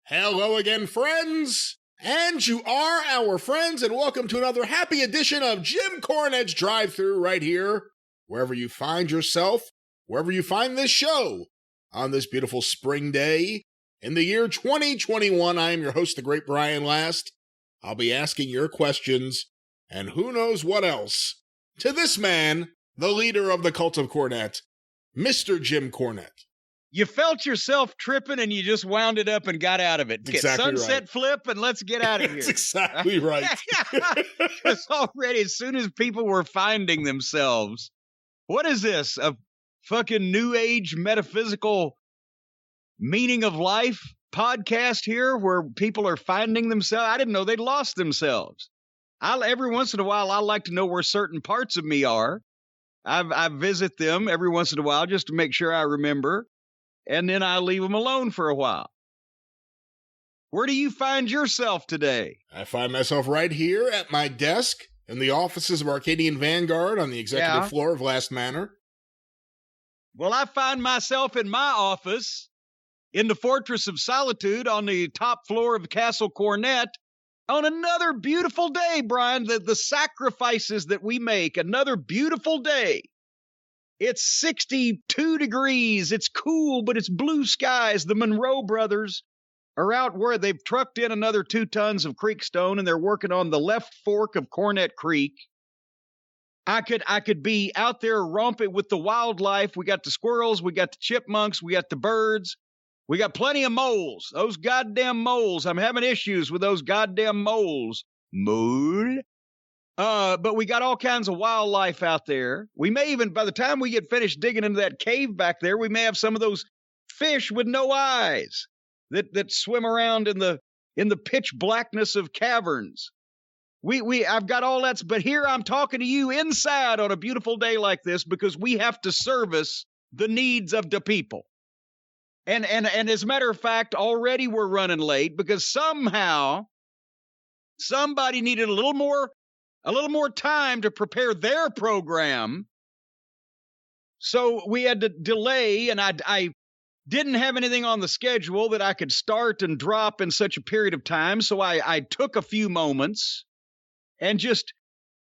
Hello again, friends! And you are our friends, and welcome to another happy edition of Jim Cornette's Drive Thru right here, wherever you find yourself, wherever you find this show, on this beautiful spring day. In the year 2021, I am your host, the great Bryan Last. I'll be asking your questions, and who knows what else, to this man, the leader of the cult of Cornette, Mr. Jim Cornette. You felt yourself tripping and you just wound it up and got out of it. Get exactly sunset right. Flip and let's get out of here. That's exactly right. Because already, as soon as people were finding themselves, what is this? A fucking new age metaphysical meaning of life podcast here where people are finding themselves? I didn't know they'd lost themselves. Every once in a while, I like to know where certain parts of me are. I visit them every once in a while just to make sure I remember. And then I leave them alone for a while. Where do you find yourself today? I find myself right here at my desk in the offices of Arcadian Vanguard on the executive floor of Last Manor. Well, I find myself in my office in the Fortress of Solitude on the top floor of Castle Cornette on another beautiful day, Bryan. The sacrifices that we make, another beautiful day. It's 62 degrees. It's cool, but it's blue skies. The Monroe brothers are out where they've trucked in another 2 tons of creekstone, and they're working on the left fork of Cornette Creek. I could be out there romping with the wildlife. We got the squirrels. We got the chipmunks. We got the birds. We got plenty of moles. Those goddamn moles. I'm having issues with those goddamn moles. Mole? But we got all kinds of wildlife out there. We may even, by the time we get finished digging into that cave back there, we may have some of those fish with no eyes that swim around in the pitch blackness of caverns. I've got all that, but here I'm talking to you inside on a beautiful day like this because we have to service the needs of the people. And as a matter of fact, already we're running late because somehow somebody needed a little more time to prepare their program. So we had to delay, and I didn't have anything on the schedule that I could start and drop in such a period of time. So I took a few moments and just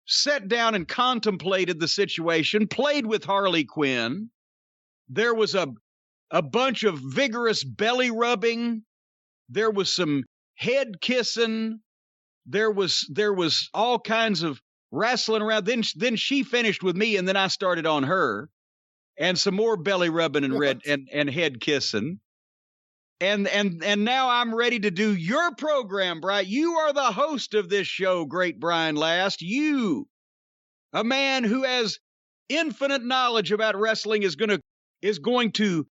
sat down and contemplated the situation, played with Harley Quinn. There was a bunch of vigorous belly rubbing. There was some head kissing. There was all kinds of wrestling around. Then she finished with me, and then I started on her, and some more belly rubbing and head kissing. And now I'm ready to do your program, Bryan. You are the host of this show, great Bryan Last. You, a man who has infinite knowledge about wrestling, is going to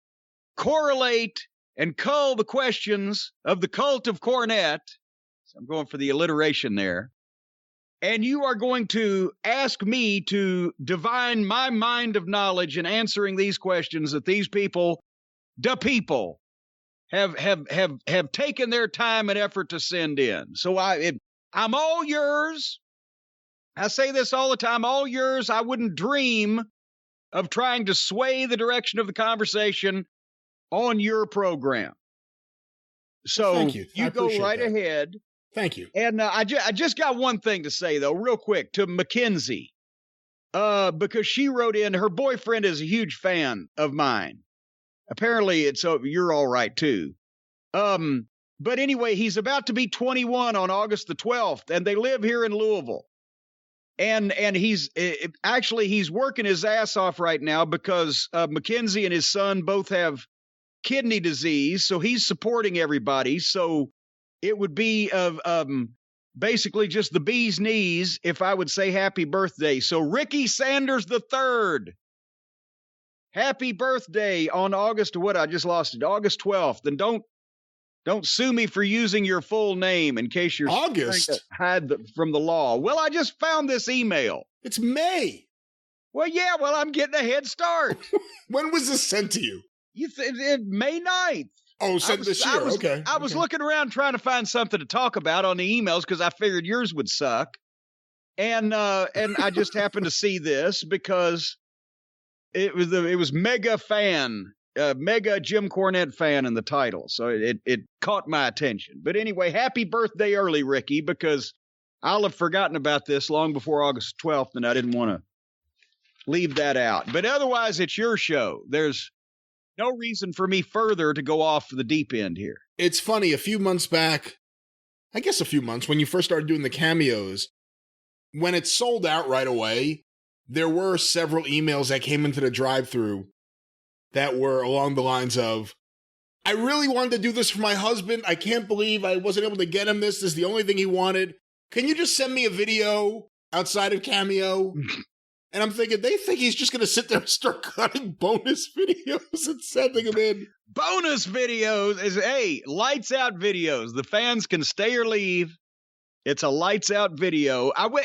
correlate and cull the questions of the cult of Cornette. I'm going for the alliteration there. And you are going to ask me to divine my mind of knowledge in answering these questions that these people, the people, have taken their time and effort to send in. So I'm all yours. I say this all the time, all yours. I wouldn't dream of trying to sway the direction of the conversation on your program. So thank you. You go right ahead. Thank you. And I just got one thing to say, though, real quick, to Mackenzie, because she wrote in, her boyfriend is a huge fan of mine. Apparently, you're all right, too. But anyway, he's about to be 21 on August the 12th, and they live here in Louisville. And he's working his ass off right now because Mackenzie and his son both have kidney disease, so he's supporting everybody. So it would be basically just the bee's knees if I would say happy birthday. So Ricky Sanders III, happy birthday on August 12th. And don't sue me for using your full name in case you're August trying to hide from the law. Well, I just found this email. It's May. Well, yeah, I'm getting a head start. When was this sent to you? May 9th. Oh, sent this year. Okay. I was looking around trying to find something to talk about on the emails because I figured yours would suck. And I just happened to see this because it was mega fan mega Jim Cornette fan in the title, so it caught my attention. But anyway, happy birthday early, Ricky, because I'll have forgotten about this long before August 12th, and I didn't want to leave that out. But otherwise, it's your show. There's no reason for me further to go off the deep end here. It's funny, a few months back, I guess a few months, when you first started doing the cameos, when it sold out right away, there were several emails that came into the drive-thru that were along the lines of, I really wanted to do this for my husband. I can't believe I wasn't able to get him this. This is the only thing he wanted. Can you just send me a video outside of Cameo? And I'm thinking, they think he's just going to sit there and start cutting bonus videos and sending them in. Bonus videos is, hey, lights out videos. The fans can stay or leave. It's a lights out video. I would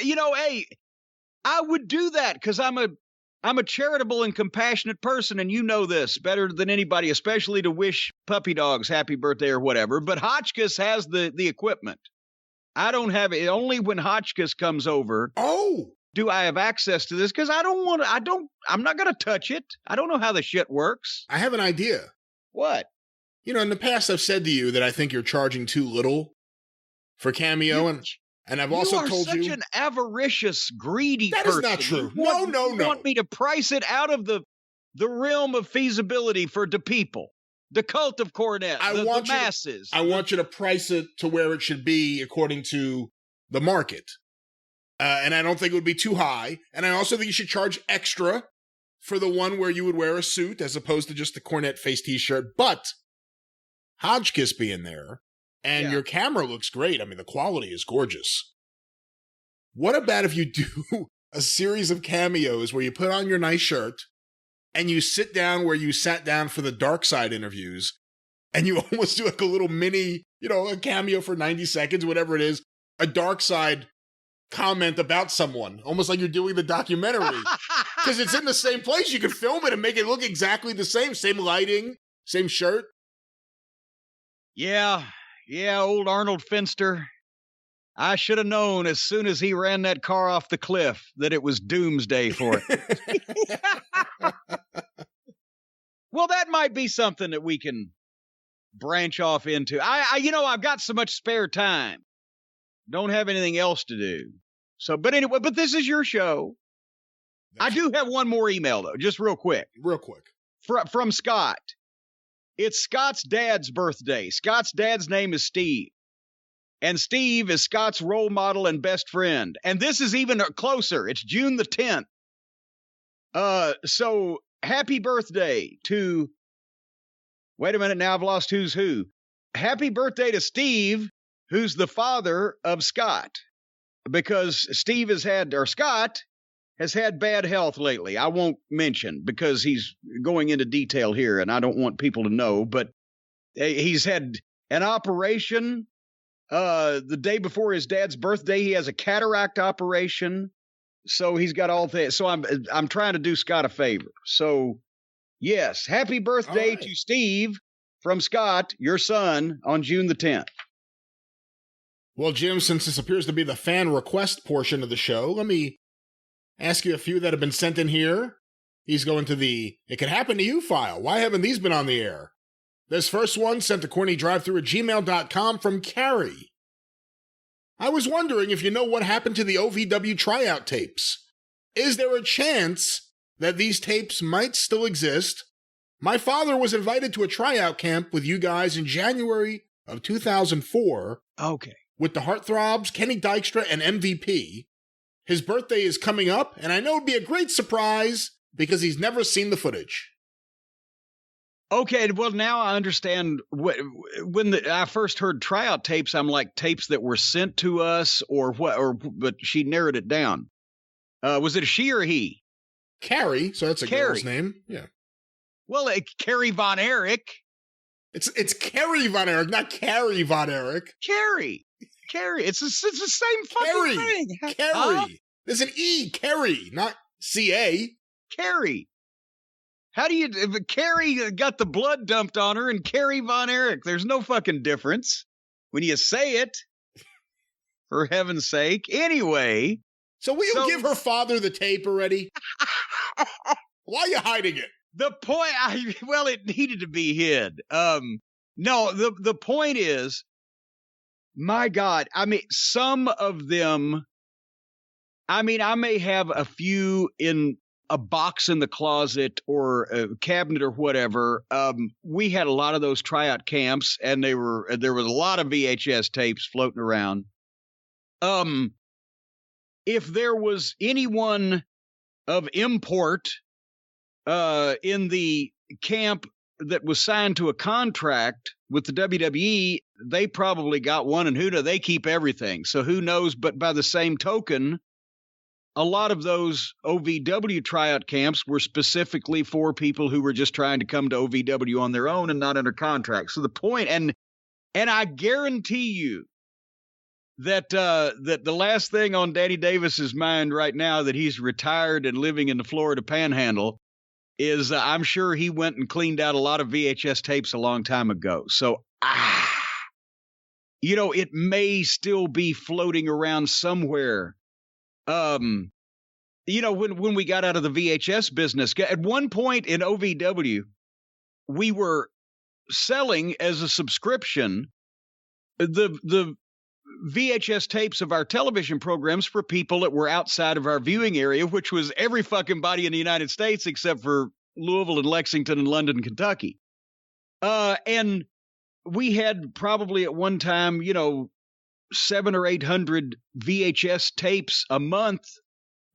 do that because I'm a charitable and compassionate person, and you know this better than anybody, especially to wish puppy dogs happy birthday or whatever. But Hotchkiss has the equipment. I don't have it. Only when Hotchkiss comes over. Oh. Do I have access to this? Because I'm not going to touch it. I don't know how the shit works. I have an idea. What? You know, in the past, I've said to you that I think you're charging too little for Cameo, and I've also told you. You are such an avaricious, greedy person. That is not true. You want me to price it out of the realm of feasibility for the people. The cult of Cornette, the masses. I want you to price it to where it should be according to the market. And I don't think it would be too high. And I also think you should charge extra for the one where you would wear a suit as opposed to just the Cornette face t-shirt. But Hotchkiss being there, and your camera looks great. I mean, the quality is gorgeous. What about if you do a series of cameos where you put on your nice shirt and you sit down where you sat down for the Dark Side interviews, and you almost do like a little mini, a cameo for 90 seconds, whatever it is, a Dark Side comment about someone, almost like you're doing the documentary, because it's in the same place. You can film it and make it look exactly the same lighting, same shirt. Yeah, old Arnold Finster. I should have known as soon as he ran that car off the cliff that it was doomsday for it. Well, that might be something that we can branch off into. I've got so much spare time. Don't have anything else to do. So, but anyway, this is your show. I do have one more email, though, just real quick. From Scott. It's Scott's dad's birthday. Scott's dad's name is Steve. And Steve is Scott's role model and best friend. And this is even closer. It's June the 10th. So happy birthday to, wait a minute, now I've lost who's who. Happy birthday to Steve, who's the father of Scott. Because Scott has had bad health lately. I won't mention because he's going into detail here and I don't want people to know, but he's had an operation the day before his dad's birthday. He has a cataract operation. So he's got all that. So I'm trying to do Scott a favor. So yes, happy birthday to Steve from Scott, your son, on June the 10th. Well, Jim, since this appears to be the fan request portion of the show, let me ask you a few that have been sent in here. These go into the It Could Happen to You file. Why haven't these been on the air? This first one sent to CornyDriveThru@gmail.com from Carrie. I was wondering if you know what happened to the OVW tryout tapes. Is there a chance that these tapes might still exist? My father was invited to a tryout camp with you guys in January of 2004. Okay. With the Heartthrobs, Kenny Dykstra, and MVP. His birthday is coming up, and I know it'd be a great surprise because he's never seen the footage. Okay, well, now I understand. When I first heard tryout tapes, I'm like, tapes that were sent to us or what? But she narrowed it down. Was it a she or he? Carrie, so that's a girl's name. Yeah. Well, Carrie Von Erich. It's Carrie Von Erich, not Carrie Von Erich. Carrie. It's the same fucking thing. Carrie. Huh? There's an E. Carrie, not C-A. Carrie. How do you... Carrie got the blood dumped on her and Carrie Von Erich. There's no fucking difference when you say it. For heaven's sake. Anyway. So will you give her father the tape already? Why are you hiding it? The point, it needed to be hid. No, the point is, my God, I mean, some of them, I mean, I may have a few in a box in the closet or a cabinet or whatever. We had a lot of those tryout camps, and there was a lot of VHS tapes floating around. If there was anyone of import in the camp that was signed to a contract with the WWE, they probably got one, and they keep everything. So who knows? But by the same token, a lot of those OVW tryout camps were specifically for people who were just trying to come to OVW on their own and not under contract. So the point, and I guarantee you that that the last thing on Danny Davis's mind right now, that he's retired and living in the Florida Panhandle, is I'm sure he went and cleaned out a lot of VHS tapes a long time ago. So, it may still be floating around somewhere. When we got out of the VHS business, at one point in OVW, we were selling as a subscription the VHS tapes of our television programs for people that were outside of our viewing area, which was every fucking body in the United States except for Louisville and Lexington and London, Kentucky. And we had probably at one time, 700 or 800 VHS tapes a month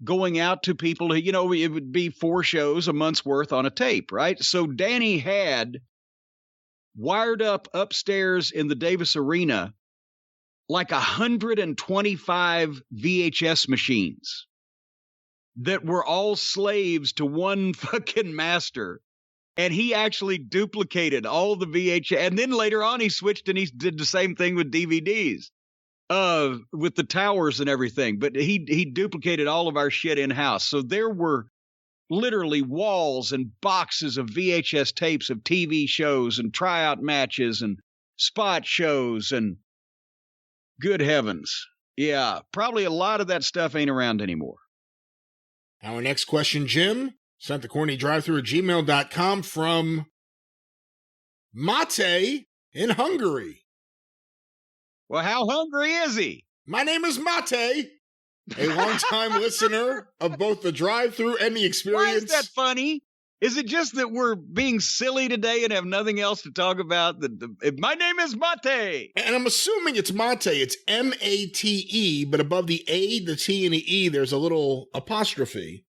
going out to people who, it would be 4 shows a month's worth on a tape, right? So Danny had wired up upstairs in the Davis Arena like 125 VHS machines that were all slaves to one fucking master. And he actually duplicated all the VHS. And then later on, he switched and he did the same thing with DVDs, with the towers and everything. But he duplicated all of our shit in-house. So there were literally walls and boxes of VHS tapes of TV shows and tryout matches and spot shows and good heavens. Yeah, probably a lot of that stuff ain't around anymore. Our next question, Jim, sent to CornyDriveThru@gmail.com from Mate in Hungary. Well, how hungry is he? My name is Mate, a longtime listener of both the Drive-Thru and the Experience. Why is that funny? Is it just that we're being silly today and have nothing else to talk about? My name is Mate. And I'm assuming it's Mate. It's M-A-T-E, but above the A, the T, and the E, there's a little apostrophe.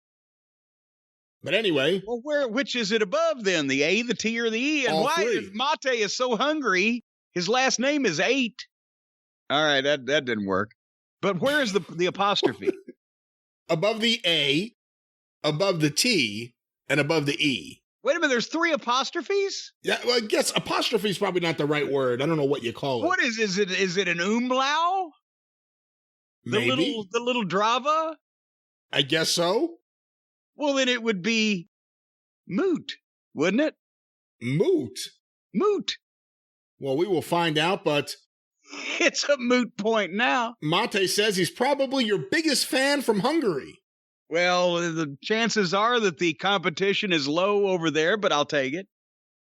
But anyway. Well, which is it above then? The A, the T, or the E? And why if Mate is so hungry, his last name is 8. All right, that didn't work. But where is the apostrophe? Above the A, above the T, and above the E. Wait a minute, there's 3 apostrophes? Yeah, well, I guess apostrophe is probably not the right word. I don't know what you call it. What is it? Is it an umlaut? Maybe. The little drava? I guess so. Well, then it would be moot, wouldn't it? Moot? Well, we will find out, but it's a moot point now. Mate says he's probably your biggest fan from Hungary. Well, the chances are that the competition is low over there, but I'll take it.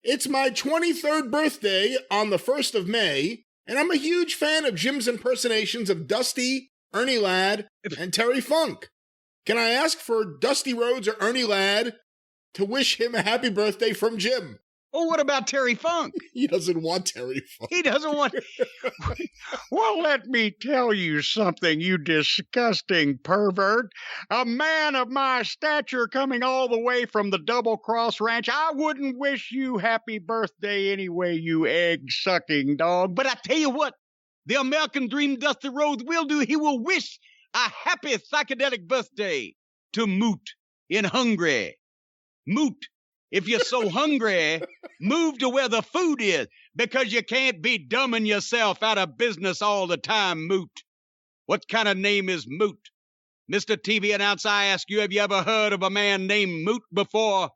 It's my 23rd birthday on the 1st of May, and I'm a huge fan of Jim's impersonations of Dusty, Ernie Ladd, and Terry Funk. Can I ask for Dusty Rhodes or Ernie Ladd to wish him a happy birthday from Jim? Well, what about Terry Funk? He doesn't want Terry Funk. He doesn't want... Well, let me tell you something, you disgusting pervert. A man of my stature coming all the way from the Double Cross Ranch, I wouldn't wish you happy birthday anyway, you egg-sucking dog. But I tell you what, the American Dream Dusty Rhodes will do. He will wish a happy psychedelic birthday to Moot in Hungary. Moot. If you're so hungry, move to where the food is, because you can't be dumbing yourself out of business all the time, Moot. What kind of name is Moot? Mr. TV announcer, I ask you, have you ever heard of a man named Moot before?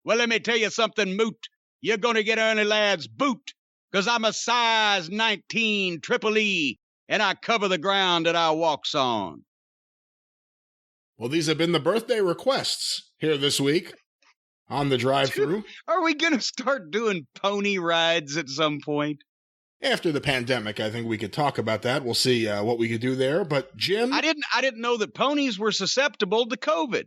Well, let me tell you something, Moot. You're going to get Ernie Ladd's boot, because I'm a size 19 triple E, and I cover the ground that I walks on. Well, these have been the birthday requests here this week. on the drive-thru. Are we going to start doing pony rides at some point? After the pandemic, I think we could talk about that. We'll see what we could do there. But Jim, I didn't know that ponies were susceptible to COVID.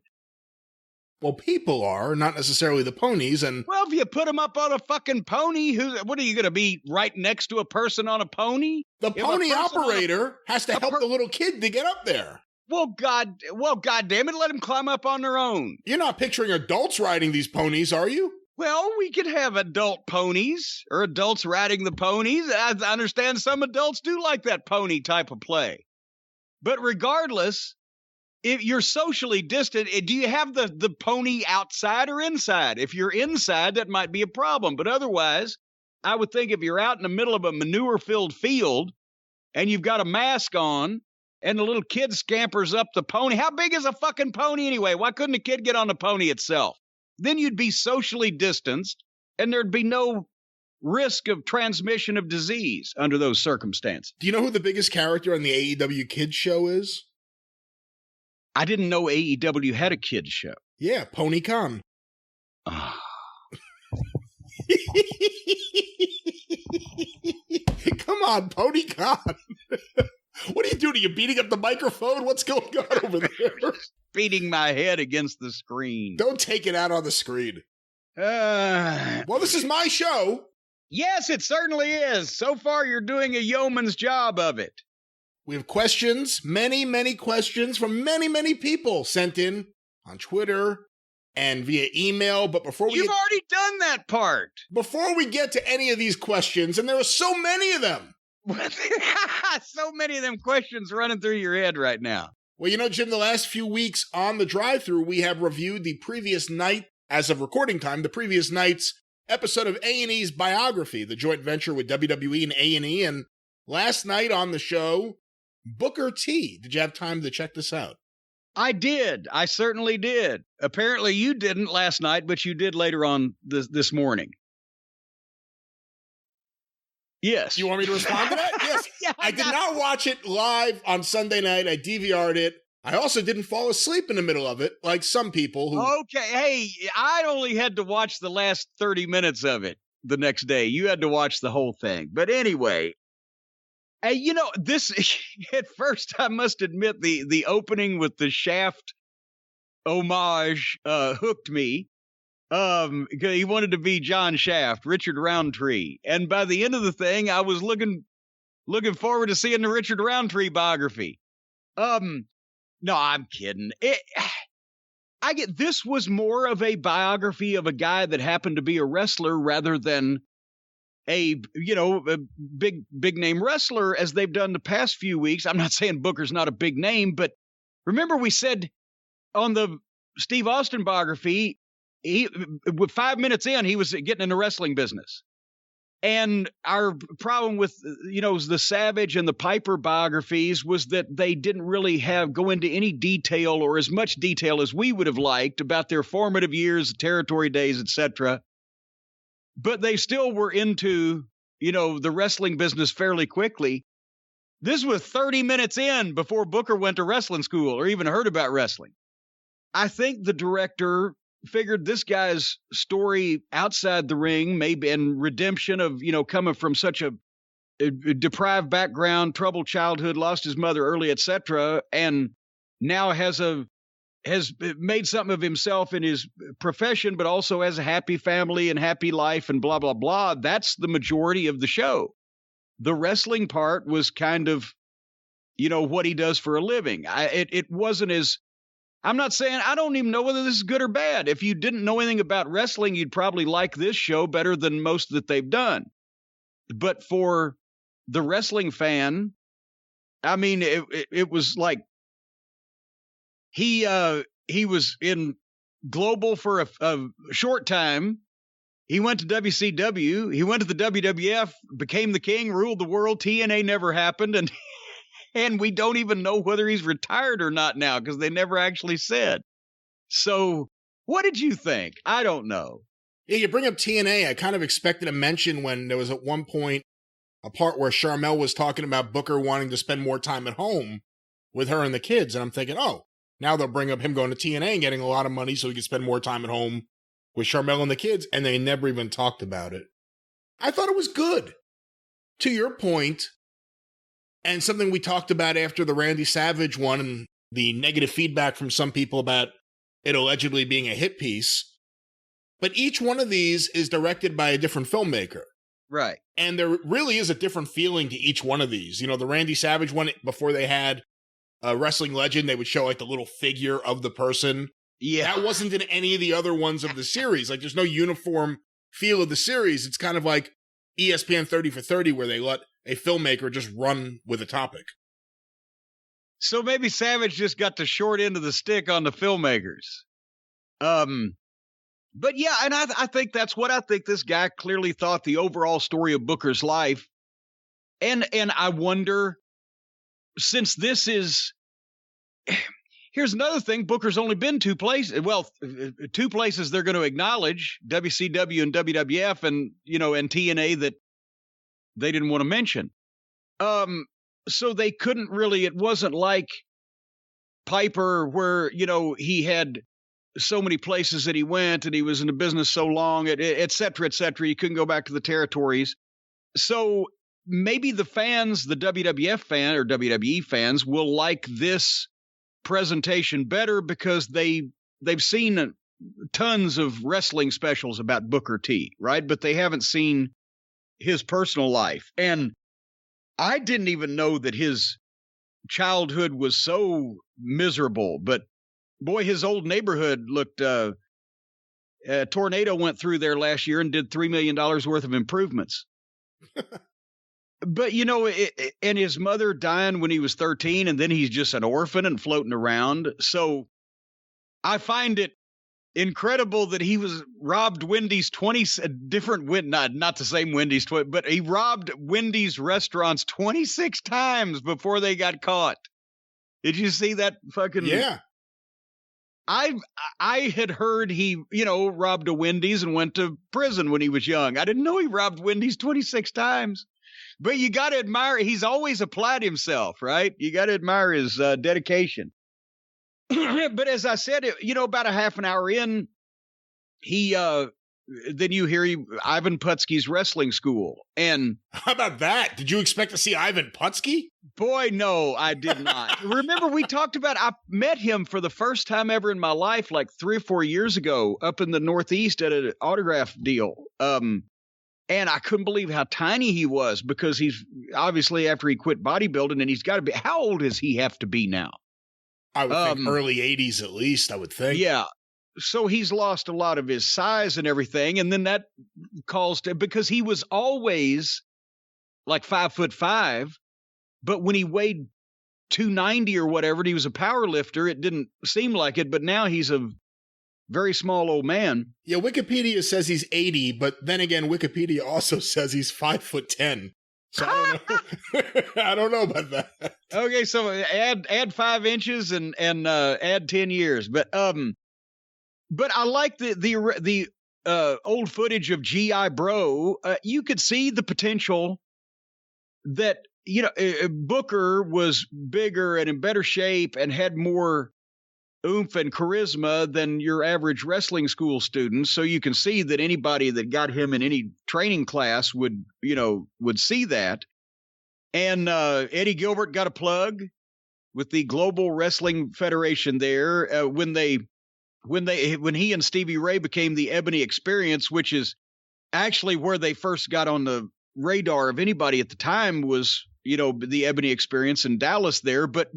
Well, people are, not necessarily the ponies. And well, if you put them up on a fucking pony, what are you going to be right next to a person on a pony? The pony operator has to help the little kid to get up there. Well, God damn it, let them climb up on their own. You're not picturing adults riding these ponies, are you? Well, we could have adult ponies or adults riding the ponies. I understand some adults do like that pony type of play. But regardless, if you're socially distant, do you have the pony outside or inside? If you're inside, that might be a problem. But otherwise, I would think if you're out in the middle of a manure-filled field and you've got a mask on and the little kid scampers up the pony, how big is a fucking pony anyway? Why couldn't a kid get on the pony itself? Then you'd be socially distanced, and there'd be no risk of transmission of disease under those circumstances. Do you know who the biggest character on the AEW Kids show is? I didn't know AEW had a kids show. Yeah, Pony Khan. Oh. Come on, Pony Khan. What are you doing? Are you beating up the microphone? What's going on over there? Beating my head against the screen. Don't take it out on the screen. Well, this is my show. Yes, it certainly is. So far, you're doing a yeoman's job of it. We have questions, many, many questions from many, many people sent in on Twitter and via email. But You've already done that part. Before we get to any of these questions, and there are so many of them. So many of them questions running through your head right now. Well, you know, Jim, the last few weeks on the drive-thru, we have reviewed the previous night, as of recording time, the previous night's episode of A&E's Biography, the joint venture with WWE and A&E. And last night on the show, Booker T. Did you have time to check this out? I did. I certainly did. Apparently you didn't last night, but you did later on this morning. Yes. You want me to respond to that? Yes. Yeah, I did not watch it live on Sunday night. I DVR'd it. I also didn't fall asleep in the middle of it, like some people who... Okay, hey, I only had to watch the last 30 minutes of it the next day. You had to watch the whole thing. But anyway, hey, you know, this, at first, I must admit, the opening with the Shaft homage hooked me. He wanted to be John Shaft, Richard Roundtree. And by the end of the thing, I was looking forward to seeing the Richard Roundtree biography. No, I'm kidding. This was more of a biography of a guy that happened to be a wrestler rather than a big name wrestler as they've done the past few weeks. I'm not saying Booker's not a big name, but remember we said on the Steve Austin biography, with 5 minutes in, he was getting in the wrestling business. And our problem with, the Savage and the Piper biographies was that they didn't really go into any detail or as much detail as we would have liked about their formative years, territory days, etc. But they still were into, the wrestling business fairly quickly. This was 30 minutes in before Booker went to wrestling school or even heard about wrestling. I think the director figured this guy's story outside the ring, maybe, and redemption of, coming from such a deprived background, troubled childhood, lost his mother early, etc., and now has made something of himself in his profession, but also has a happy family and happy life and blah, blah, blah. That's the majority of the show. The wrestling part was kind of, what he does for a living. It wasn't as... I'm not saying, I don't even know whether this is good or bad. If you didn't know anything about wrestling, you'd probably like this show better than most that they've done. But for the wrestling fan, I mean, it was like he was in Global for a short time. He went to WCW. He went to the WWF, became the king, ruled the world. TNA never happened. And we don't even know whether he's retired or not now because they never actually said. So what did you think? I don't know. Yeah, you bring up TNA. I kind of expected a mention when there was at one point a part where Sharmell was talking about Booker wanting to spend more time at home with her and the kids. And I'm thinking, oh, now they'll bring up him going to TNA and getting a lot of money so he can spend more time at home with Sharmell and the kids, and they never even talked about it. I thought it was good. To your point, and something we talked about after the Randy Savage one and the negative feedback from some people about it allegedly being a hit piece, but each one of these is directed by a different filmmaker. Right. And there really is a different feeling to each one of these. You know, the Randy Savage one, before they had a wrestling legend, they would show like the little figure of the person. Yeah. That wasn't in any of the other ones of the series. Like, there's no uniform feel of the series. It's kind of like ESPN 30 for 30, where they let a filmmaker just run with a topic. So maybe Savage just got the short end of the stick on the filmmakers. But yeah, and I think that's what I think. This guy clearly thought the overall story of Booker's life. And I wonder, since this is, here's another thing, Booker's only been two places. Well, two places they're going to acknowledge, WCW and WWF, and, you know, and TNA that they didn't want to mention. So they couldn't really, it wasn't like Piper where, you know, he had so many places that he went and he was in the business so long, et cetera, et cetera. You couldn't go back to the territories. So maybe the fans, the WWF fan or WWE fans, will like this presentation better because they've seen tons of wrestling specials about Booker T, right? But they haven't seen his personal life. And I didn't even know that his childhood was so miserable, but boy, his old neighborhood looked, a tornado went through there last year and did $3 million worth of improvements. But, you know, and his mother dying when he was 13, and then he's just an orphan and floating around. So I find it incredible that he was robbed Wendy's 20 different, not the same Wendy's, but he robbed Wendy's restaurants 26 times before they got caught. Did you see that fucking? Yeah. I had heard he, you know, robbed a Wendy's and went to prison when he was young. I didn't know he robbed Wendy's 26 times. But you got to admire, he's always applied himself, right? You got to admire his dedication. But as I said, you know, about a half an hour in, then you hear Ivan Putski's wrestling school. And how about that? Did you expect to see Ivan Putski? Boy, no, I did not. Remember, we talked about, I met him for the first time ever in my life, like 3 or 4 years ago, up in the Northeast at an autograph deal. And I couldn't believe how tiny he was, because he's obviously, after he quit bodybuilding, and he's got to be, how old does he have to be now? I would think early 80s at least, I would think. Yeah. So he's lost a lot of his size and everything. And then that calls to, because he was always like 5'5", but when he weighed 290 or whatever, and he was a power lifter, it didn't seem like it. But now he's a very small old man. Yeah, Wikipedia says he's 80, but then again, Wikipedia also says he's 5'10". So I don't know. I don't know about that. Okay, so add 5 inches and add 10 years. But I like the old footage of G.I. Bro. You could see the potential that, you know, Booker was bigger and in better shape and had more oomph and charisma than your average wrestling school student. So you can see that anybody that got him in any training class would see that. And Eddie Gilbert got a plug with the Global Wrestling Federation there when he and Stevie Ray became the Ebony Experience, which is actually where they first got on the radar of anybody at the time, was, you know, the Ebony Experience in Dallas there. But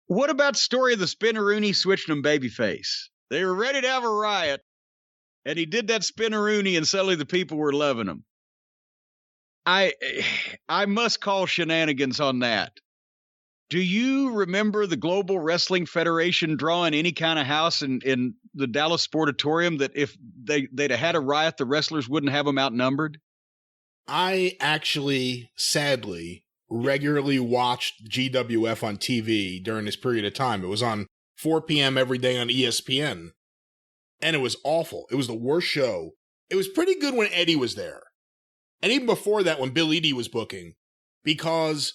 what about the story of the Spinneroonie switching him babyface? They were ready to have a riot, and he did that Spinneroonie, and suddenly the people were loving him. I must call shenanigans on that. Do you remember the Global Wrestling Federation drawing any kind of house in the Dallas Sportatorium that if they'd have had a riot, the wrestlers wouldn't have them outnumbered? I actually, sadly, regularly watched GWF on TV during this period of time. It was on 4 p.m. every day on ESPN. And it was awful. It was the worst show. It was pretty good when Eddie was there. And even before that, when Bill Eadie was booking. Because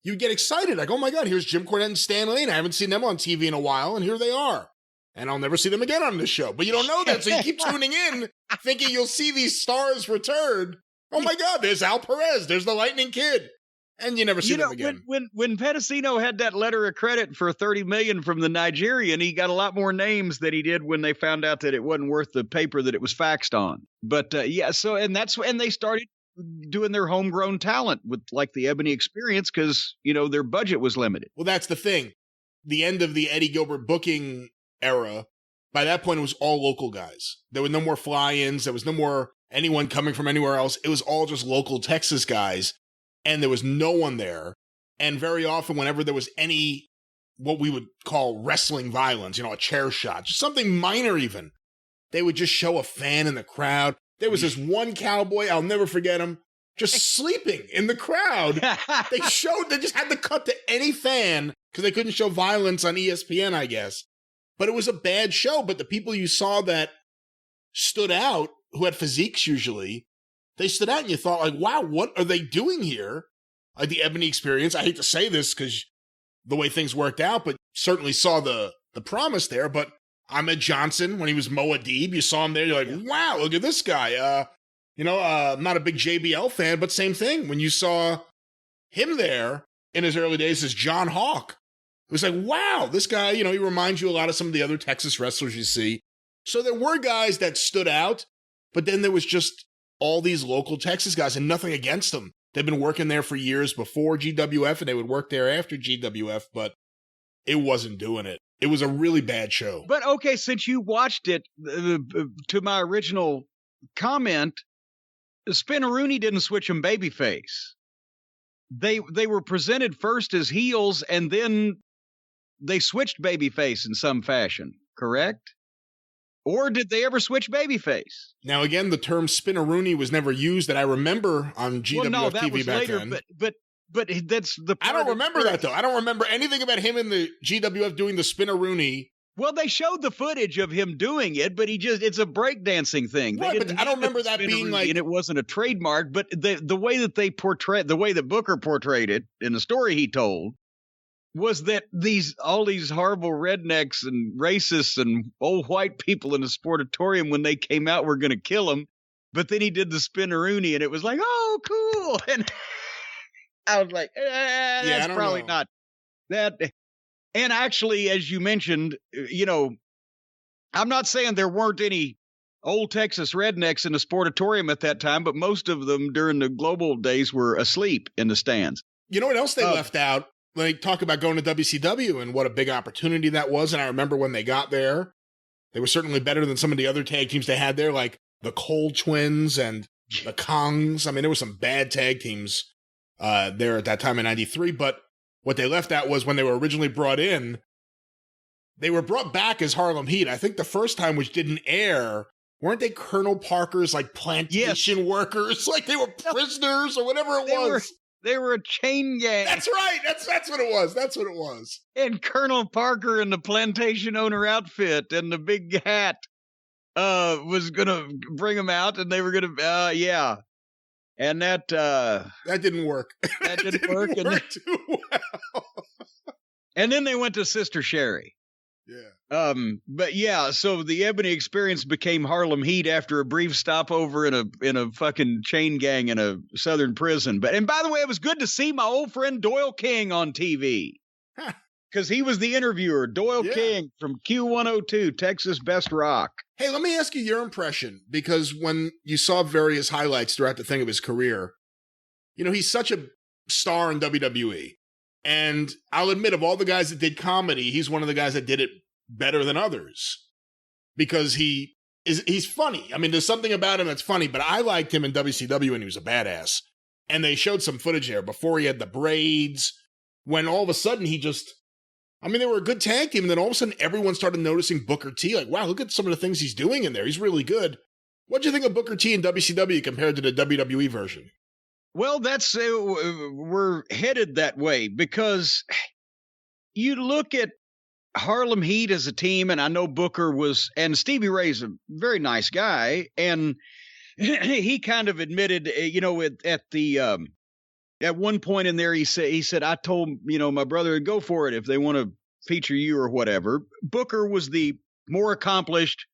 you get excited. Like, oh my God, here's Jim Cornette and Stan Lane. I haven't seen them on TV in a while, and here they are. and I'll never see them again on this show. But you don't know that, so you keep tuning in thinking you'll see these stars return. Oh my God, there's Al Perez, there's the Lightning Kid. And you never see them again. When Pedicino had that letter of credit for $30 million from the Nigerian, he got a lot more names than he did when they found out that it wasn't worth the paper that it was faxed on. But and they started doing their homegrown talent with like the Ebony Experience because, their budget was limited. Well, that's the thing. The end of the Eddie Gilbert booking era, by that point, it was all local guys. There were no more fly-ins. There was no more anyone coming from anywhere else. It was all just local Texas guys, and there was no one there. And very often, whenever there was any, what we would call wrestling violence, a chair shot, something minor even, they would just show a fan in the crowd. There was this one cowboy, I'll never forget him, just sleeping in the crowd. They just had to cut to any fan because they couldn't show violence on ESPN, I guess. But it was a bad show. But the people you saw that stood out, who had physiques usually, they stood out and you thought, like, wow, what are they doing here? Like the Ebony Experience. I hate to say this because the way things worked out, but certainly saw the promise there. But Ahmed Johnson, when he was Mo Adib, you saw him there. You're like, wow, look at this guy. I'm not a big JBL fan, but same thing. When you saw him there in his early days as John Hawk, it was like, wow, this guy, he reminds you a lot of some of the other Texas wrestlers you see. So there were guys that stood out, but then there was just all these local Texas guys and nothing against them. They've been working there for years before GWF and they would work there after GWF, but it wasn't doing it. It was a really bad show. But okay, since you watched it, to my original comment, Spinaroonie didn't switch him babyface. They were presented first as heels, and then they switched babyface in some fashion, correct? Or did they ever switch babyface? Now, again, the term Spinaroonie was never used that I remember on GWF TV back later, then. But that's the part I don't remember that, though. I don't remember anything about him in the GWF doing the Spinaroonie. Well, they showed the footage of him doing it, but it's a breakdancing thing. Right, but I don't remember that being like... And it wasn't a trademark, but the way that they portrayed, the way that Booker portrayed it in the story he told, was that all these horrible rednecks and racists and old white people in the sportatorium, when they came out, were going to kill him. But then he did the Spinaroonie, and it was like, oh, cool. And I was like, that's probably not that. And actually, as you mentioned, I'm not saying there weren't any old Texas rednecks in the sportatorium at that time, but most of them during the global days were asleep in the stands. You know what else they left out? When they talk about going to WCW and what a big opportunity that was. And I remember when they got there, they were certainly better than some of the other tag teams they had there, like the Cole Twins and the Kongs. I mean, there were some bad tag teams there at that time in 93, but what they left out was when they were originally brought in, they were brought back as Harlem Heat. I think the first time, which didn't air, weren't they Colonel Parker's like plantation workers? Like they were prisoners or whatever it was. They were a chain gang. That's right. That's what it was. That's what it was. And Colonel Parker in the plantation owner outfit and the big hat was going to bring them out, and they were going to, yeah. And that didn't work. That didn't work too well. And then they went to Sister Sherry. Yeah. But yeah, so the Ebony Experience became Harlem Heat after a brief stopover in a fucking chain gang in a southern prison. And by the way, it was good to see my old friend Doyle King on TV. Because he was the interviewer, Doyle King from Q102, Texas Best Rock. Hey, let me ask you your impression, because when you saw various highlights throughout the thing of his career, he's such a star in WWE. And I'll admit, of all the guys that did comedy, he's one of the guys that did it better than others. Because he's funny. I mean, there's something about him that's funny, but I liked him in WCW when he was a badass. And they showed some footage there before he had the braids, when all of a sudden they were a good tag team, and then all of a sudden everyone started noticing Booker T. Like, wow, look at some of the things he's doing in there. He's really good. What'd you think of Booker T in WCW compared to the WWE version? Well, that's we're headed that way, because you look at Harlem Heat as a team, and I know Booker and Stevie Ray's a very nice guy, and he kind of admitted, at one point in there, he said, I told, my brother to go for it if they want to feature you or whatever. Booker was the more accomplished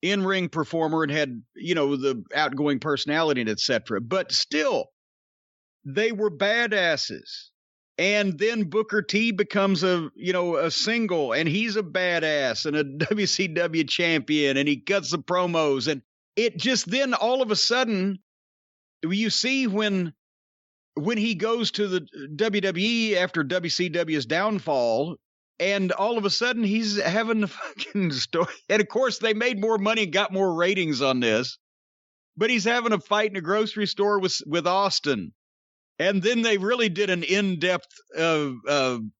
in-ring performer and had, the outgoing personality and etc. But still, they were badasses. And then Booker T becomes a single, and he's a badass and a WCW champion, and he cuts the promos. And it just then all of a sudden, you see when he goes to the WWE after WCW's downfall, and all of a sudden he's having a fucking story. And of course, they made more money and got more ratings on this, but he's having a fight in a grocery store with Austin. And then they really did an in-depth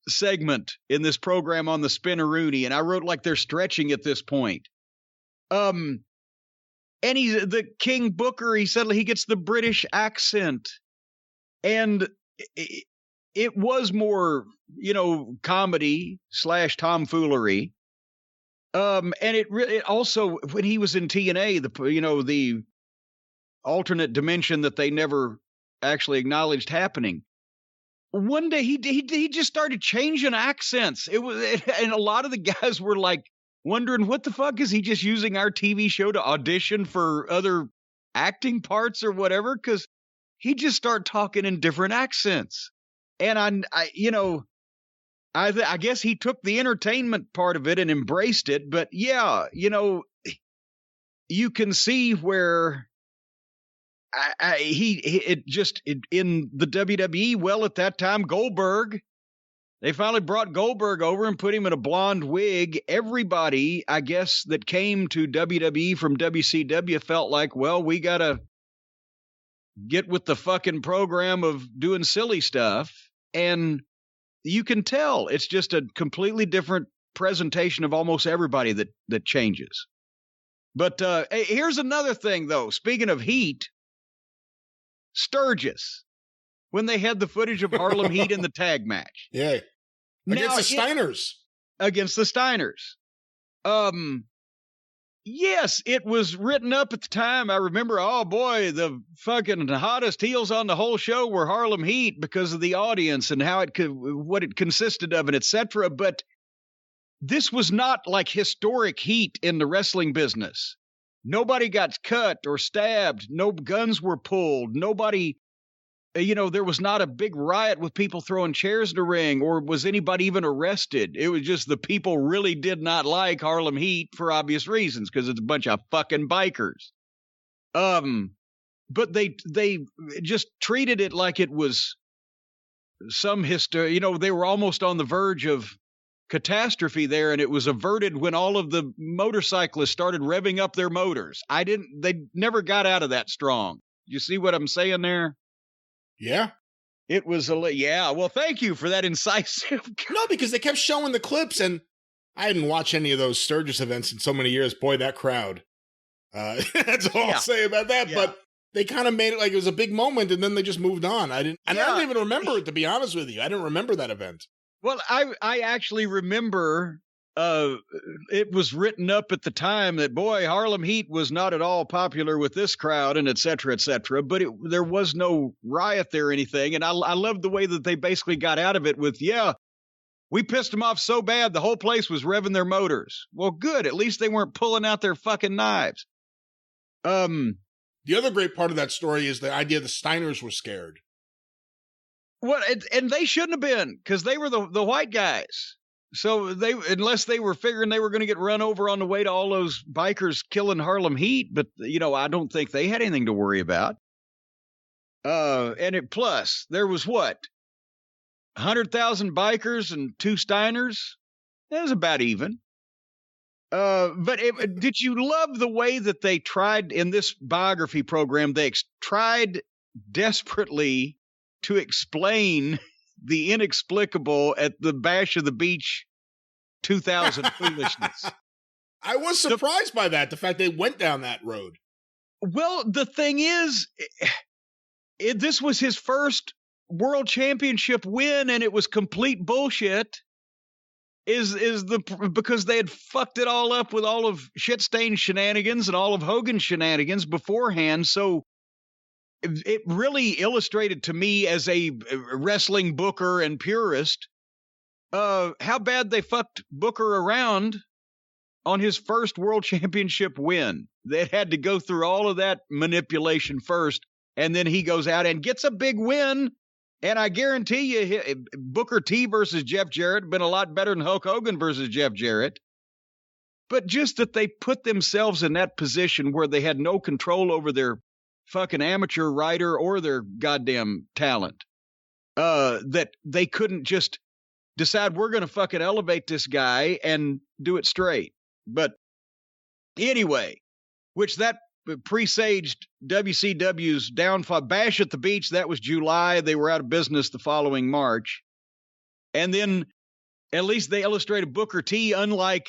segment in this program on the Spinneroonie, and I wrote like they're stretching at this point. And he's the King Booker. He suddenly he gets the British accent, and it was more comedy / tomfoolery. And it also, when he was in TNA, the alternate dimension that they never actually acknowledged happening. One day he just started changing accents. And a lot of the guys were like wondering, what the fuck is he just using our TV show to audition for other acting parts or whatever? Because he just started talking in different accents. And I guess he took the entertainment part of it and embraced it. But yeah, you can see where in the WWE, well, at that time, Goldberg, they finally brought Goldberg over and put him in a blonde wig. Everybody, I guess, that came to WWE from WCW felt like, well, we got to get with the fucking program of doing silly stuff. And you can tell it's just a completely different presentation of almost everybody that changes. But here's another thing, though. Speaking of heat, Sturgis, when they had the footage of Harlem Heat in the tag match. Yeah. Against the Steiners. Against the Steiners. Yes, it was written up at the time. I remember, oh boy, the fucking hottest heels on the whole show were Harlem Heat because of the audience and what it consisted of and etc. But this was not like historic heat in the wrestling business. Nobody got cut or stabbed. No guns were pulled. Nobody, there was not a big riot with people throwing chairs in the ring, or was anybody even arrested. It was just the people really did not like Harlem Heat for obvious reasons, because it's a bunch of fucking bikers. But they just treated it like it was some history. They were almost on the verge of catastrophe there, and it was averted when all of the motorcyclists started revving up their motors. They never got out of that strong. You see what I'm saying there? Yeah. It was well, thank you for that incisive. No, because they kept showing the clips, and I hadn't watched any of those Sturgis events in so many years. Boy, that crowd. That's all I'll say about that. Yeah. But they kind of made it like it was a big moment, and then they just moved on. I don't even remember it, to be honest with you. I didn't remember that event. Well, I actually remember it was written up at the time that, boy, Harlem Heat was not at all popular with this crowd and et cetera, but there was no riot there or anything. And I loved the way that they basically got out of it with, we pissed them off so bad the whole place was revving their motors. Well, good. At least they weren't pulling out their fucking knives. The other great part of that story is the idea the Steiners were scared. Well, and they shouldn't have been, because they were the white guys. So unless they were figuring they were going to get run over on the way to all those bikers killing Harlem Heat, but I don't think they had anything to worry about. And plus there was 100,000 bikers and 2 Steiners. That was about even. But did you love the way that they tried in this biography program? They tried desperately to explain the inexplicable at the Bash of the Beach 2000 foolishness. I was surprised by that, the fact they went down that road. Well, the thing is, this was his first world championship win, and it was complete bullshit. Because they had fucked it all up with all of Shit-Stain's shenanigans and all of Hogan's shenanigans beforehand, so it really illustrated to me as a wrestling booker and purist how bad they fucked Booker around on his first world championship win. They had to go through all of that manipulation first, and then he goes out and gets a big win. And I guarantee you, Booker T versus Jeff Jarrett been a lot better than Hulk Hogan versus Jeff Jarrett. But just that they put themselves in that position where they had no control over their fucking amateur writer or their goddamn talent, that they couldn't just decide we're going to fucking elevate this guy and do it straight. But anyway, which that presaged WCW's downfall. Bash at the Beach, that was July. They were out of business the following March. And then at least they illustrated Booker T, unlike,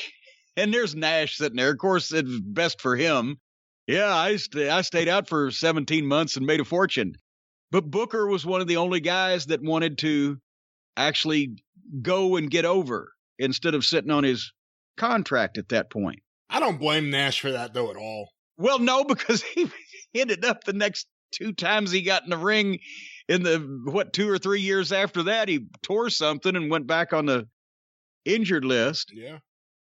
and there's Nash sitting there. Of course, it's best for him. Yeah, I stayed out for 17 months and made a fortune. But Booker was one of the only guys that wanted to actually go and get over instead of sitting on his contract at that point. I don't blame Nash for that, though, at all. Well, no, because he ended up the next 2 times he got in the ring in the, 2 or 3 years after that, he tore something and went back on the injured list. Yeah.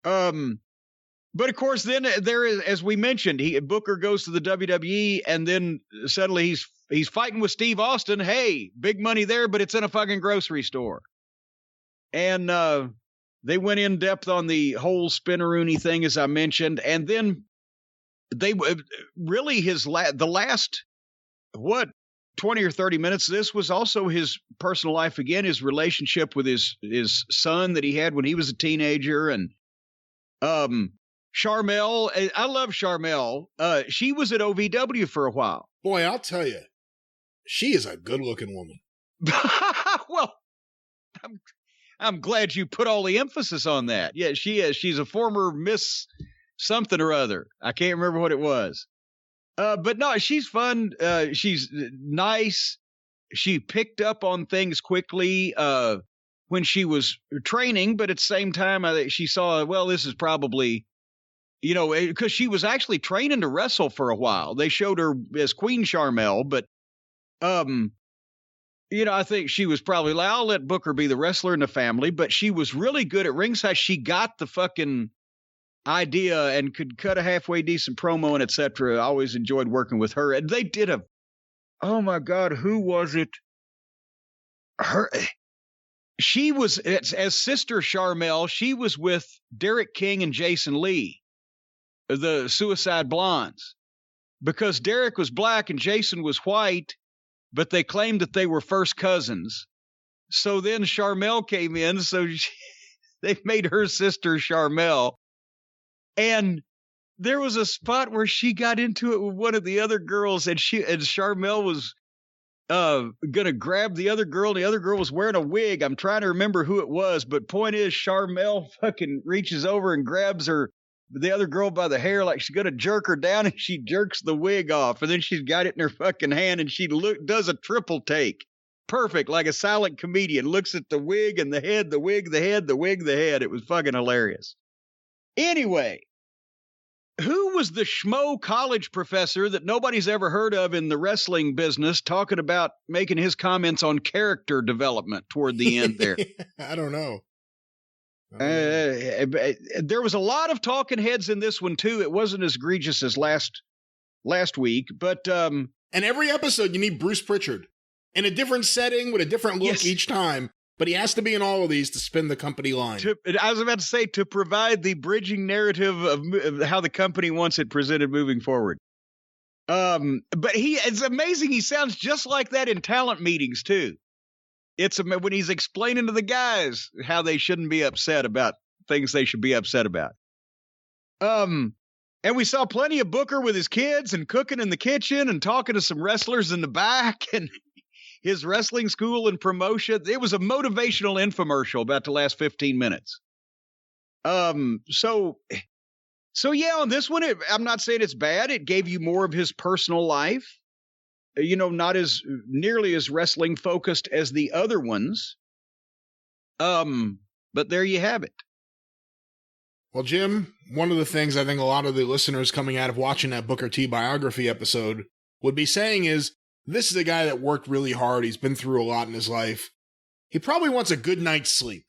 But of course, then there is, as we mentioned, Booker goes to the WWE, and then suddenly he's fighting with Steve Austin. Hey, big money there, but it's in a fucking grocery store. And they went in depth on the whole Spinneroonie thing, as I mentioned, and then they really the last 20 or 30 minutes. This was also his personal life again, his relationship with his son that he had when he was a teenager, and Charmel. I love Charmel. She was at OVW for a while. Boy, I'll tell you, she is a good-looking woman. Well, I'm glad you put all the emphasis on that. Yeah, she is. She's a former Miss something or other. I can't remember what it was. But no, she's fun. She's nice. She picked up on things quickly when she was training, but at the same time, she saw, well, this is probably, because she was actually training to wrestle for a while. They showed her as Queen Charmel, but, I think she was probably like, I'll let Booker be the wrestler in the family, but she was really good at ringside. She got the fucking idea and could cut a halfway decent promo and etc. I always enjoyed working with her. And they did oh my God, who was it? She was, as Sister Charmel, she was with Derek King and Jason Lee, the Suicide Blondes, because Derek was black and Jason was white, but they claimed that they were first cousins. So then Charmel came in, so they made her Sister Charmel. And there was a spot where she got into it with one of the other girls, and Charmel was gonna grab the other girl. The other girl was wearing a wig. I'm trying to remember who it was, but point is, Charmel fucking reaches over and grabs the other girl by the hair like she's gonna jerk her down, and she jerks the wig off, and then she's got it in her fucking hand, and she does a triple take. Perfect, like a silent comedian. Looks at the wig and the head, the wig, the head, the wig, the head. It was fucking hilarious. Anyway, who was the schmo college professor that nobody's ever heard of in the wrestling business talking about making his comments on character development toward the end there? I don't know. There was a lot of talking heads in this one, too. It wasn't as egregious as last week, but... and every episode, you need Bruce Pritchard in a different setting with a different look each time. But he has to be in all of these to spin the company line. I was about to say, to provide the bridging narrative of how the company wants it presented moving forward. But it's amazing. He sounds just like that in talent meetings, too. It's when he's explaining to the guys how they shouldn't be upset about things they should be upset about. And we saw plenty of Booker with his kids and cooking in the kitchen and talking to some wrestlers in the back and his wrestling school and promotion. It was a motivational infomercial about the last 15 minutes. So yeah, on this one, I'm not saying it's bad. It gave you more of his personal life, not as nearly as wrestling focused as the other ones. But there you have it. Well, Jim, one of the things I think a lot of the listeners coming out of watching that Booker T biography episode would be saying is, this is a guy that worked really hard. He's been through a lot in his life. He probably wants a good night's sleep.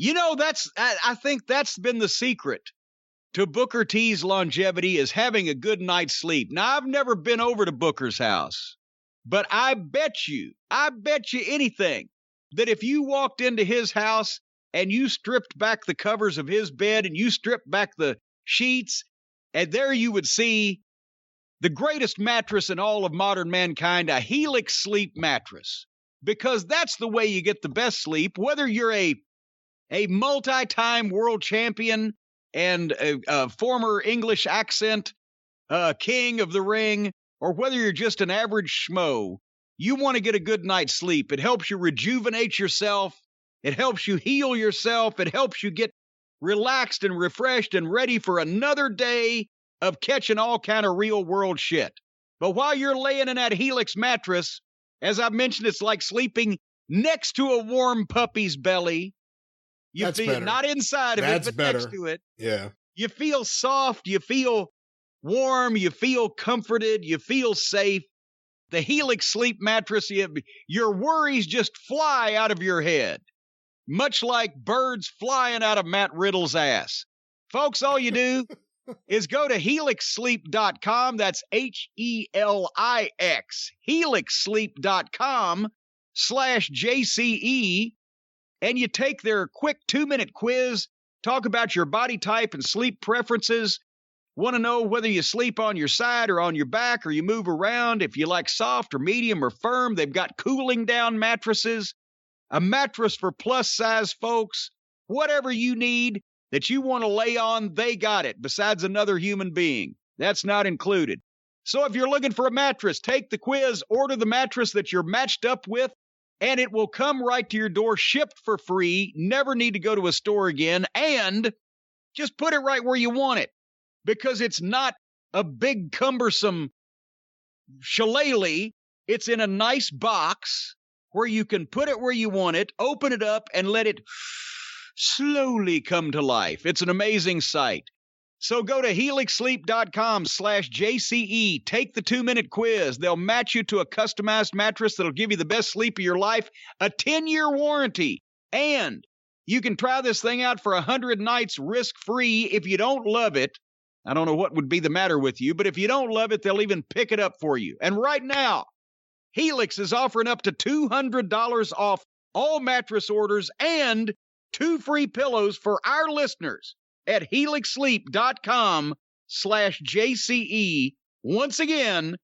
I think that's been the secret. to Booker T's longevity is having a good night's sleep. Now, I've never been over to Booker's house, but I bet you anything that if you walked into his house and you stripped back the covers of his bed and you stripped back the sheets, and there you would see the greatest mattress in all of modern mankind, a Helix sleep mattress, because that's the way you get the best sleep, whether you're a multi-time world champion and a former English accent king of the ring, or whether you're just an average schmo. You want to get a good night's sleep. It helps you rejuvenate yourself. It helps you heal yourself. It helps you get relaxed and refreshed and ready for another day of catching all kind of real world shit. But while you're laying in that Helix mattress, as I mentioned, it's like sleeping next to a warm puppy's belly. You That's feel better. not inside of That's it, but better. next to it. Yeah. You feel soft, you feel warm, you feel comforted, you feel safe. The Helix sleep mattress, your worries just fly out of your head, much like birds flying out of Matt Riddle's ass. Folks, all you do is go to helixsleep.com. That's HELIX, helixsleep.com/JCE. And you take their quick 2-minute quiz, talk about your body type and sleep preferences, want to know whether you sleep on your side or on your back or you move around, if you like soft or medium or firm. They've got cooling down mattresses, a mattress for plus size folks, whatever you need that you want to lay on, they got it, besides another human being. That's not included. So if you're looking for a mattress, take the quiz, order the mattress that you're matched up with, and it will come right to your door, shipped for free, never need to go to a store again, and just put it right where you want it, because it's not a big, cumbersome shillelagh. It's in a nice box where you can put it where you want it, open it up, and let it slowly come to life. It's an amazing sight. So go to helixsleep.com/JCE. Take the 2-minute quiz. They'll match you to a customized mattress that'll give you the best sleep of your life, a 10-year warranty. And you can try this thing out for 100 nights risk-free. If you don't love it, I don't know what would be the matter with you, but if you don't love it, they'll even pick it up for you. And right now, Helix is offering up to $200 off all mattress orders and 2 free pillows for our listeners at helixsleep.com/JCE. Once again,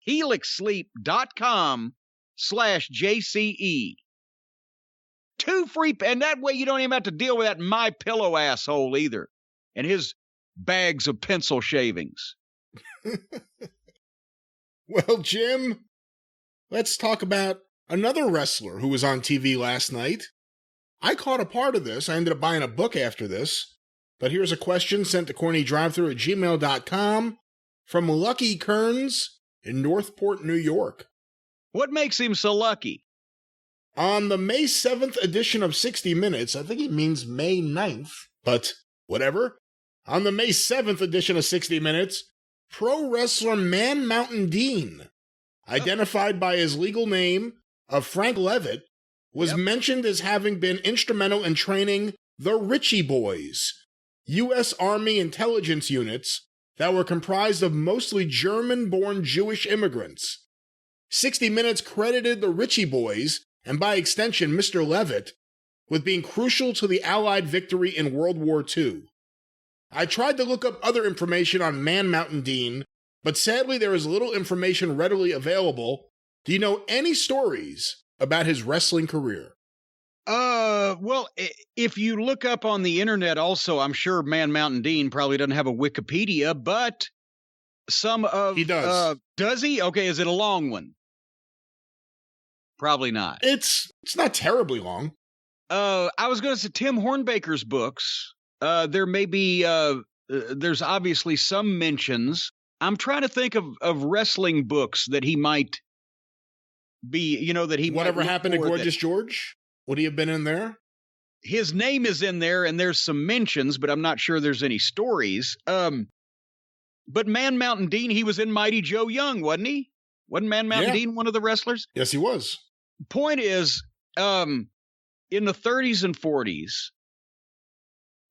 helixsleep.com/JCE. 2 free, and that way you don't even have to deal with that My Pillow asshole either, and his bags of pencil shavings. Well, Jim, let's talk about another wrestler who was on TV last night. I caught a part of this. I ended up buying a book after this. But here's a question sent to CornyDriveThru@gmail.com from Lucky Kearns in Northport, New York. What makes him so lucky? On the May 7th edition of 60 Minutes, I think he means May 9th, but whatever. On the May 7th edition of 60 Minutes, pro wrestler Man Mountain Dean, identified by his legal name of Frank Levitt, was mentioned as having been instrumental in training the Ritchie Boys, U.S. Army intelligence units that were comprised of mostly German-born Jewish immigrants. 60 Minutes credited the Ritchie Boys, and by extension Mr. Levitt, with being crucial to the Allied victory in World War II. I tried to look up other information on Man Mountain Dean, but sadly there is little information readily available. Do you know any stories about his wrestling career? Well, if you look up on the internet also, I'm sure Man Mountain Dean probably doesn't have a Wikipedia, but some of... He does. Does he? Okay, is it a long one? Probably not. It's not terribly long. I was going to say Tim Hornbaker's books. There may be, there's obviously some mentions. I'm trying to think of wrestling books that he might be, that he Whatever might happened to Gorgeous George? Would he have been in there? His name is in there, and there's some mentions, but I'm not sure there's any stories. But Man Mountain Dean, he was in Mighty Joe Young, wasn't he? Wasn't Man Mountain Dean one of the wrestlers? Yes, he was. Point is, in the 30s and 40s,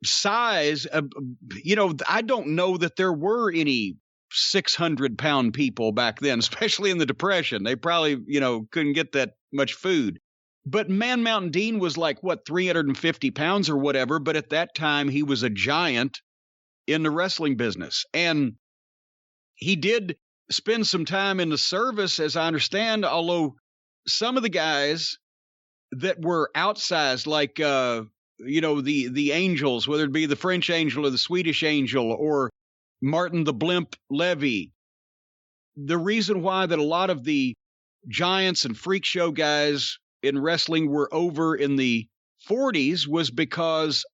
size, I don't know that there were any 600-pound people back then, especially in the Depression. They probably, couldn't get that much food. But Man Mountain Dean was like, 350 pounds or whatever. But at that time, he was a giant in the wrestling business. And he did spend some time in the service, as I understand, although some of the guys that were outsized, like, the Angels, whether it be the French Angel or the Swedish Angel or Martin the Blimp Levy, the reason why that a lot of the giants and freak show guys in wrestling were over in the 40s was because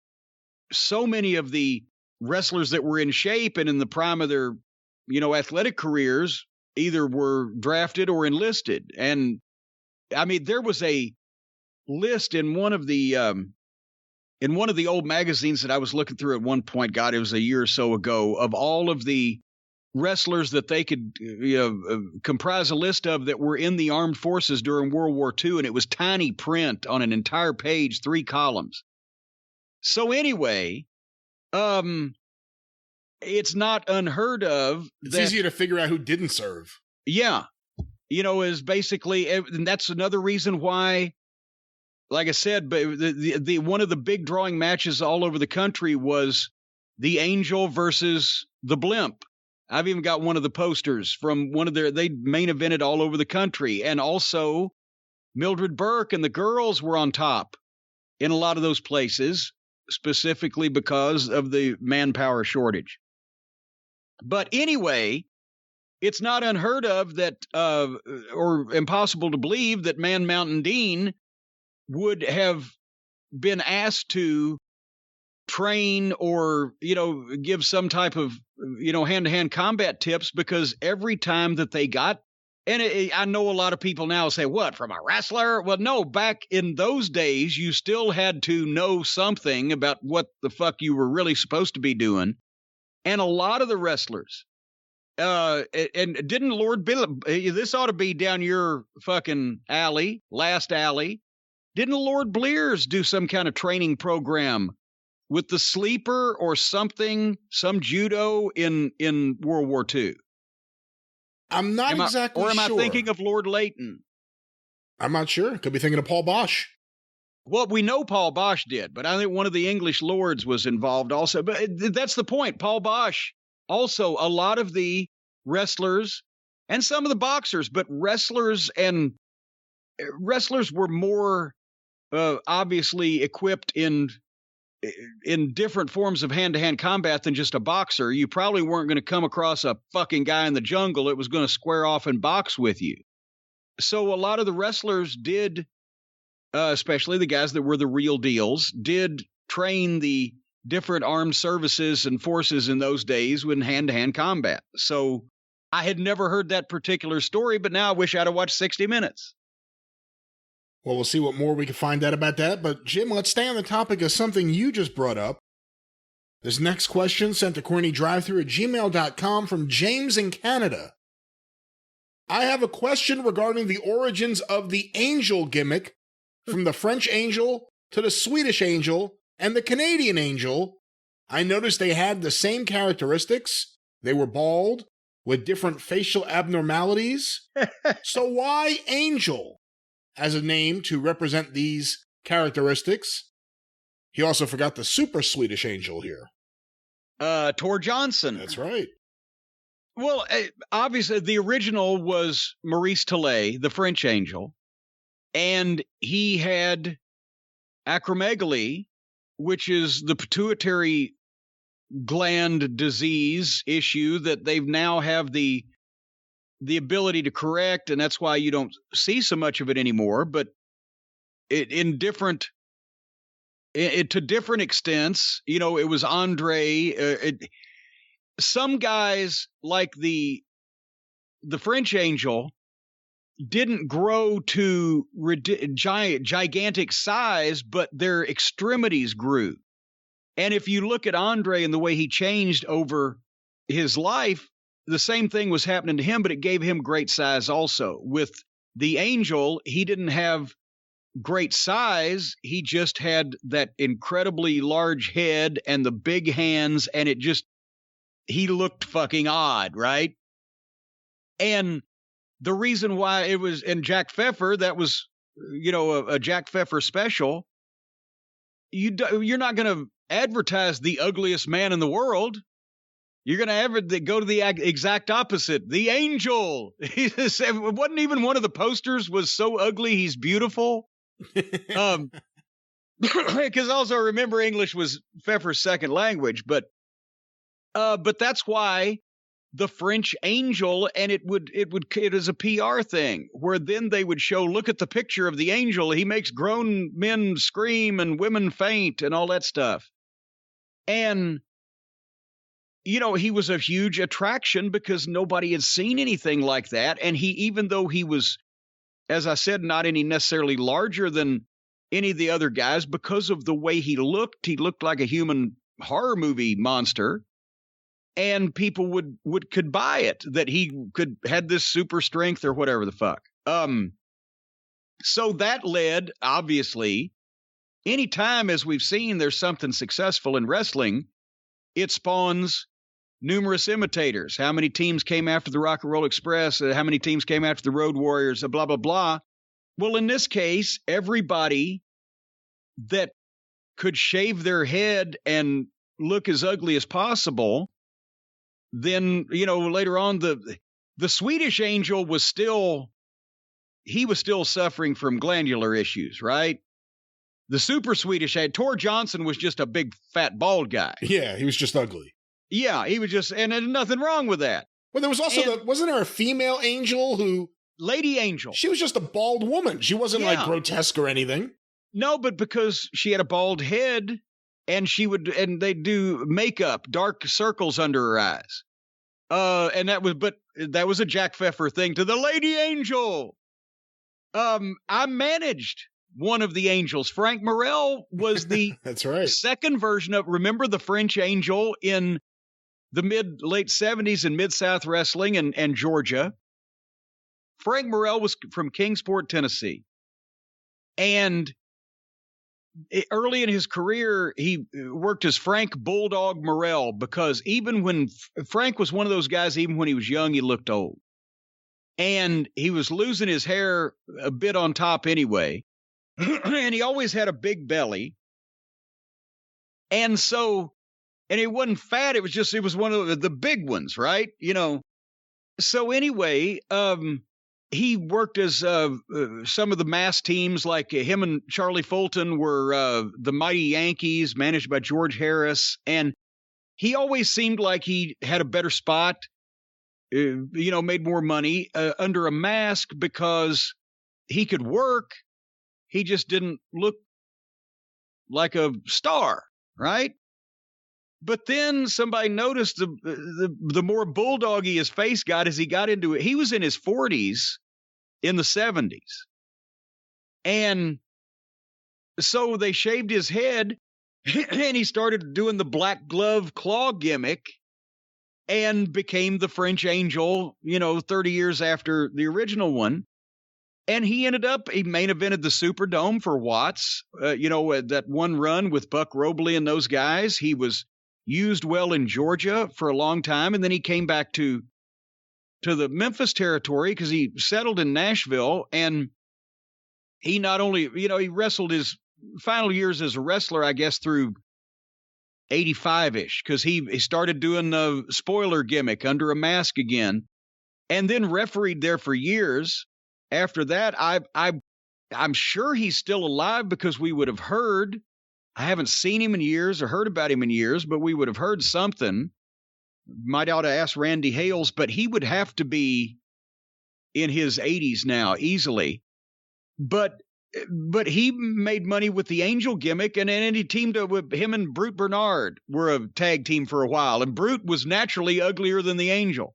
so many of the wrestlers that were in shape and in the prime of their, athletic careers either were drafted or enlisted. And I mean, there was a list in one of the old magazines that I was looking through at one point, God, it was a year or so ago, of all of the wrestlers that they could comprise a list of that were in the armed forces during World War II. And it was tiny print on an entire page, 3 columns. So anyway, it's not unheard of. It's easier to figure out who didn't serve. Yeah. Is basically, and that's another reason why, like I said, but the one of the big drawing matches all over the country was the Angel versus the Blimp. I've even got one of the posters from one of they main evented all over the country. And also Mildred Burke and the girls were on top in a lot of those places, specifically because of the manpower shortage. But anyway, it's not unheard of that, or impossible to believe that Man Mountain Dean would have been asked to train or, give some type of, hand-to-hand combat tips, because every time that they got, and I know a lot of people now say, what, from a wrestler? Well, no, back in those days, you still had to know something about what the fuck you were really supposed to be doing. And a lot of the wrestlers, and didn't Lord Bill, this ought to be down your fucking last alley. Didn't Lord Blears do some kind of training program with the sleeper or something, some judo in World War II? I'm not exactly sure. Or am I thinking of Lord Layton? I'm not sure. Could be thinking of Paul Bosch. Well, we know Paul Bosch did, but I think one of the English lords was involved also. But that's the point. Paul Bosch, also a lot of the wrestlers and some of the boxers, but wrestlers were more obviously equipped in different forms of hand-to-hand combat than just a boxer. You probably weren't going to come across a fucking guy in the jungle that was going to square off and box with you. So a lot of the wrestlers did, especially the guys that were the real deals, did train the different armed services and forces in those days with hand-to-hand combat. So I had never heard that particular story, but now I wish I'd have watched 60 Minutes. Well, we'll see what more we can find out about that. But, Jim, let's stay on the topic of something you just brought up. This next question sent to CornyDriveThru@gmail.com from James in Canada. I have a question regarding the origins of the angel gimmick, from the French Angel to the Swedish Angel and the Canadian Angel. I noticed they had the same characteristics. They were bald, with different facial abnormalities. So why Angel as a name to represent these characteristics? He also forgot the super Swedish Angel here. Tor Johnson. That's right. Well, obviously, the original was Maurice Tillet, the French Angel, and he had acromegaly, which is the pituitary gland disease issue that they've now have the ability to correct, and that's why you don't see so much of it anymore. But to different extents, it was Andre. Some guys like the French Angel didn't grow to gigantic size, but their extremities grew. And if you look at Andre and the way he changed over his life, the same thing was happening to him, but it gave him great size also. With the Angel, he didn't have great size. He just had that incredibly large head and the big hands, and he looked fucking odd, right? And the reason why it was, and Jack Pfeffer, that was, a Jack Pfeffer special. You're not going to advertise the ugliest man in the world. You're going to go to the exact opposite. The Angel. It wasn't even one of the posters was so ugly he's beautiful. Because also remember English was Pfeffer's second language, but that's why the French Angel, and it is a PR thing where then they would show, look at the picture of the Angel. He makes grown men scream and women faint and all that stuff. And, he was a huge attraction because nobody had seen anything like that. And even though he was, as I said, not any necessarily larger than any of the other guys, because of the way he looked like a human horror movie monster. And people could buy it, that he had this super strength or whatever the fuck. So that led, obviously, anytime, as we've seen, there's something successful in wrestling, it spawns numerous imitators. How many teams came after the Rock and Roll Express? How many teams came after the Road Warriors? Blah, blah, blah. Well, in this case, everybody that could shave their head and look as ugly as possible. Then, later on, the Swedish Angel was still suffering from glandular issues, right? The super Swedish, Tor Johnson was just a big fat bald guy. Yeah, he was just ugly. Yeah, he was just, and there's nothing wrong with that. Well, there was also wasn't there a female angel who? Lady Angel. She was just a bald woman. She wasn't like grotesque or anything. No, but because she had a bald head, and they'd do makeup, dark circles under her eyes. And that was a Jack Pfeffer thing to the Lady Angel. I managed one of the angels. Frank Morrell was the That's right. second version of, remember the French Angel in the late 70s in Mid-South Wrestling and Georgia. Frank Morrell was from Kingsport, Tennessee. And early in his career, he worked as Frank Bulldog Morrell, because even when Frank was one of those guys, even when he was young, he looked old. And he was losing his hair a bit on top anyway. And he always had a big belly. And it wasn't fat. It was one of the big ones, right? So anyway, he worked as some of the mass teams, like him and Charlie Fulton were the Mighty Yankees, managed by George Harris. And he always seemed like he had a better spot, made more money under a mask because he could work. He just didn't look like a star, right? But then somebody noticed the more bulldoggy his face got as he got into it. He was in his 40s in the 70s. And so they shaved his head and he started doing the black glove claw gimmick and became the French Angel, 30 years after the original one. And he main evented the Superdome for Watts, that one run with Buck Robley and those guys. He was used well in Georgia for a long time, and then he came back to the Memphis territory because he settled in Nashville, and he not only, he wrestled his final years as a wrestler, I guess, through 85-ish, because he started doing the spoiler gimmick under a mask again, and then refereed there for years. After that, I'm sure he's still alive because we would have heard. I haven't seen him in years or heard about him in years, but we would have heard something. Might ought to ask Randy Hales, but he would have to be in his 80s now, easily. But he made money with the Angel gimmick, and then he teamed up with him and Brute Bernard were a tag team for a while, and Brute was naturally uglier than the Angel.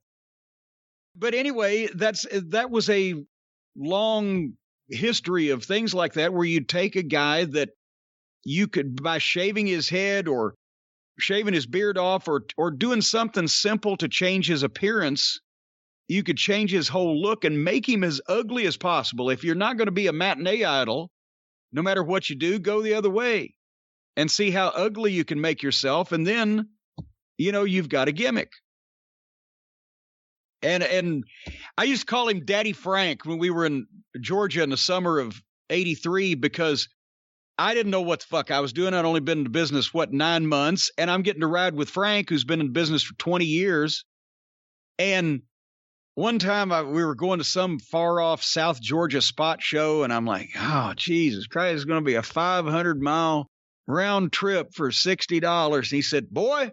But anyway, that was a long history of things like that, where you'd take a guy that you could, by shaving his head or shaving his beard off or doing something simple to change his appearance, you could change his whole look and make him as ugly as possible. If you're not going to be a matinee idol, no matter what you do, go the other way and see how ugly you can make yourself. And then, you've got a gimmick. And I used to call him Daddy Frank when we were in Georgia in the summer of 83 because I didn't know what the fuck I was doing. I'd only been in the business, 9 months? And I'm getting to ride with Frank, who's been in business for 20 years. And one time we were going to some far-off South Georgia spot show, and I'm like, oh, Jesus Christ, it's going to be a 500-mile round trip for $60. And he said, boy,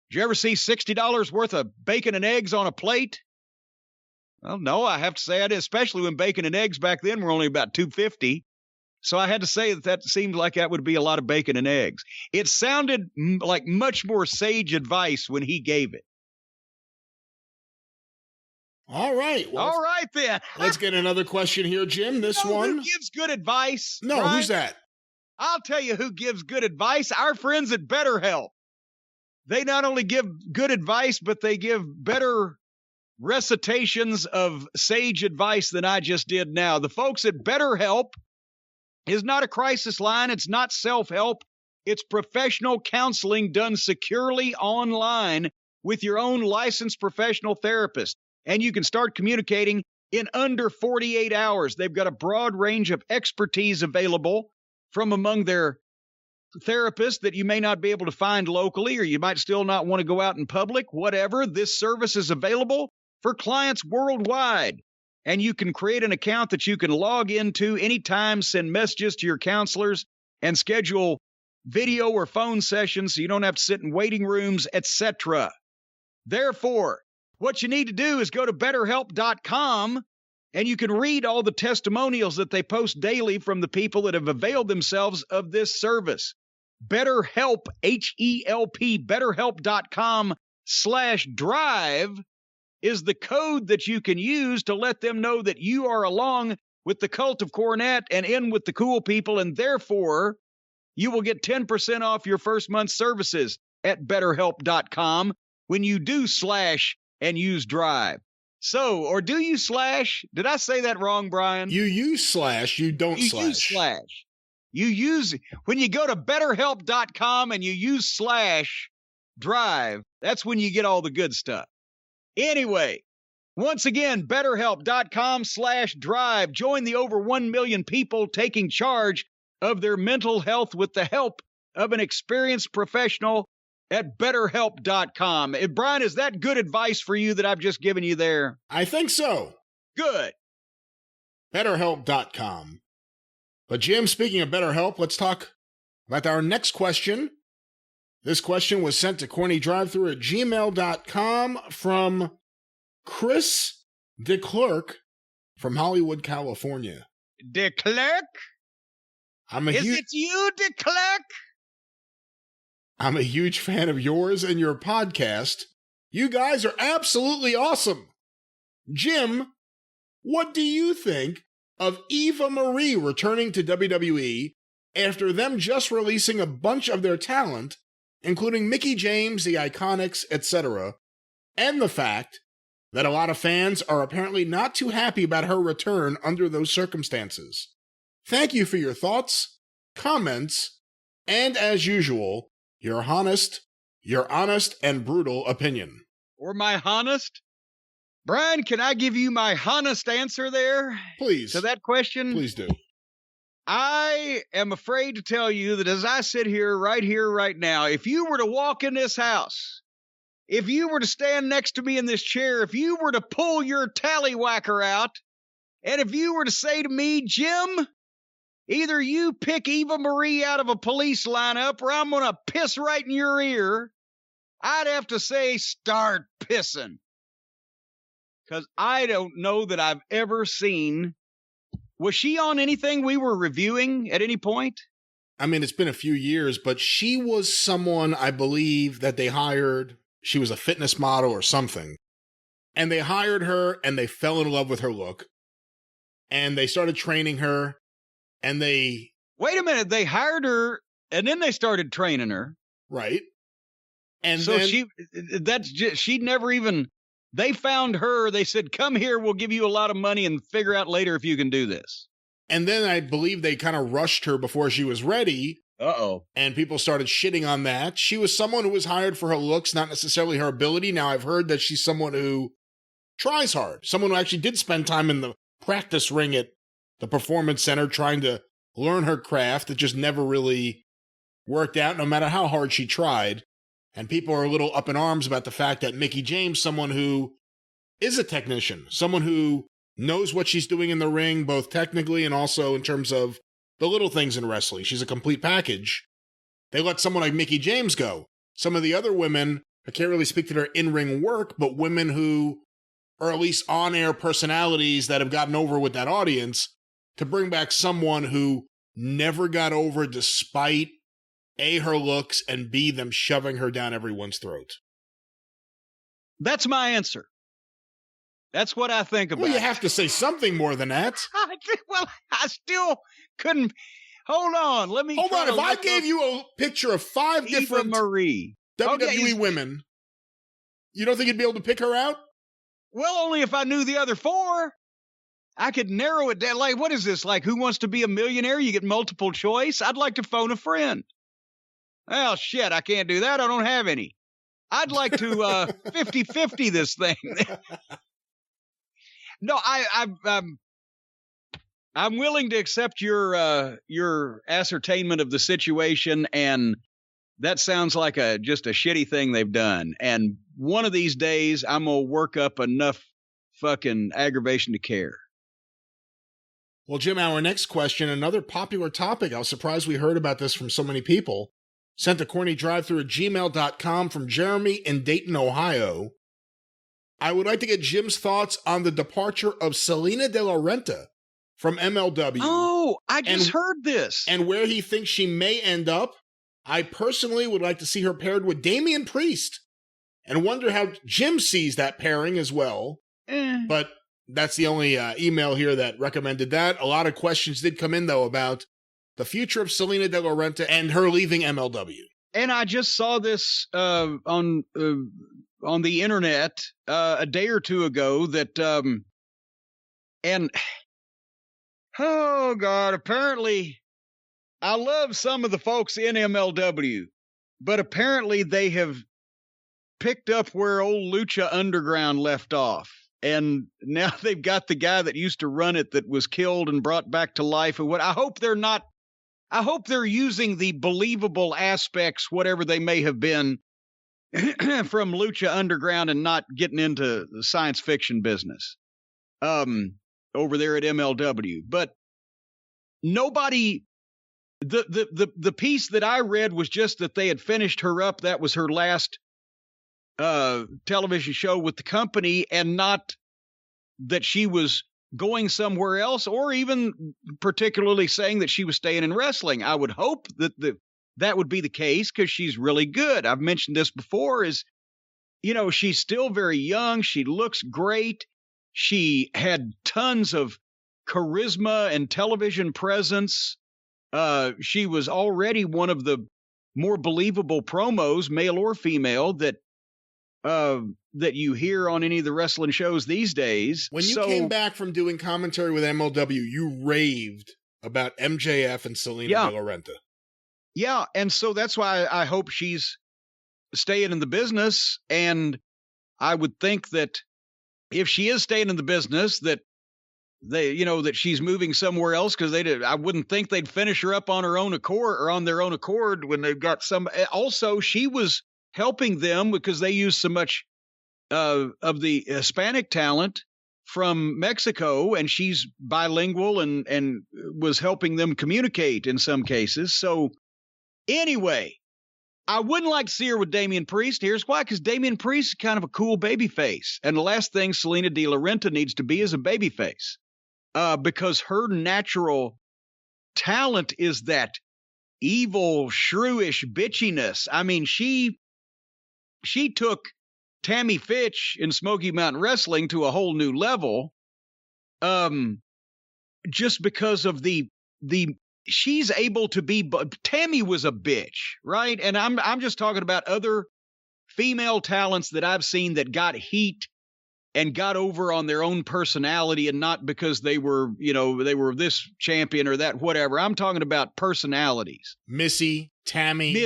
did you ever see $60 worth of bacon and eggs on a plate? Well, no, I have to say I did, especially when bacon and eggs back then were only about $2.50. So I had to say that seemed like that would be a lot of bacon and eggs. It sounded like much more sage advice when he gave it. All right. Well, all right, then. Let's get another question here, Jim. This one. Who gives good advice? No, Brian? Who's that? I'll tell you who gives good advice. Our friends at BetterHelp. They not only give good advice, but they give better recitations of sage advice than I just did now. The folks at BetterHelp is not a crisis line. It's not self-help. It's professional counseling done securely online with your own licensed professional therapist. And you can start communicating in under 48 hours. They've got a broad range of expertise available from among their therapists that you may not be able to find locally, or you might still not want to go out in public. Whatever, this service is available for clients worldwide. And you can create an account that you can log into anytime, send messages to your counselors, and schedule video or phone sessions so you don't have to sit in waiting rooms, etc. Therefore, what you need to do is go to BetterHelp.com, and you can read all the testimonials that they post daily from the people that have availed themselves of this service. BetterHelp, H-E-L-P, BetterHelp.com/drive is the code that you can use to let them know that you are along with the cult of Cornette and in with the cool people, and therefore you will get 10% off your first month's services at BetterHelp.com when you do slash and use drive. So, or do you slash? Did I say that wrong, Brian? You use slash, you don't slash. You use slash. You use, when you go to BetterHelp.com and you use slash drive, that's when you get all the good stuff. Anyway, once again, BetterHelp.com/drive. Join the over 1 million people taking charge of their mental health with the help of an experienced professional at BetterHelp.com. Brian, is that good advice for you that I've just given you there? I think so. Good. BetterHelp.com. But Jim, speaking of BetterHelp, let's talk about our next question. This question was sent to CornyDriveThru@gmail.com from Chris DeClerc from Hollywood, California. DeClerc? Is it you, DeClerc? I'm a huge fan of yours and your podcast. You guys are absolutely awesome. Jim, what do you think of Eva Marie returning to WWE after them just releasing a bunch of their talent, including Mickie James, the Iconics, etc., and the fact that a lot of fans are apparently not too happy about her return under those circumstances? Thank you for your thoughts, comments, and as usual, your honest and brutal opinion. Or my honest? Brian, can I give you my honest answer there? Please. To that question? Please do. I am afraid to tell you that as I sit here, right now, if you were to walk in this house, if you were to stand next to me in this chair, if you were to pull your tallywhacker out, and if you were to say to me, Jim, either you pick Eva Marie out of a police lineup or I'm going to piss right in your ear, I'd have to say, start pissing. Because I don't know that I've ever seen. Was she on anything we were reviewing at any point? I mean, it's been a few years, but she was someone, I believe, that they hired. She was a fitness model or something. And they hired her, and they fell in love with her look. And they started training her, and they... Wait a minute, they hired her, and then they started training her. Right. And so then... she'd never even... They found her, they said, come here, we'll give you a lot of money and figure out later if you can do this. And then I believe they kind of rushed her before she was ready. Uh-oh. And people started shitting on that. She was someone who was hired for her looks, not necessarily her ability. Now, I've heard that she's someone who tries hard. Someone who actually did spend time in the practice ring at the Performance Center trying to learn her craft. It just never really worked out, no matter how hard she tried. And people are a little up in arms about the fact that Mickie James, someone who is a technician, someone who knows what she's doing in the ring, both technically and also in terms of the little things in wrestling. She's a complete package. They let someone like Mickie James go. Some of the other women, I can't really speak to their in-ring work, but women who are at least on-air personalities that have gotten over with that audience, to bring back someone who never got over despite A, her looks, and B, them shoving her down everyone's throat. That's my answer. That's what I think about. Well, you have to say something more than that. Well, I still couldn't. Hold on. Let me. Hold on. If I gave you a picture of 5 different Eva Marie. WWE women, you don't think you'd be able to pick her out? Well, only if I knew the other 4. I could narrow it down. Like, what is this? Like, Who Wants to Be a Millionaire? You get multiple choice? I'd like to phone a friend. Well, shit, I can't do that. I don't have any. I'd like to 50-50 this thing. No, I'm willing to accept your ascertainment of the situation, and that sounds like just a shitty thing they've done. And one of these days, I'm gonna work up enough fucking aggravation to care. Well, Jim, our next question, another popular topic. I was surprised we heard about this from so many people. Sent to CornyDriveThru@gmail.com from Jeremy in Dayton, Ohio. I would like to get Jim's thoughts on the departure of Salina De La Renta from MLW. Oh, I just heard this. And where he thinks she may end up. I personally would like to see her paired with Damian Priest and wonder how Jim sees that pairing as well. But that's the only email here that recommended that. A lot of questions did come in, though, about the future of Salina De La Renta and her leaving MLW. And I just saw this on the internet a day or two ago that, and oh God, apparently I love some of the folks in MLW, but apparently they have picked up where old Lucha Underground left off. And now they've got the guy that used to run it that was killed and brought back to life. And what I hope they're using the believable aspects, whatever they may have been, from Lucha Underground and not getting into the science fiction business over there at MLW. But nobody, the piece that I read was just that they had finished her up. That was her last television show with the company, and not that she was going somewhere else, or even particularly saying that she was staying in wrestling. I would hope that that would be the case, because she's really good. I've mentioned this before, she's still very young. She looks great. She had tons of charisma and television presence. She was already one of the more believable promos, male or female, that you hear on any of the wrestling shows these days. When you came back from doing commentary with MLW, you raved about MJF and Salina De La Renta. Yeah, and so that's why I hope she's staying in the business, and I would think that if she is staying in the business, that that she's moving somewhere else, because I wouldn't think they'd finish her up on her own accord, or on their own accord, when they've got some. Also, she was helping them because they use so much of the Hispanic talent from Mexico, and she's bilingual and was helping them communicate in some cases. So anyway, I wouldn't like to see her with Damian Priest. Here's why: because Damian Priest is kind of a cool babyface, and the last thing Salina De La Renta needs to be is a babyface, because her natural talent is that evil, shrewish bitchiness. I mean, she took Tammy Fitch in Smoky Mountain Wrestling to a whole new level, just because of the she's able to be. Tammy was a bitch, right? And I'm just talking about other female talents that I've seen that got heat and got over on their own personality and not because they were this champion or that, whatever. I'm talking about personalities. Tammy,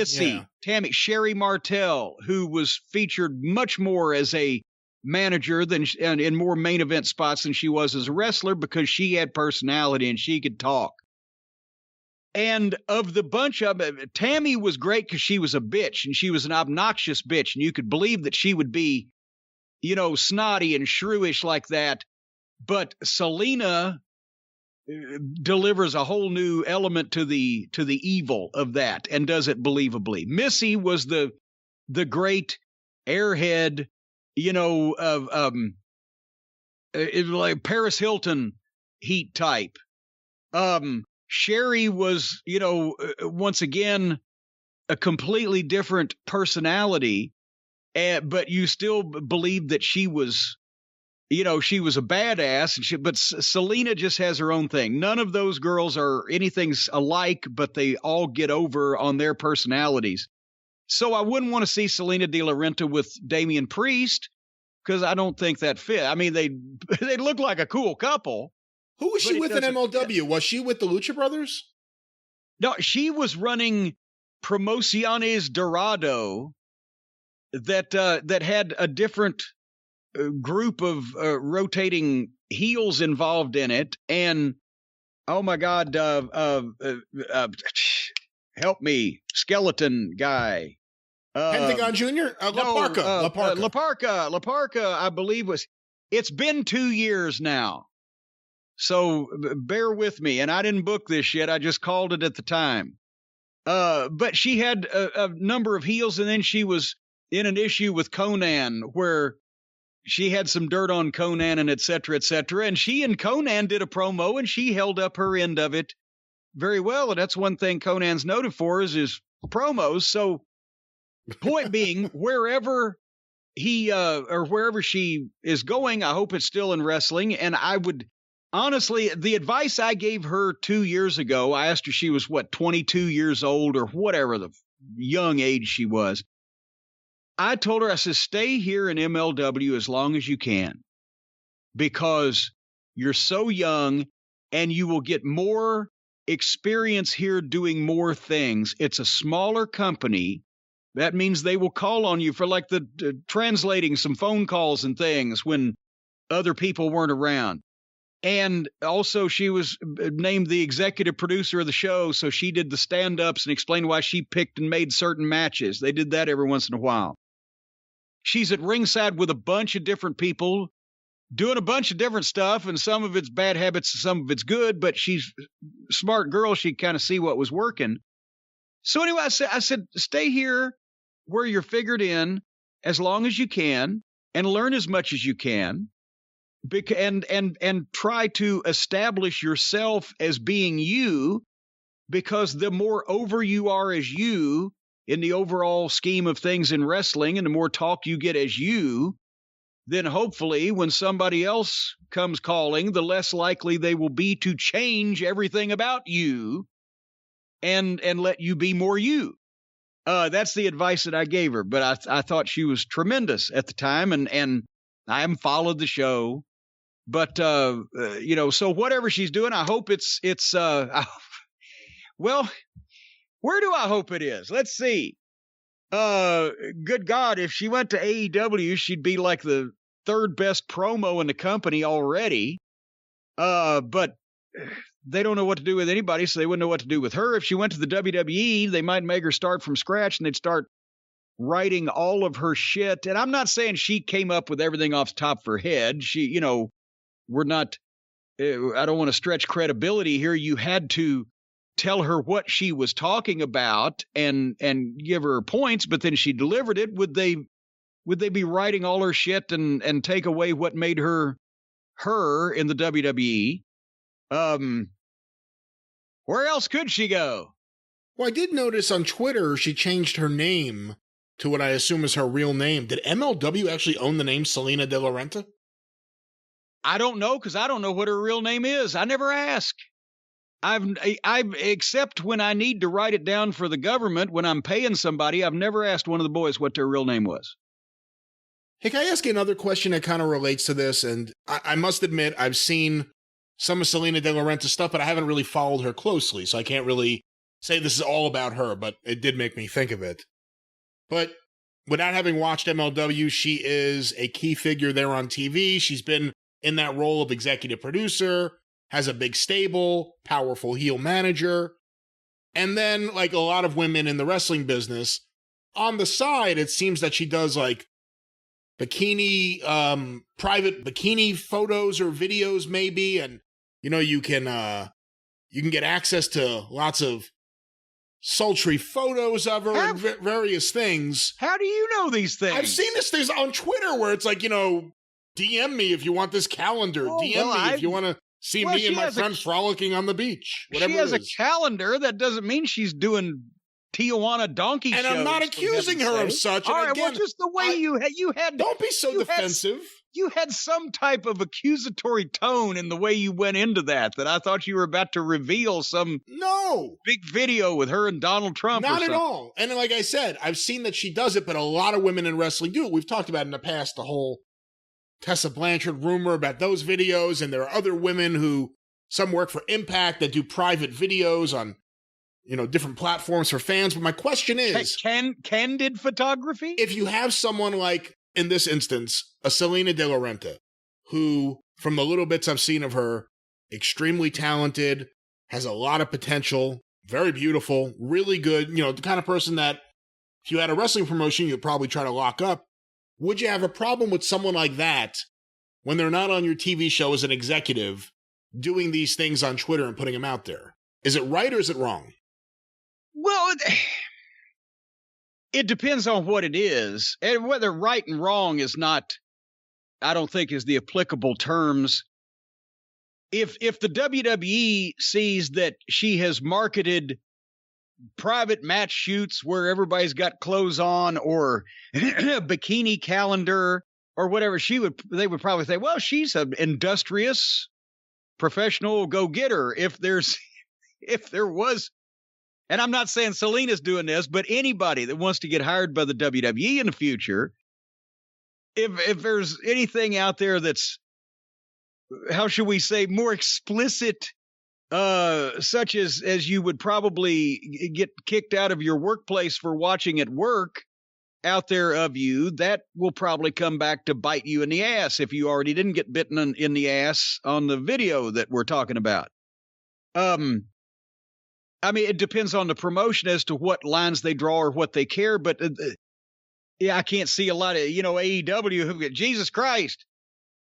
Sherry Martel, who was featured much more as a manager and in more main event spots than she was as a wrestler because she had personality and she could talk. And of the bunch of them, Tammy was great because she was a bitch and she was an obnoxious bitch. And you could believe that she would be, snotty and shrewish like that. But Selena delivers a whole new element to the evil of that and does it believably. Missy was the great airhead, like Paris Hilton heat type. Sherry was, once again, a completely different personality, but you still believed that she was, she was a badass. But Selena just has her own thing. None of those girls are anything alike, but they all get over on their personalities. So I wouldn't want to see Salina De La Renta with Damian Priest because I don't think that fit. I mean, they look like a cool couple. Who was she with in MLW? Fit. Was she with the Lucha Brothers? No, she was running Promociones Dorado that had a different group of rotating heels involved in it. And, oh, my God, help me, skeleton guy. Pentagon Jr.? La Parka, I believe it's been 2 years now. So bear with me. And I didn't book this yet. I just called it at the time. But she had a number of heels, and then she was in an issue with Conan where she had some dirt on Conan and et cetera, et cetera. And she and Conan did a promo, and she held up her end of it very well. And that's one thing Conan's noted for is his promos. So point being, wherever he or wherever she is going, I hope it's still in wrestling. And I would honestly, the advice I gave her 2 years ago, I asked her, she was 22 years old or whatever the young age she was. I told her, I said, stay here in MLW as long as you can because you're so young and you will get more experience here doing more things. It's a smaller company. That means they will call on you for like the translating some phone calls and things when other people weren't around. And also she was named the executive producer of the show. So she did the stand-ups and explained why she picked and made certain matches. They did that every once in a while. She's at ringside with a bunch of different people doing a bunch of different stuff. And some of it's bad habits, some of it's good, but she's a smart girl. She kind of see what was working. So anyway, I said, stay here where you're figured in as long as you can and learn as much as you can. And try to establish yourself as being you, because the more over you are as you in the overall scheme of things in wrestling and the more talk you get as you, then hopefully when somebody else comes calling, the less likely they will be to change everything about you and let you be more you. That's the advice that I gave her, but I thought she was tremendous at the time, and I haven't followed the show. But, so whatever she's doing, I hope it's well, where do I hope it is? Let's see. Good God, if she went to AEW, she'd be like the third best promo in the company already. But they don't know what to do with anybody, so they wouldn't know what to do with her. If she went to the WWE, they might make her start from scratch and they'd start writing all of her shit. And I'm not saying she came up with everything off the top of her head. She, we're not, I don't want to stretch credibility here. You had to tell her what she was talking about and give her points, but then she delivered it. Would they be writing all her shit and take away what made her in the WWE? Where else could she go? Well, I did notice on Twitter she changed her name to what I assume is her real name. Did MLW actually own the name Salina De La Renta? I don't know, because I don't know what her real name is. I never ask. I've except when I need to write it down for the government when I'm paying somebody. I've never asked one of the boys what their real name was. Hey, can I ask you another question that kind of relates to this? And I must admit, I've seen some of Salina De La Renta stuff, but I haven't really followed her closely, so I can't really say this is all about her, but it did make me think of it. But without having watched MLW, she is a key figure there on TV. She's been in that role of executive producer, has a big stable, powerful heel manager. And then, like a lot of women in the wrestling business, on the side, it seems that she does like bikini, private bikini photos or videos maybe. And, you can get access to lots of sultry photos of her and various things. How do you know these things? I've seen this things on Twitter where it's like, DM me if you want this calendar. DM me if you want to see me and my friend frolicking on the beach. Whatever she has a calendar. That doesn't mean she's doing Tijuana donkey shows. And I'm not accusing her of such. All right, again, well, just the way you had. Don't be so defensive. You had some type of accusatory tone in the way you went into that I thought you were about to reveal some big video with her and Donald Trump. Not at all. And like I said, I've seen that she does it, but a lot of women in wrestling do it. We've talked about in the past the whole Tessa Blanchard rumor about those videos, and there are other women who, some work for Impact that do private videos on, different platforms for fans. But my question is... Candid photography? If you have someone like, in this instance, a Salina De La Renta, who, from the little bits I've seen of her, extremely talented, has a lot of potential, very beautiful, really good, the kind of person that if you had a wrestling promotion, you'd probably try to lock up. Would you have a problem with someone like that when they're not on your TV show as an executive doing these things on Twitter and putting them out there? Is it right or is it wrong? Well, it depends on what it is, and whether right and wrong is not, I don't think, is the applicable terms. If the WWE sees that she has marketed private match shoots where everybody's got clothes on, or a bikini calendar or whatever, they would probably say, well, she's an industrious professional go-getter. If there was, and I'm not saying Selena's doing this, but anybody that wants to get hired by the WWE in the future, if there's anything out there that's, how should we say, more explicit, such as you would probably get kicked out of your workplace for watching at work out there of you, that will probably come back to bite you in the ass if you already didn't get bitten in the ass on the video that we're talking about. I mean, it depends on the promotion as to what lines they draw or what they care, but I can't see a lot of, AEW who get, Jesus Christ,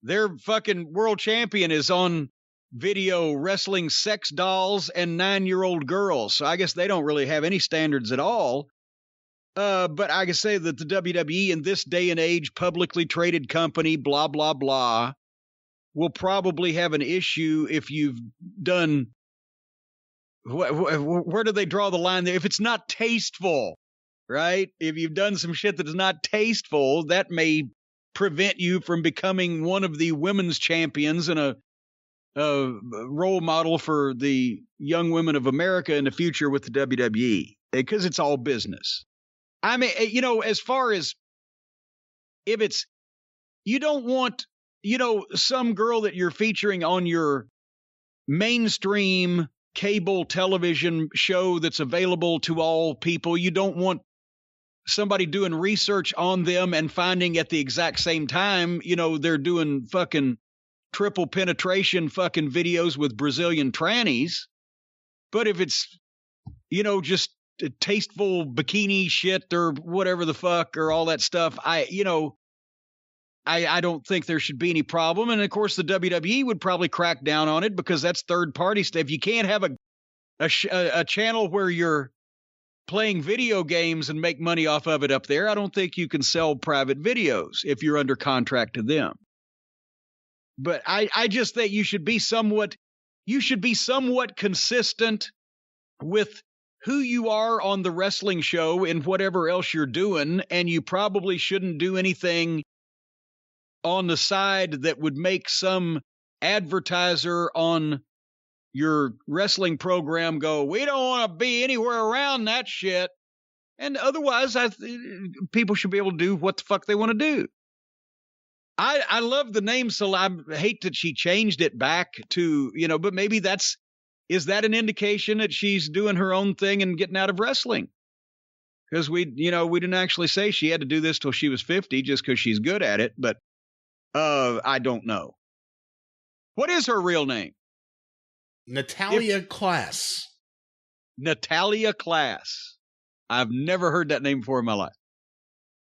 their fucking world champion is on video wrestling sex dolls and 9-year-old girls. So I guess they don't really have any standards at all. But I can say that the WWE in this day and age, publicly traded company, blah, blah, blah, will probably have an issue if you've done, where do they draw the line there? If it's not tasteful, right? If you've done some shit that is not tasteful, that may prevent you from becoming one of the women's champions and a role model for the young women of America in the future with the WWE, because it's all business. I mean, as far as if it's, you don't want, some girl that you're featuring on your mainstream cable television show that's available to all people. You don't want somebody doing research on them and finding at the exact same time, they're doing fucking triple penetration fucking videos with Brazilian trannies. But if it's, just tasteful bikini shit or whatever the fuck or all that stuff, I don't think there should be any problem. And of course, the WWE would probably crack down on it because that's third party stuff. You can't have a channel where you're playing video games and make money off of it up there. I don't think you can sell private videos if you're under contract to them. But I just think you should be somewhat consistent with who you are on the wrestling show and whatever else you're doing. And you probably shouldn't do anything on the side that would make some advertiser on your wrestling program go, we don't want to be anywhere around that shit. And otherwise, people should be able to do what the fuck they want to do. I love the name, so I hate that she changed it back to, but maybe is that an indication that she's doing her own thing and getting out of wrestling? Because we didn't actually say she had to do this till she was 50 just because she's good at it, but I don't know. What is her real name? Natalia Class. Natalia Class. I've never heard that name before in my life.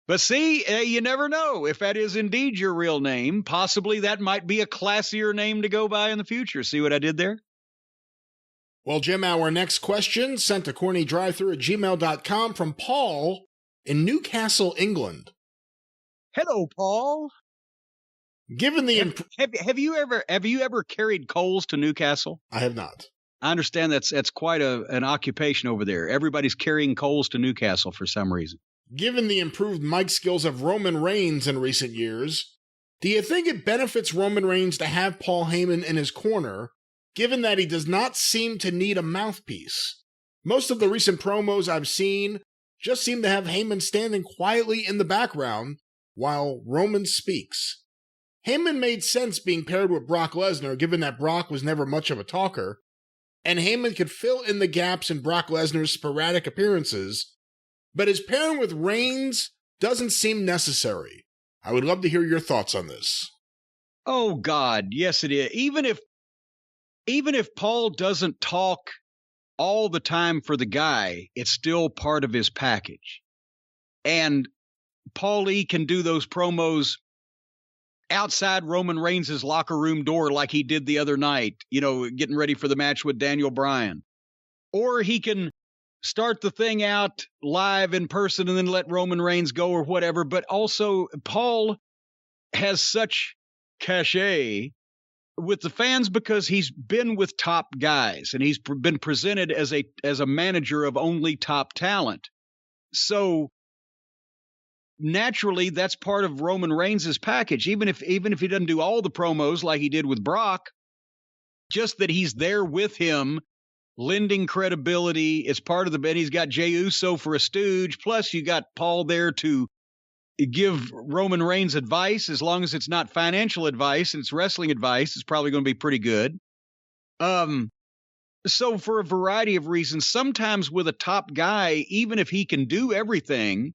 But see, you never know. If that is indeed your real name, possibly that might be a classier name to go by in the future. See what I did there? Well, Jim, our next question sent to CornyDriveThru@gmail.com from Paul in Newcastle, England. Hello, Paul. Given the have you ever carried coals to Newcastle? I have not. I understand that's quite an occupation over there. Everybody's carrying coals to Newcastle for some reason. Given the improved mic skills of Roman Reigns in recent years, do you think it benefits Roman Reigns to have Paul Heyman in his corner, given that he does not seem to need a mouthpiece? Most of the recent promos I've seen just seem to have Heyman standing quietly in the background while Roman speaks. Heyman made sense being paired with Brock Lesnar, given that Brock was never much of a talker, and Heyman could fill in the gaps in Brock Lesnar's sporadic appearances, but his pairing with Reigns doesn't seem necessary. I would love to hear your thoughts on this. Oh, God, yes, it is. Even if Paul doesn't talk all the time for the guy, it's still part of his package. And Paul E. can do those promos outside Roman Reigns' locker room door like he did the other night, getting ready for the match with Daniel Bryan. Or he can start the thing out live in person and then let Roman Reigns go or whatever. But also, Paul has such cachet with the fans because he's been with top guys and he's been presented as a manager of only top talent. So naturally, that's part of Roman Reigns' package. Even if he doesn't do all the promos like he did with Brock, just that he's there with him, lending credibility. It's part of the bit. He's got Jey Uso for a stooge. Plus, you got Paul there to give Roman Reigns advice. As long as it's not financial advice and it's wrestling advice, it's probably going to be pretty good. So for a variety of reasons, sometimes with a top guy, even if he can do everything,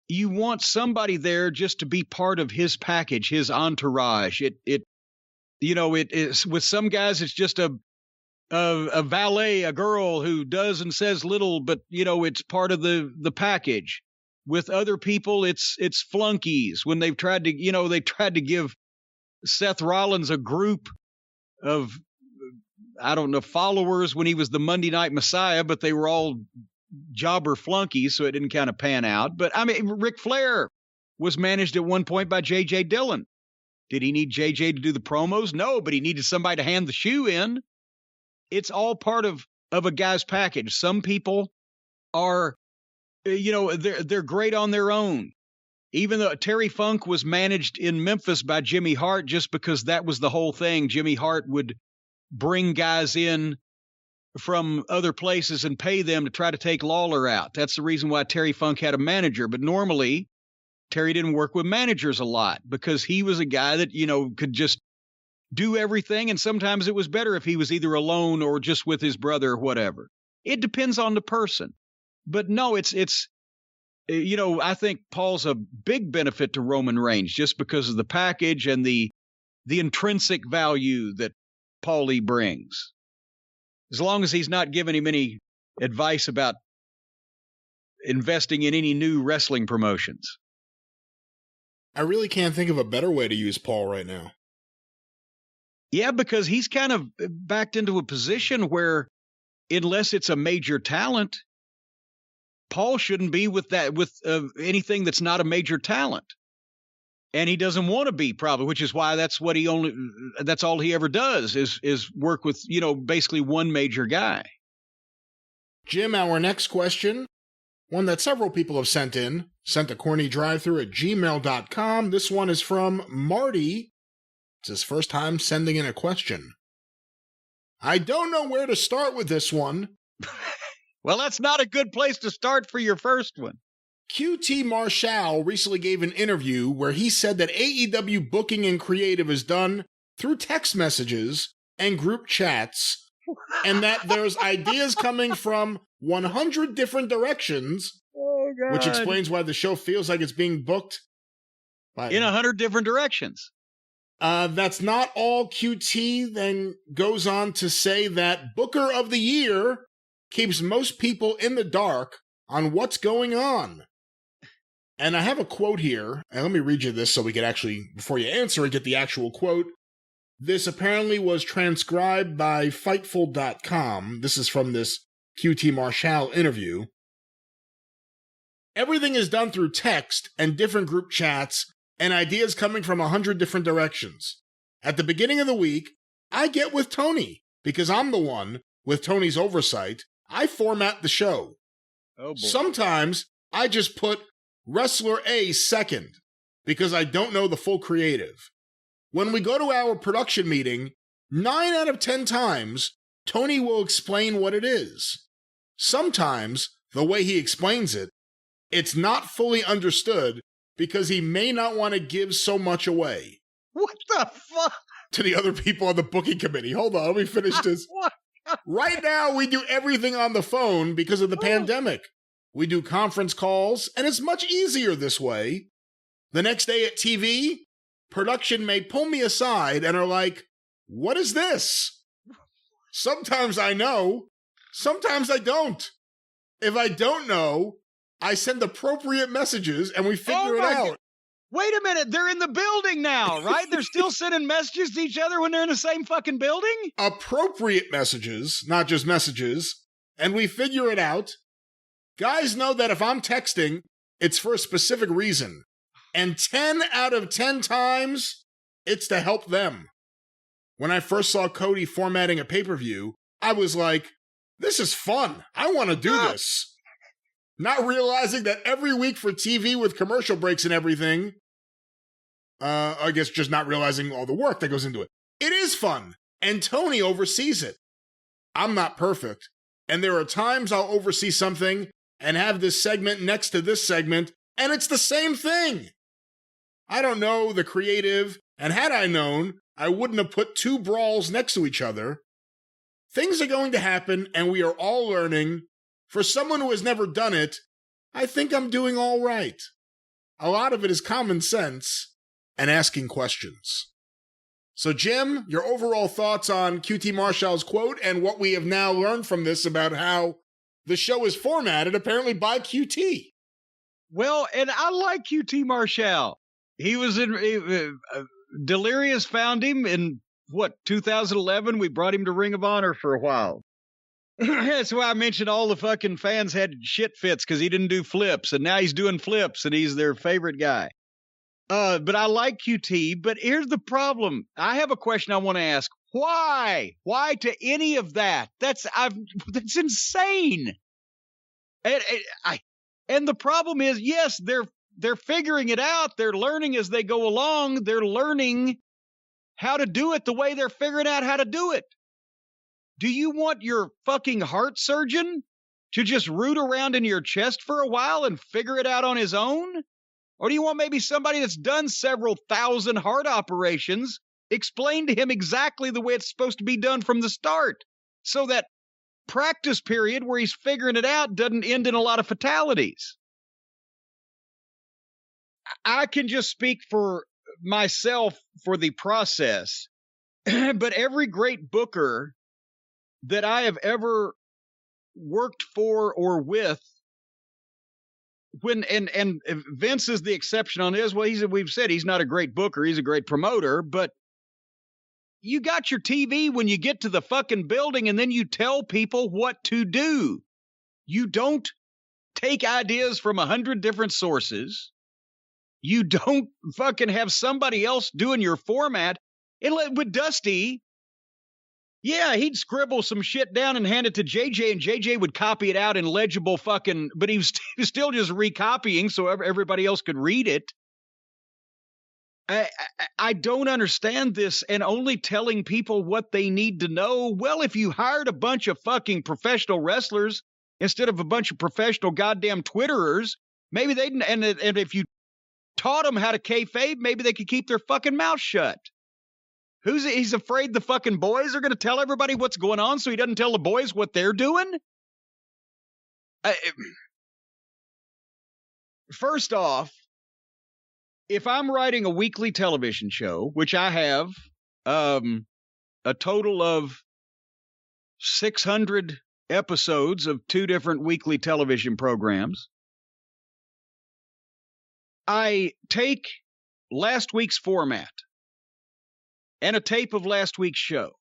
you want somebody there just to be part of his package, his entourage. It is with some guys, it's just a valet, a girl who does and says little, but it's part of the package. With other people, it's flunkies. When they've tried to give Seth Rollins a group of, I don't know, followers when he was the Monday Night Messiah, but they were all jobber flunkies, so it didn't kind of pan out. But I mean, Ric Flair was managed at one point by J.J. Dillon. Did he need J.J. to do the promos? No, but he needed somebody to hand the shoe in. It's all part of a guy's package. Some people are, they're great on their own. Even though Terry Funk was managed in Memphis by Jimmy Hart, just because that was the whole thing. Jimmy Hart would bring guys in from other places and pay them to try to take Lawler out. That's the reason why Terry Funk had a manager. But normally, Terry didn't work with managers a lot because he was a guy that, could just do everything. And sometimes it was better if he was either alone or just with his brother or whatever. It depends on the person. But no, it's I think Paul's a big benefit to Roman Reigns just because of the package and the intrinsic value that Paulie brings. As long as he's not giving him any advice about investing in any new wrestling promotions. I really can't think of a better way to use Paul right now. Yeah, because he's kind of backed into a position where, unless it's a major talent, Paul shouldn't be with anything that's not a major talent. And he doesn't want to be, probably, which is why that's all he ever does is work with, basically one major guy. Jim, our next question, one that several people have sent to CornyDriveThru@gmail.com. This one is from Marty. It's his first time sending in a question. I don't know where to start with this one. Well, that's not a good place to start for your first one. QT Marshall recently gave an interview where he said that AEW booking and creative is done through text messages and group chats, and that there's ideas coming from 100 different directions, which explains why the show feels like it's being booked in 100 different directions. That's not all. QT then goes on to say that Booker of the Year keeps most people in the dark on what's going on. And I have a quote here, and let me read you this so we can actually, before you answer it, get the actual quote. This apparently was transcribed by Fightful.com. This is from this QT Marshall interview. Everything is done through text and different group chats and ideas coming from 100 different directions. At the beginning of the week, I get with Tony because I'm the one, with Tony's oversight, I format the show. Oh boy. Sometimes I just put Wrestler A second because I don't know the full creative. When we go to our production meeting, 9 out of 10 times, Tony will explain what it is. Sometimes, the way he explains it, it's not fully understood because he may not want to give so much away. What the fuck? To the other people on the booking committee. Hold on, let me finish this. Right now, we do everything on the phone because of the pandemic. We do conference calls, and it's much easier this way. The next day at TV, production may pull me aside and are like, what is this? Sometimes I know, sometimes I don't. If I don't know, I send appropriate messages and we figure it out. God. Wait a minute, they're in the building now, right? They're still sending messages to each other when they're in the same fucking building? Appropriate messages, not just messages, and we figure it out. Guys know that if I'm texting, it's for a specific reason. And 10 out of 10 times, it's to help them. When I first saw Cody formatting a pay-per-view, I was like, this is fun. I want to do this. Not realizing that every week for TV with commercial breaks and everything, I guess just not realizing all the work that goes into it. It is fun, and Tony oversees it. I'm not perfect, and there are times I'll oversee something and have this segment next to this segment, and it's the same thing. I don't know the creative, and had I known, I wouldn't have put two brawls next to each other. Things are going to happen, and we are all learning. For someone who has never done it, I think I'm doing all right. A lot of it is common sense and asking questions. So, Jim, your overall thoughts on QT Marshall's quote and what we have now learned from this about how the show is formatted, apparently by QT. Well, and I like QT Marshall. He was in Delirious found him in, 2011? We brought him to Ring of Honor for a while. That's why I mentioned all the fucking fans had shit fits because he didn't do flips, and now he's doing flips, and he's their favorite guy. But I like QT, but here's the problem. I have a question I want to ask. Why? Why to any of that? That's insane. And the problem is, yes, they're figuring it out. They're learning as they go along. They're learning how to do it the way they're figuring out how to do it. Do you want your fucking heart surgeon to just root around in your chest for a while and figure it out on his own? Or do you want maybe somebody that's done several thousand heart operations explain to him exactly the way it's supposed to be done from the start, so that practice period where he's figuring it out doesn't end in a lot of fatalities? I can just speak for myself for the process, but every great booker that I have ever worked for or with, and Vince is the exception on this. Well, we've said he's not a great booker, he's a great promoter, but you got your TV when you get to the fucking building, and then you tell people what to do. You don't take ideas from 100 different sources. You don't fucking have somebody else doing your format. With Dusty, yeah, he'd scribble some shit down and hand it to JJ, and JJ would copy it out in legible fucking, but he was still just recopying so everybody else could read it. I don't understand this, and only telling people what they need to know. Well, if you hired a bunch of fucking professional wrestlers instead of a bunch of professional goddamn Twitterers, Maybe they and if you taught them how to kayfabe, maybe they could keep their fucking mouth shut. He's afraid the fucking boys are going to tell everybody what's going on, so he doesn't tell the boys what they're doing? First off, if I'm writing a weekly television show, which I have a total of 600 episodes of 2 different weekly television programs, I take last week's format and a tape of last week's show.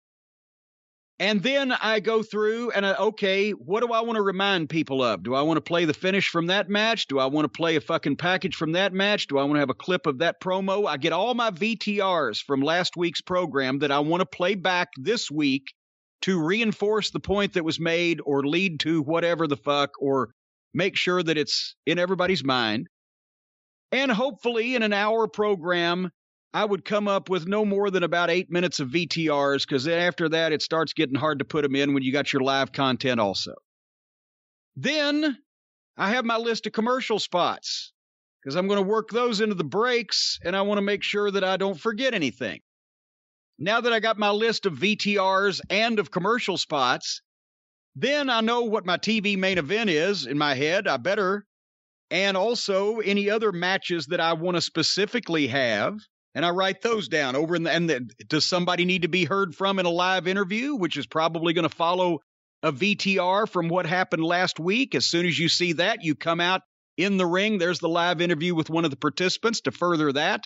And then I go through and, okay, what do I want to remind people of? Do I want to play the finish from that match? Do I want to play a fucking package from that match? Do I want to have a clip of that promo? I get all my VTRs from last week's program that I want to play back this week to reinforce the point that was made or lead to whatever the fuck or make sure that it's in everybody's mind. And hopefully in an hour program, I would come up with no more than about 8 minutes of VTRs, because after that, it starts getting hard to put them in when you got your live content also. Then I have my list of commercial spots, because I'm going to work those into the breaks, and I want to make sure that I don't forget anything. Now that I got my list of VTRs and of commercial spots, then I know what my TV main event is in my head. I better. And also any other matches that I want to specifically have. And I write those down over does somebody need to be heard from in a live interview, which is probably going to follow a VTR from what happened last week. As soon as you see that, you come out in the ring. There's the live interview with one of the participants to further that.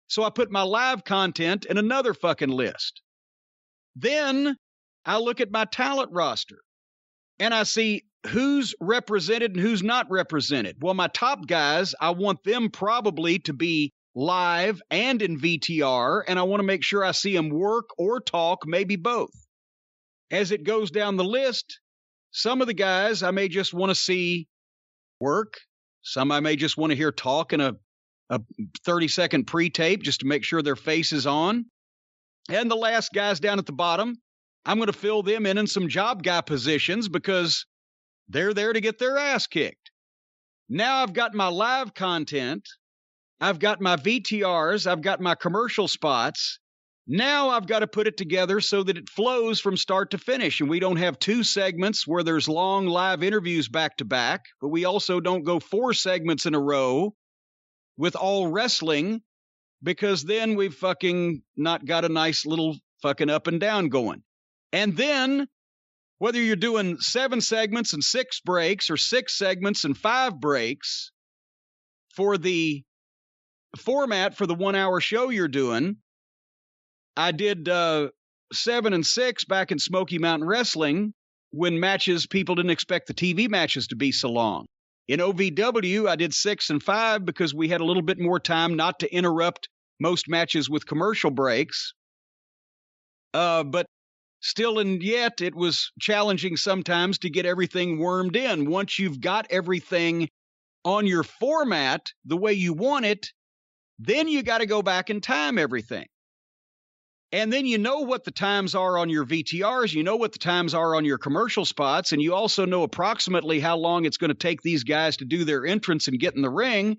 So I put my live content in another fucking list. Then I look at my talent roster and I see who's represented and who's not represented. Well, my top guys, I want them probably to be live and in VTR, and I want to make sure I see them work or talk, maybe both. As it goes down the list, some of the guys I may just want to see work. Some I may just want to hear talk in a 30-second pre-tape just to make sure their face is on. And the last guys down at the bottom, I'm going to fill them in some job guy positions because they're there to get their ass kicked. Now I've got my live content. I've got my VTRs. I've got my commercial spots. Now I've got to put it together so that it flows from start to finish. And we don't have 2 segments where there's long live interviews back to back, but we also don't go 4 segments in a row with all wrestling, because then we've fucking not got a nice little fucking up and down going. And then whether you're doing 7 segments and 6 breaks or 6 segments and 5 breaks for the format for the 1-hour show you're doing, I did 7 and 6 back in Smoky Mountain Wrestling when matches, people didn't expect the TV matches to be so long. In OVW, I did 6 and 5 because we had a little bit more time not to interrupt most matches with commercial breaks. But still and yet, it was challenging sometimes to get everything wormed in. Once you've got everything on your format the way you want it, then you got to go back and time everything. And then you know what the times are on your VTRs, you know what the times are on your commercial spots, and you also know approximately how long it's going to take these guys to do their entrance and get in the ring.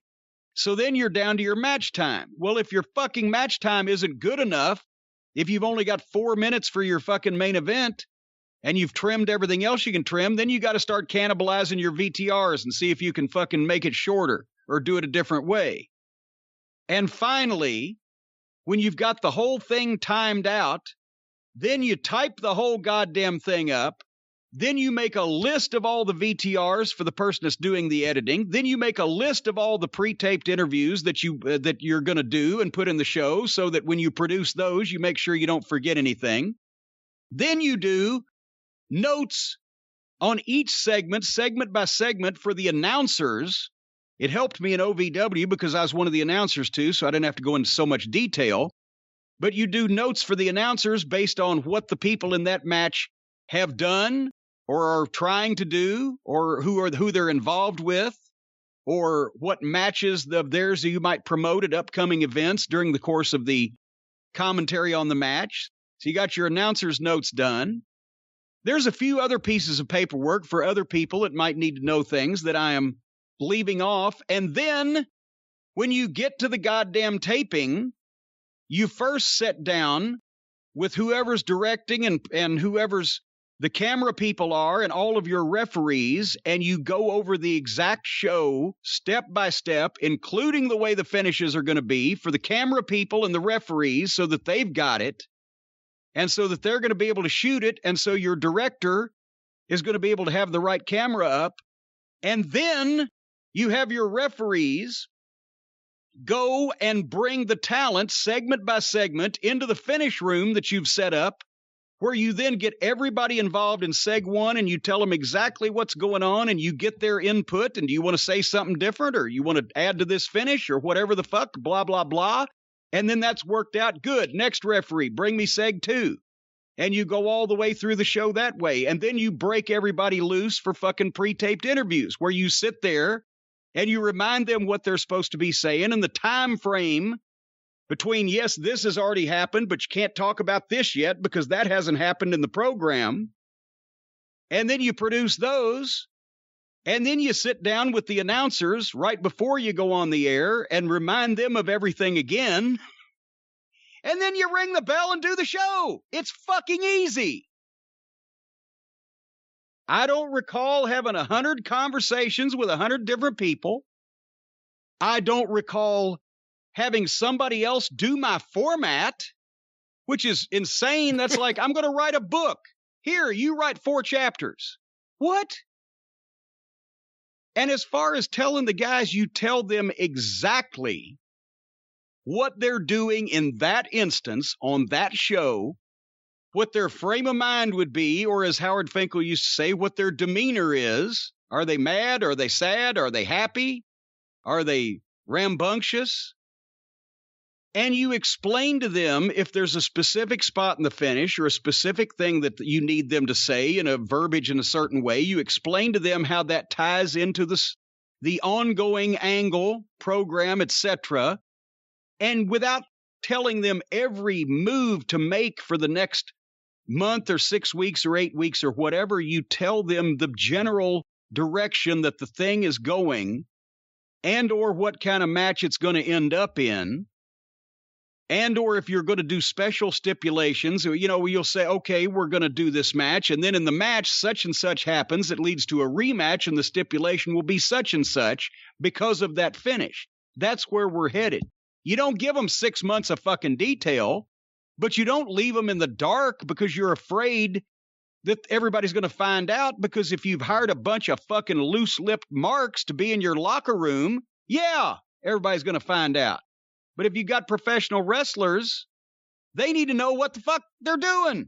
So then you're down to your match time. Well, if your fucking match time isn't good enough, if you've only got 4 minutes for your fucking main event and you've trimmed everything else you can trim, then you got to start cannibalizing your VTRs and see if you can fucking make it shorter or do it a different way. And finally, when you've got the whole thing timed out, then you type the whole goddamn thing up. Then you make a list of all the VTRs for the person that's doing the editing. Then you make a list of all the pre-taped interviews that you're going to do and put in the show so that when you produce those, you make sure you don't forget anything. Then you do notes on each segment by segment for the announcers. It helped me in OVW because I was one of the announcers too, so I didn't have to go into so much detail. But you do notes for the announcers based on what the people in that match have done or are trying to do, or who they're involved with, or what matches of theirs you might promote at upcoming events during the course of the commentary on the match. So you got your announcers' notes done. There's a few other pieces of paperwork for other people that might need to know things that I am leaving off. And then when you get to the goddamn taping, you first sit down with whoever's directing and whoever's the camera people are and all of your referees, and you go over the exact show step by step, including the way the finishes are going to be for the camera people and the referees so that they've got it and so that they're going to be able to shoot it. And so your director is going to be able to have the right camera up. And then you have your referees go and bring the talent segment by segment into the finish room that you've set up, where you then get everybody involved in seg one and you tell them exactly what's going on and you get their input. And do you want to say something different or you want to add to this finish or whatever the fuck, blah, blah, blah. And then that's worked out good. Next referee, bring me seg two. And you go all the way through the show that way. And then you break everybody loose for fucking pre-taped interviews where you sit there and you remind them what they're supposed to be saying and the time frame between, yes, this has already happened, but you can't talk about this yet because that hasn't happened in the program. And then you produce those. And then you sit down with the announcers right before you go on the air and remind them of everything again. And then you ring the bell and do the show. It's fucking easy. I don't recall having 100 conversations with 100 different people. I don't recall having somebody else do my format, which is insane. That's like, I'm going to write a book. Here, you write 4 chapters. What? And as far as telling the guys, you tell them exactly what they're doing in that instance on that show, what their frame of mind would be, or as Howard Finkel used to say, what their demeanor is. Are they mad? Are they sad? Are they happy? Are they rambunctious? And you explain to them if there's a specific spot in the finish or a specific thing that you need them to say in a verbiage in a certain way. You explain to them how that ties into the ongoing angle, program, etc. And without telling them every move to make for the next month or 6 weeks or 8 weeks or whatever, you tell them the general direction that the thing is going and or what kind of match it's going to end up in. And or if you're going to do special stipulations, you know, you'll say, okay, we're going to do this match. And then in the match, such and such happens. It leads to a rematch and the stipulation will be such and such because of that finish. That's where we're headed. You don't give them 6 months of fucking detail, but you don't leave them in the dark because you're afraid that everybody's going to find out. Because if you've hired a bunch of fucking loose-lipped marks to be in your locker room, yeah, everybody's going to find out. But if you got professional wrestlers, they need to know what the fuck they're doing.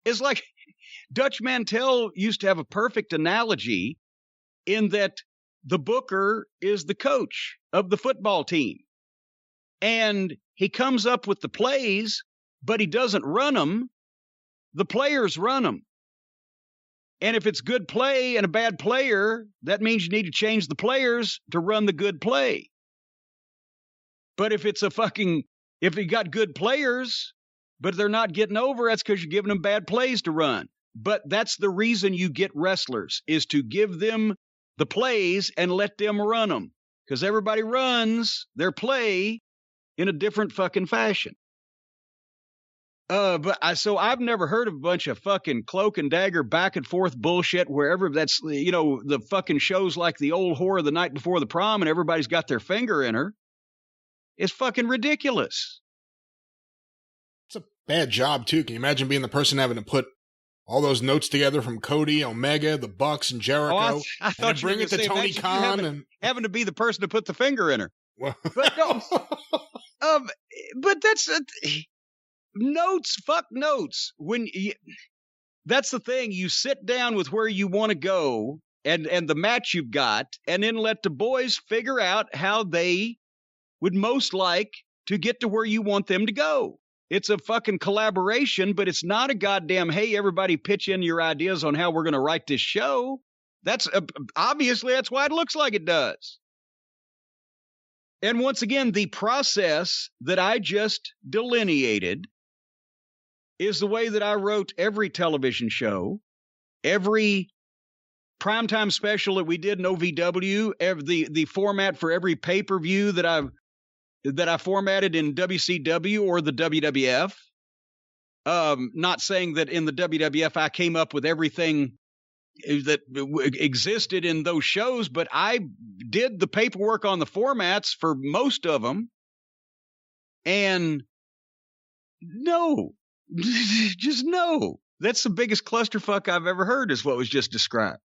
It's like Dutch Mantell used to have a perfect analogy in that the booker is the coach of the football team. And he comes up with the plays, but he doesn't run them. The players run them. And if it's good play and a bad player, that means you need to change the players to run the good play. But if you got good players, but they're not getting over, that's because you're giving them bad plays to run. But that's the reason you get wrestlers, is to give them the plays and let them run them. Because everybody runs their play in a different fucking fashion. So I've never heard of a bunch of fucking cloak and dagger back and forth bullshit wherever that's, you know, the fucking shows like the old whore the night before the prom and everybody's got their finger in her. It's fucking ridiculous. It's a bad job, too. Can you imagine being the person having to put all those notes together from Cody, Omega, the Bucks, and Jericho, I thought and bring it to Tony Khan and having to be the person to put the finger in her? Well, But no, but that's notes. Fuck notes. That's the thing. You sit down with where you want to go and the match you've got, and then let the boys figure out how they would most like to get to where you want them to go. It's a fucking collaboration, but it's not a goddamn, hey, everybody pitch in your ideas on how we're going to write this show. That's obviously that's why it looks like it does. And once again, the process that I just delineated is the way that I wrote every television show, every primetime special that we did in OVW, the format for every pay-per-view that I formatted in WCW or the WWF. Not saying that in the WWF I came up with everything that existed in those shows, but I did the paperwork on the formats for most of them. And no, just no. That's the biggest clusterfuck I've ever heard, is what was just described.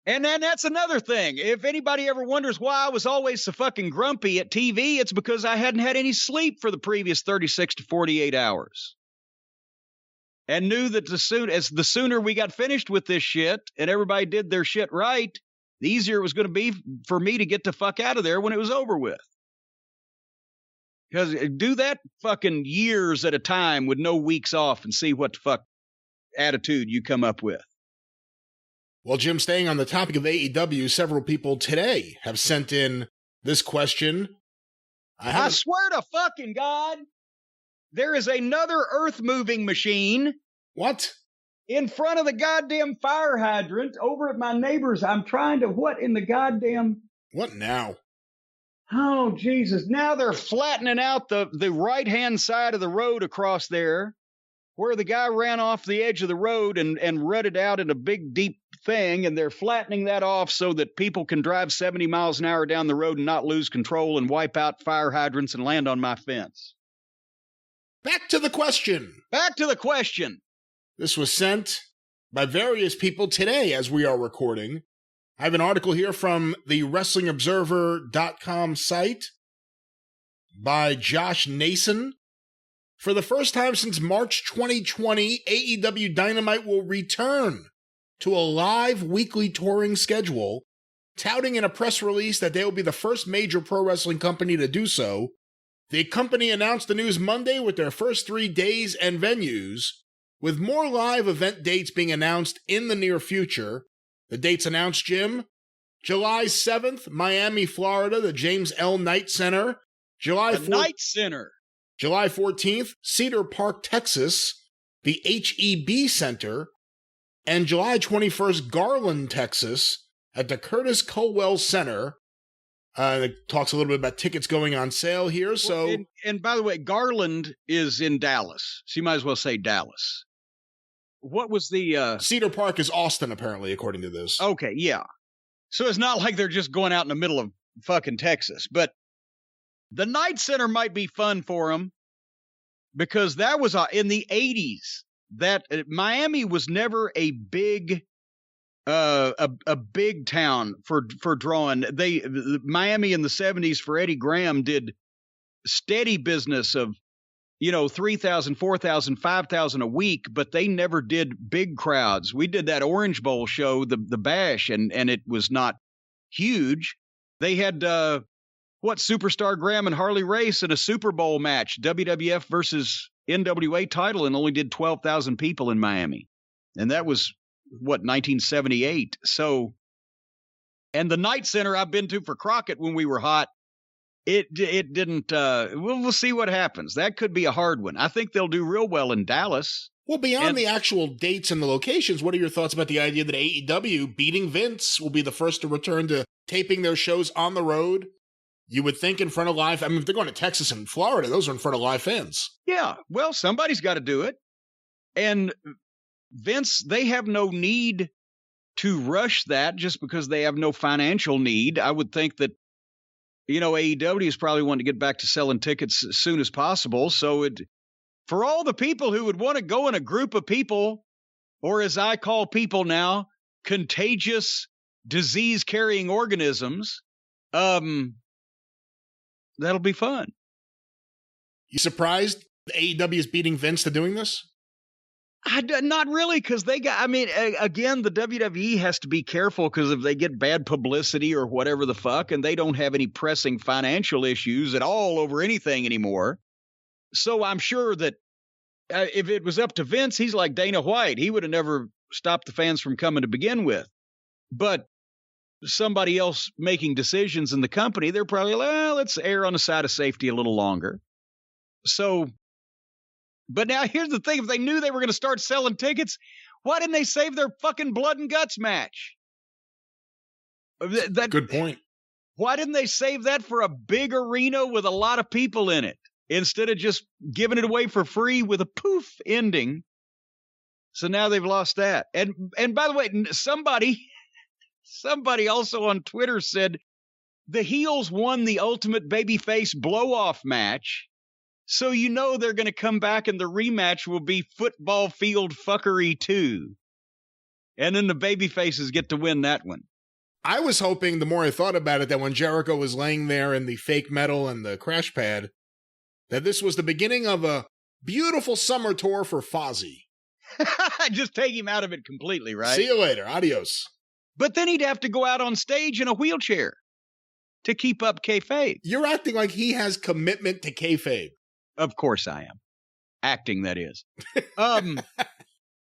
And then that's another thing. If anybody ever wonders why I was always so fucking grumpy at TV, it's because I hadn't had any sleep for the previous 36 to 48 hours. And knew that the sooner we got finished with this shit and everybody did their shit right, the easier it was going to be for me to get the fuck out of there when it was over with. Because do that fucking years at a time with no weeks off and see what the fuck attitude you come up with. Well, Jim, staying on the topic of AEW, several people today have sent in this question. I swear to fucking God, there is another earth-moving machine. What? In front of the goddamn fire hydrant over at my neighbor's. I'm trying to, what in the goddamn... What now? Oh, Jesus. Now they're flattening out the right-hand side of the road across there, where the guy ran off the edge of the road and rutted out in a big, deep thing, and they're flattening that off so that people can drive 70 miles an hour down the road and not lose control and wipe out fire hydrants and land on my fence. Back to the question. Back to the question. This was sent by various people today as we are recording. I have an article here from the WrestlingObserver.com site by Josh Nason. For the first time since March 2020, AEW Dynamite will return to a live weekly touring schedule, touting in a press release that they will be the first major pro wrestling company to do so. The company announced the news Monday with their first 3 days and venues, with more live event dates being announced in the near future. The dates announced, Jim: July 7th, Miami, Florida, the James L. Knight Center. Knight Center. July 14th, Cedar Park, Texas, the HEB Center. And July 21st, Garland, Texas, at the Curtis Colwell Center. It talks a little bit about tickets going on sale here. So, well, and by the way, Garland is in Dallas, so you might as well say Dallas. What was the Cedar Park is Austin, apparently, according to this. Okay, yeah. So it's not like they're just going out in the middle of fucking Texas, but the Knight Center might be fun for them because that was in the 80s. That Miami was never a big big town for drawing. Miami in the 70s for Eddie Graham did steady business of 3,000, 4,000, 5,000 a week, but they never did big crowds. We did that Orange Bowl show, the Bash, and it was not huge. They had Superstar Graham and Harley Race in a Super Bowl match, WWF versus NWA title, and only did 12,000 people in Miami. And that was 1978. So, and the Knight Center I've been to for Crockett when we were hot, it didn't, we'll see what happens. That could be a hard one. I think they'll do real well in Dallas. Well, beyond the actual dates and the locations, what are your thoughts about the idea that AEW, beating Vince, will be the first to return to taping their shows on the road? You would think in front of live, if they're going to Texas and Florida, those are in front of live fans. Yeah, well, somebody's got to do it. And Vince, they have no need to rush that just because they have no financial need. I would think that, AEW is probably wanting to get back to selling tickets as soon as possible. So for all the people who would want to go in a group of people, or as I call people now, contagious disease-carrying organisms, that'll be fun. You surprised AEW is beating Vince to doing this? Not really, because again, the WWE has to be careful because if they get bad publicity or whatever the fuck, and they don't have any pressing financial issues at all over anything anymore. So I'm sure that if it was up to Vince, he's like Dana White. He would have never stopped the fans from coming to begin with. But somebody else making decisions in the company, they're probably like, well, let's err on the side of safety a little longer. So, but now here's the thing. If they knew they were going to start selling tickets, Why didn't they save their fucking blood and guts match? Good point. Why didn't they save that for a big arena with a lot of people in it instead of just giving it away for free with a poof ending? So now they've lost that. And by the way, somebody also on Twitter said the heels won the ultimate babyface blow-off match. So you know they're going to come back and the rematch will be football field fuckery 2. And then the babyfaces get to win that one. I was hoping, the more I thought about it, that when Jericho was laying there in the fake metal and the crash pad, that this was the beginning of a beautiful summer tour for Fozzy. Just take him out of it completely, right? See you later. Adios. But then he'd have to go out on stage in a wheelchair to keep up kayfabe. You're acting like he has commitment to kayfabe. Of course I am. Acting, that is.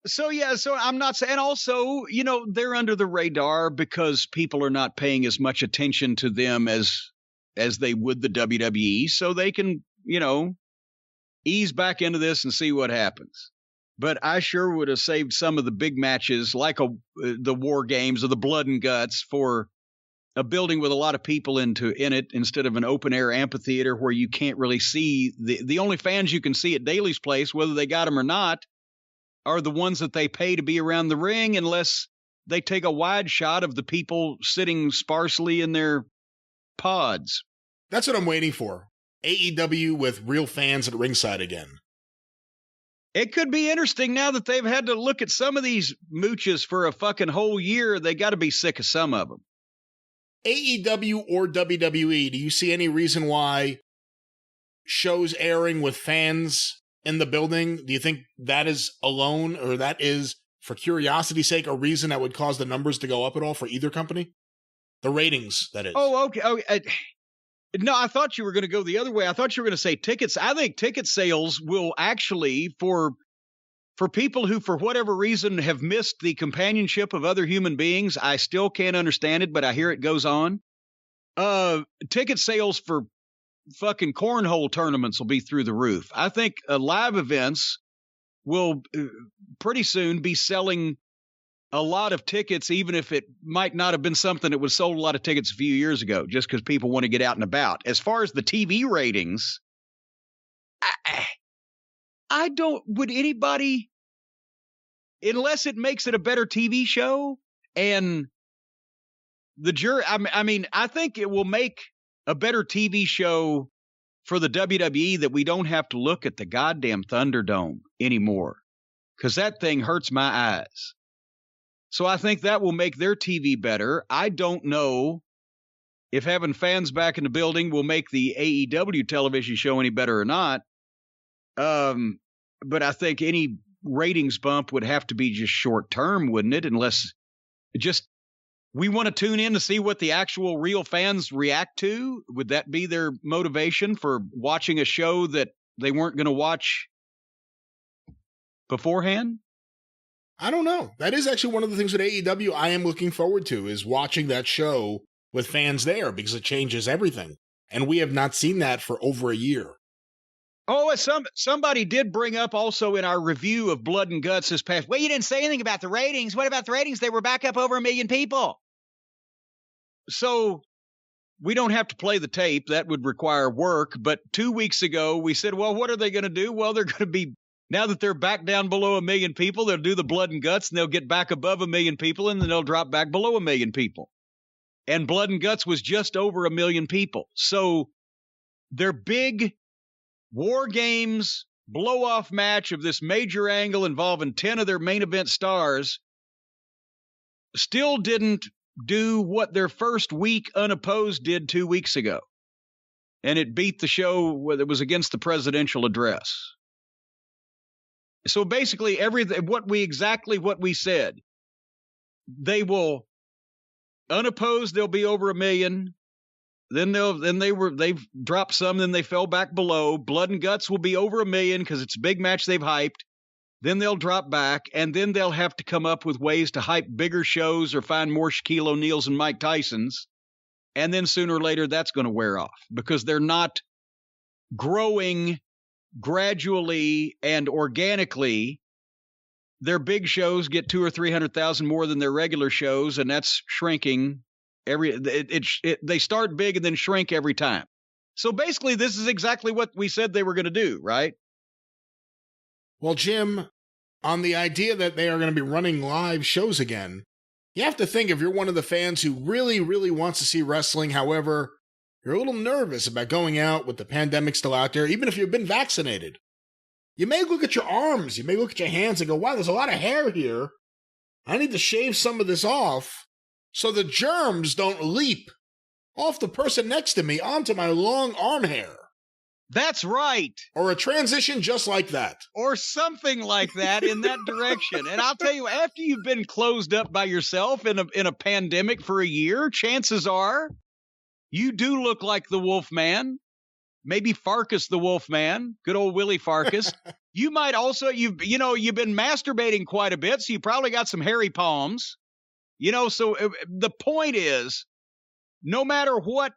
So I'm not saying, and also, they're under the radar because people are not paying as much attention to them as they would the WWE, so they can, ease back into this and see what happens. But I sure would have saved some of the big matches like the War Games or the Blood and Guts for a building with a lot of people in it instead of an open air amphitheater where you can't really see the only fans you can see at Daly's place, whether they got them or not, are the ones that they pay to be around the ring, unless they take a wide shot of the people sitting sparsely in their pods. That's what I'm waiting for. AEW with real fans at ringside again. It could be interesting now that they've had to look at some of these mooches for a fucking whole year. They got to be sick of some of them. AEW or WWE, do you see any reason why shows airing with fans in the building, do you think that is alone, or that is, for curiosity's sake, a reason that would cause the numbers to go up at all for either company? The ratings, that is. Oh, okay. No, I thought you were going to go the other way. I thought you were going to say tickets. I think ticket sales will actually, for people who, for whatever reason, have missed the companionship of other human beings, I still can't understand it, but I hear it goes on. Ticket sales for fucking cornhole tournaments will be through the roof. I think live events will pretty soon be selling a lot of tickets, even if it might not have been something that was sold a lot of tickets a few years ago, just because people want to get out and about. As far as the TV ratings, I don't, would anybody, unless it makes it a better TV show and the jury, I think it will make a better TV show for the WWE that we don't have to look at the goddamn Thunderdome anymore, because that thing hurts my eyes. So I think that will make their TV better. I don't know if having fans back in the building will make the AEW television show any better or not. But I think any ratings bump would have to be just short term, wouldn't it? Unless just we want to tune in to see what the actual real fans react to. Would that be their motivation for watching a show that they weren't going to watch beforehand? I don't know. That is actually one of the things with AEW I am looking forward to, is watching that show with fans there, because it changes everything. And we have not seen that for over a year. Oh, somebody did bring up also in our review of Blood and Guts this past, well, you didn't say anything about the ratings. What about the ratings? They were back up over 1 million people. So we don't have to play the tape. That would require work. But 2 weeks ago, we said, well, what are they going to do? Well, they're going to be, now that they're back down below 1 million people, they'll do the Blood and Guts, and they'll get back above 1 million people, and then they'll drop back below 1 million people. And Blood and Guts was just over 1 million people. So their big War Games blow-off match of this major angle involving 10 of their main event stars still didn't do what their first week unopposed did 2 weeks ago. And it beat the show that was against the presidential address. So basically everything, what we said. They will unopposed, they'll be over 1 million. They've dropped some, then they fell back below. Blood and Guts will be over 1 million because it's a big match they've hyped. Then they'll drop back, and then they'll have to come up with ways to hype bigger shows or find more Shaquille O'Neals and Mike Tysons. And then sooner or later, that's going to wear off because they're not growing gradually and organically their big shows get 200,000 or 300,000 more than their regular shows, and that's shrinking. They start big and then shrink every time. So basically, this is exactly what we said they were going to do, right? Well, Jim, on the idea that they are going to be running live shows again, you have to think if you're one of the fans who really, really wants to see wrestling, however, you're a little nervous about going out with the pandemic still out there, even if you've been vaccinated. You may look at your arms, you may look at your hands and go, wow, there's a lot of hair here. I need to shave some of this off so the germs don't leap off the person next to me onto my long arm hair. That's right. Or a transition just like that. Or something like that in that direction. And I'll tell you, after you've been closed up by yourself in a pandemic for a year, chances are you do look like the Wolfman. Maybe Farkas the Wolfman, good old Willie Farkas. You might also, you've been masturbating quite a bit, so you probably got some hairy palms. So the point is, no matter what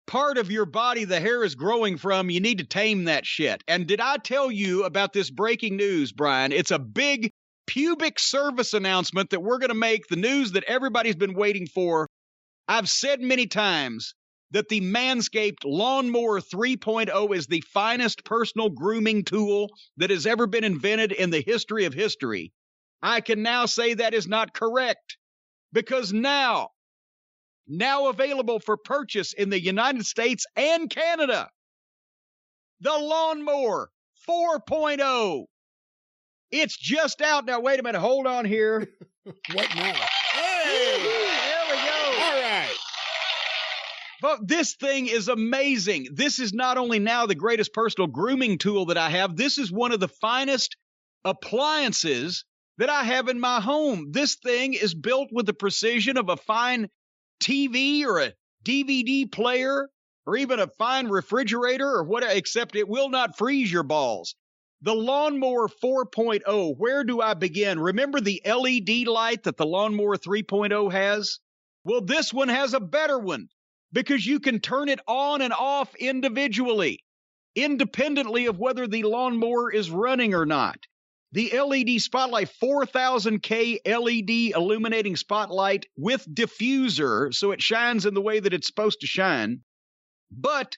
part of your body the hair is growing from, you need to tame that shit. And did I tell you about this breaking news, Brian? It's a big pubic service announcement that we're going to make, the news that everybody's been waiting for. I've said many times that the Manscaped Lawnmower 3.0 is the finest personal grooming tool that has ever been invented in the history of history. I can now say that is not correct, because now available for purchase in the United States and Canada, the Lawnmower 4.0. It's just out now. Wait a minute. Hold on here. What now? Hey! There we go. All right. But this thing is amazing. This is not only now the greatest personal grooming tool that I have, this is one of the finest appliances that I have in my home. This thing is built with the precision of a fine TV or a DVD player or even a fine refrigerator or whatever, except it will not freeze your balls. The Lawnmower 4.0, where do I begin? Remember the LED light that the Lawnmower 3.0 has? Well, this one has a better one, because you can turn it on and off individually, independently of whether the lawnmower is running or not. The LED spotlight, 4000K LED illuminating spotlight with diffuser, so it shines in the way that it's supposed to shine. But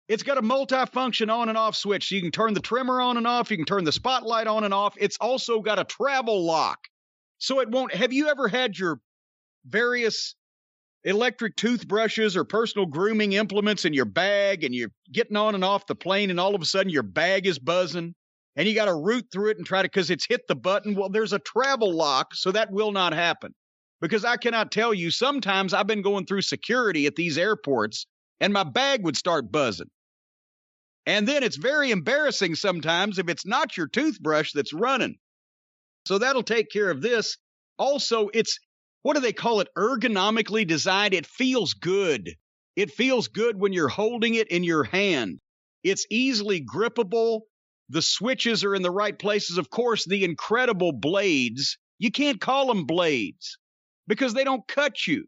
it's got a multi-function on and off switch, so you can turn the trimmer on and off, you can turn the spotlight on and off. It's also got a travel lock, so it won't. Have you ever had your various electric toothbrushes or personal grooming implements in your bag, and you're getting on and off the plane, and all of a sudden your bag is buzzing, and you got to root through it and try to, because it's hit the button? Well, there's a travel lock, so that will not happen. Because I cannot tell you, sometimes I've been going through security at these airports, and my bag would start buzzing. And then it's very embarrassing sometimes if it's not your toothbrush that's running. So that'll take care of this. Also, it's, what do they call it? Ergonomically designed. It feels good. It feels good when you're holding it in your hand. It's easily grippable. The switches are in the right places. Of course, the incredible blades. You can't call them blades because they don't cut you.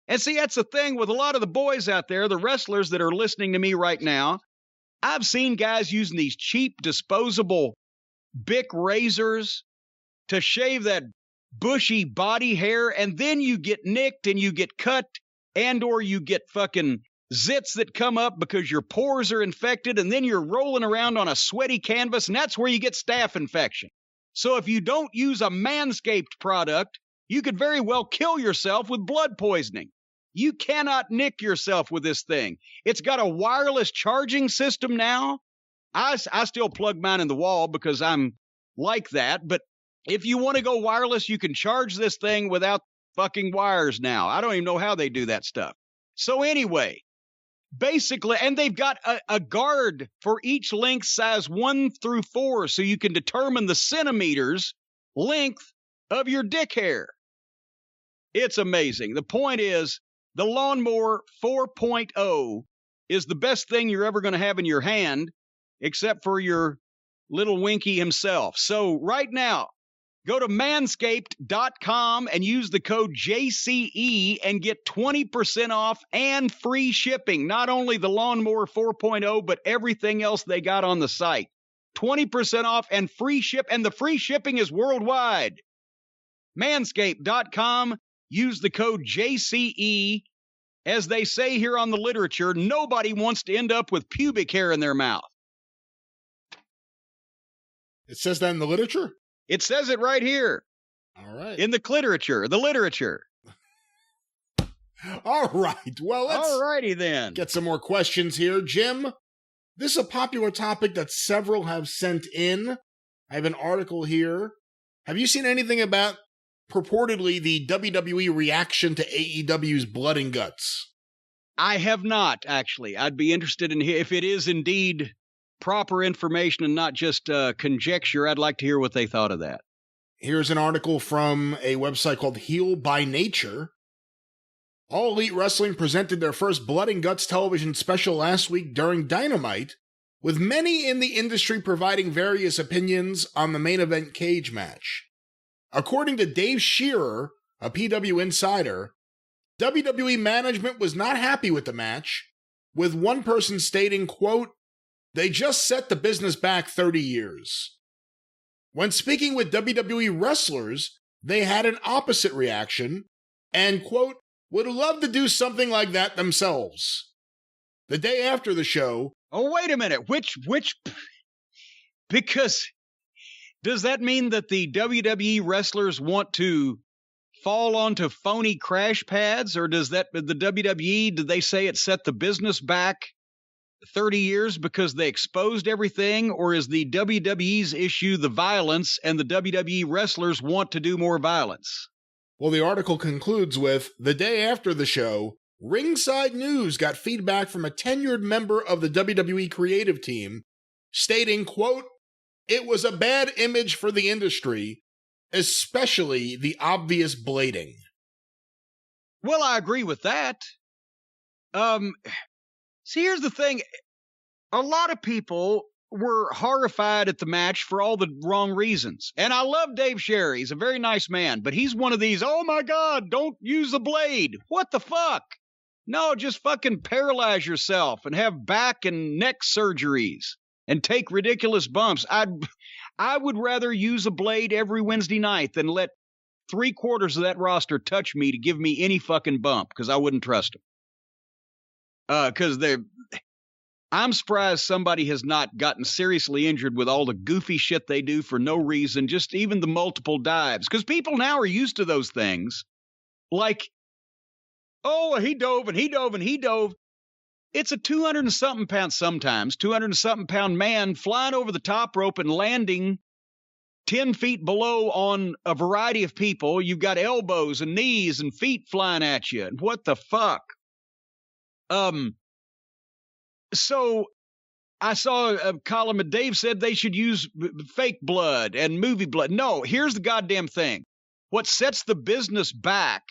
And see, that's the thing with a lot of the boys out there, the wrestlers that are listening to me right now. I've seen guys using these cheap disposable Bic razors to shave that bushy body hair, and then you get nicked and you get cut, and or you get fucking zits that come up because your pores are infected, and then you're rolling around on a sweaty canvas, and that's where you get staph infection. So if you don't use a Manscaped product, you could very well kill yourself with blood poisoning. You cannot nick yourself with this thing. It's got a wireless charging system now. I still plug mine in the wall because I'm like that, but if you want to go wireless, you can charge this thing without fucking wires now. I don't even know how they do that stuff. So anyway, basically, and they've got a guard for each length, size 1 through 4, so you can determine the centimeters length of your dick hair. It's amazing. The point is, the Lawnmower 4.0 is the best thing you're ever going to have in your hand, except for your little Winky himself. So right now, go to manscaped.com and use the code JCE and get 20% off and free shipping. Not only the Lawnmower 4.0, but everything else they got on the site. 20% off and free ship, and the free shipping is worldwide. Manscaped.com. Use the code JCE. As they say here on the literature, nobody wants to end up with pubic hair in their mouth. It says that in the literature? It says it right here. All right. In the literature. All right. Well, let's Alrighty then. get some more questions here. Jim, this is a popular topic that several have sent in. I have an article here. Have you seen anything about purportedly the WWE reaction to AEW's Blood and Guts? I have not, actually. I'd be interested in if it is indeed proper information and not just conjecture. I'd like to hear what they thought of that. Here's an article from a website called Heel by Nature. All Elite Wrestling presented their first Blood and Guts television special last week during Dynamite, with many in the industry providing various opinions on the main event cage match. According to Dave Shearer, a PW insider, WWE management was not happy with the match, with one person stating, quote, "They just set the business back 30 years. When speaking with WWE wrestlers, they had an opposite reaction and, quote, would love to do something like that themselves. The day after the show..." Oh, wait a minute. Which, because does that mean that the WWE wrestlers want to fall onto phony crash pads, or does that, the WWE, did they say it set the business back 30 years because they exposed everything, or is the WWE's issue the violence and the WWE wrestlers want to do more violence? Well, the article concludes with, the day after the show, Ringside News got feedback from a tenured member of the WWE creative team stating, quote, "It was a bad image for the industry, especially the obvious blading." Well, I agree with that. See, here's the thing. A lot of people were horrified at the match for all the wrong reasons. And I love Dave Sherry. He's a very nice man, but he's one of these, oh my God, don't use the blade. What the fuck? No, just fucking paralyze yourself and have back and neck surgeries and take ridiculous bumps. I would rather use a blade every Wednesday night than let 3/4 of that roster touch me to give me any fucking bump, because I wouldn't trust them. Because I'm surprised somebody has not gotten seriously injured with all the goofy shit they do for no reason, just even the multiple dives. Because people now are used to those things. Like, oh, he dove and he dove and he dove. It's a 200-something pound, sometimes 200-something pound man flying over the top rope and landing 10 feet below on a variety of people. You've got elbows and knees and feet flying at you. And what the fuck? So I saw a column that Dave said they should use fake blood and movie blood. No, here's the goddamn thing. What sets the business back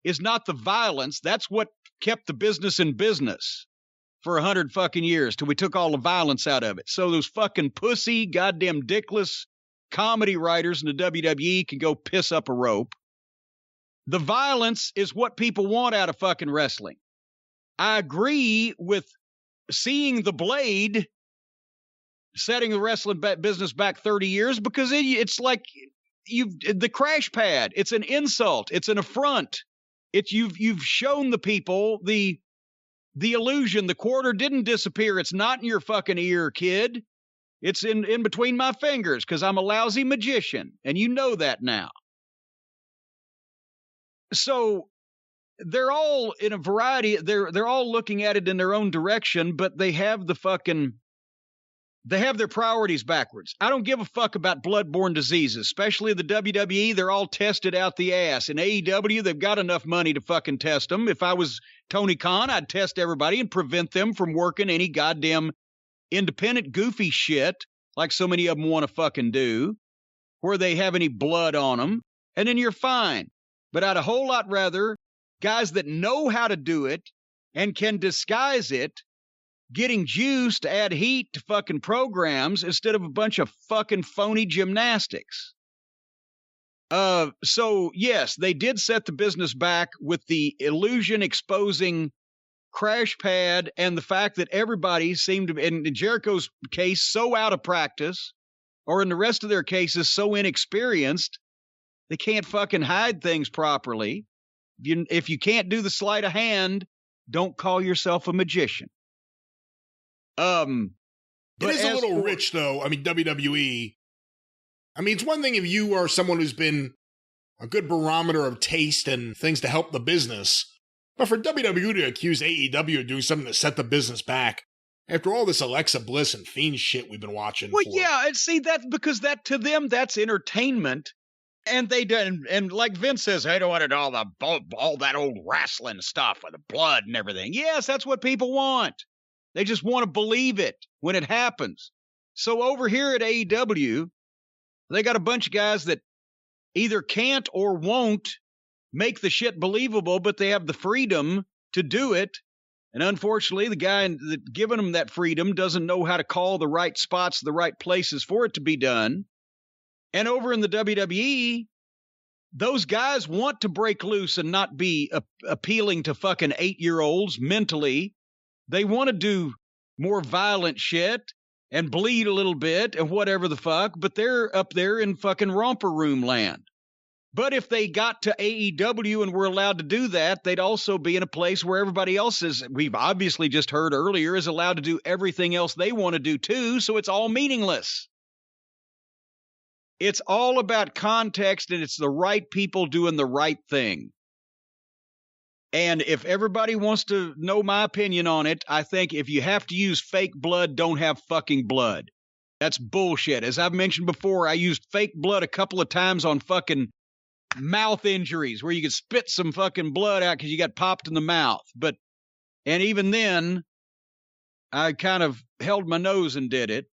is not the violence. That's what kept the business in business for 100 fucking years till we took all the violence out of it. So those fucking pussy, goddamn dickless comedy writers in the WWE can go piss up a rope. The violence is what people want out of fucking wrestling. I agree with seeing the blade setting the wrestling business back 30 years because it's like the crash pad. It's an insult. It's an affront. You've shown the people the illusion. The quarter didn't disappear. It's not in your fucking ear, kid. It's in between my fingers because I'm a lousy magician, and you know that now. So they're all in a variety. They're all looking at it in their own direction, but they have their priorities backwards. I don't give a fuck about bloodborne diseases, especially the WWE. They're all tested out the ass. In AEW, they've got enough money to fucking test them. If I was Tony Khan, I'd test everybody and prevent them from working any goddamn independent goofy shit like so many of them want to fucking do, where they have any blood on them, and then you're fine. But I'd a whole lot rather guys that know how to do it and can disguise it getting juice to add heat to fucking programs instead of a bunch of fucking phony gymnastics. So yes, they did set the business back with the illusion exposing crash pad and the fact that everybody seemed to, in Jericho's case, so out of practice, or in the rest of their cases, so inexperienced, they can't fucking hide things properly. If you can't do the sleight of hand, don't call yourself a magician. It is a little rich, though. I mean, WWE. I mean, it's one thing if you are someone who's been a good barometer of taste and things to help the business. But for WWE to accuse AEW of doing something to set the business back, after all this Alexa Bliss and Fiend shit we've been watching. Well, yeah, and see, that's because that to them, that's entertainment. And they done, and like Vince says, I don't want all that old wrestling stuff with the blood and everything. Yes, that's what people want. They just want to believe it when it happens. So over here at AEW, they got a bunch of guys that either can't or won't make the shit believable, but they have the freedom to do it. And unfortunately, the guy that giving them that freedom doesn't know how to call the right spots, the right places for it to be done. And over in the WWE, those guys want to break loose and not be appealing to fucking 8-year-olds mentally. They want to do more violent shit and bleed a little bit and whatever the fuck, but they're up there in fucking romper room land. But if they got to AEW and were allowed to do that, they'd also be in a place where everybody else is, we've obviously just heard earlier, is allowed to do everything else they want to do too, so it's all meaningless. It's all about context, and it's the right people doing the right thing. And if everybody wants to know my opinion on it, I think if you have to use fake blood, don't have fucking blood. That's bullshit. As I've mentioned before, I used fake blood a couple of times on fucking mouth injuries where you could spit some fucking blood out because you got popped in the mouth. And even then, I kind of held my nose and did it.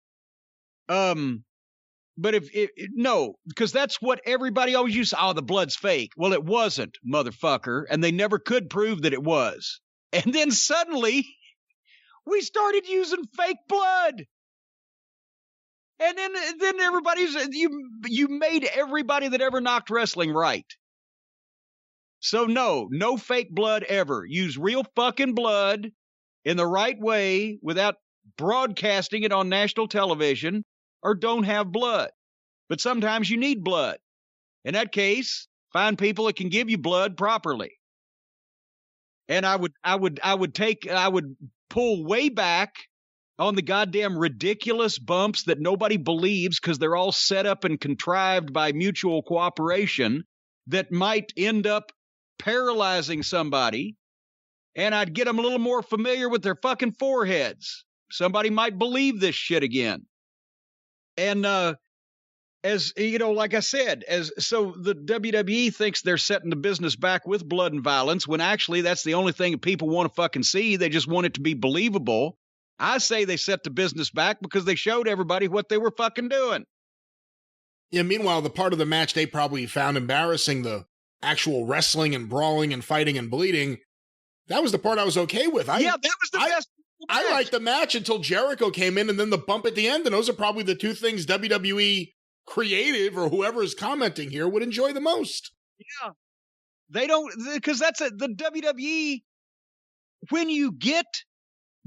But no, because that's what everybody always used. Oh, the blood's fake. Well, it wasn't, motherfucker. And they never could prove that it was. And then suddenly we started using fake blood. And then everybody's, you made everybody that ever knocked wrestling right. So no fake blood ever. Use real fucking blood in the right way without broadcasting it on national television, or don't have blood. But sometimes you need blood. In that case, find people that can give you blood properly. And I would pull way back on the goddamn ridiculous bumps that nobody believes because they're all set up and contrived by mutual cooperation that might end up paralyzing somebody. And I'd get them a little more familiar with their fucking foreheads. Somebody might believe this shit again. And as you know, like I said, so the WWE thinks they're setting the business back with blood and violence when actually that's the only thing people want to fucking see. They just want it to be believable. I say they set the business back because they showed everybody what they were fucking doing. Yeah, meanwhile, the part of the match they probably found embarrassing, the actual wrestling and brawling and fighting and bleeding, that was the part I was okay with. That was the best. I liked the match until Jericho came in and then the bump at the end, and those are probably the two things WWE creative or whoever is commenting here would enjoy the most. Yeah. They don't, because the WWE, when you get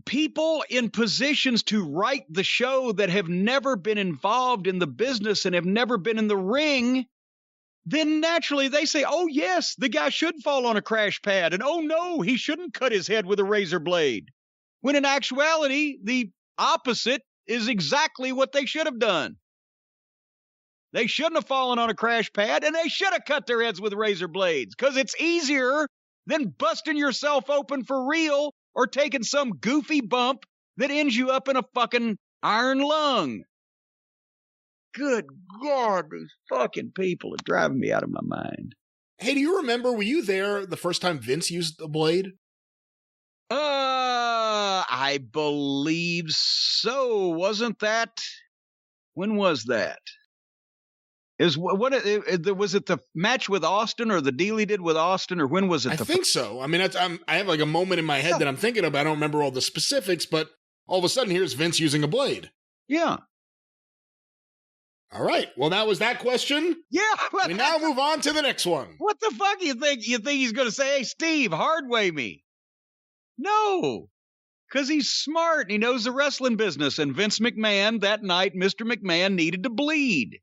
people in positions to write the show that have never been involved in the business and have never been in the ring, then naturally they say, oh yes, the guy should fall on a crash pad, and oh no, he shouldn't cut his head with a razor blade. When in actuality, the opposite is exactly what they should have done. They shouldn't have fallen on a crash pad, and they should have cut their heads with razor blades, because it's easier than busting yourself open for real or taking some goofy bump that ends you up in a fucking iron lung. Good God, these fucking people are driving me out of my mind. Hey, do you remember, were you there the first time Vince used the blade? I believe so. Wasn't that? When was that? Was it the match with Austin or the deal he did with Austin, or when was it? I think so. I mean, I have like a moment in my head that I'm thinking of. I don't remember all the specifics, but all of a sudden here's Vince using a blade. Yeah. All right. Well, that was that question. Yeah. We now move on to the next one. What the fuck you think? You think he's going to say, hey, Steve, hardway me? No, because he's smart and he knows the wrestling business. And Vince McMahon, that night, Mr. McMahon needed to bleed.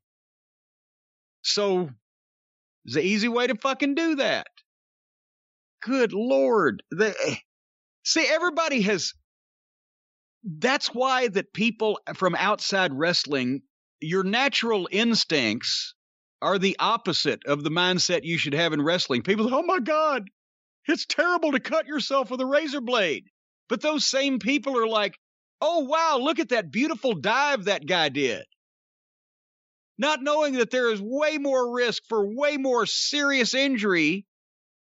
So it's an easy way to fucking do that. Good Lord. See, everybody has... That's why that people from outside wrestling, your natural instincts are the opposite of the mindset you should have in wrestling. People say, oh my God, it's terrible to cut yourself with a razor blade. But those same people are like, oh wow, look at that beautiful dive that guy did. Not knowing that there is way more risk for way more serious injury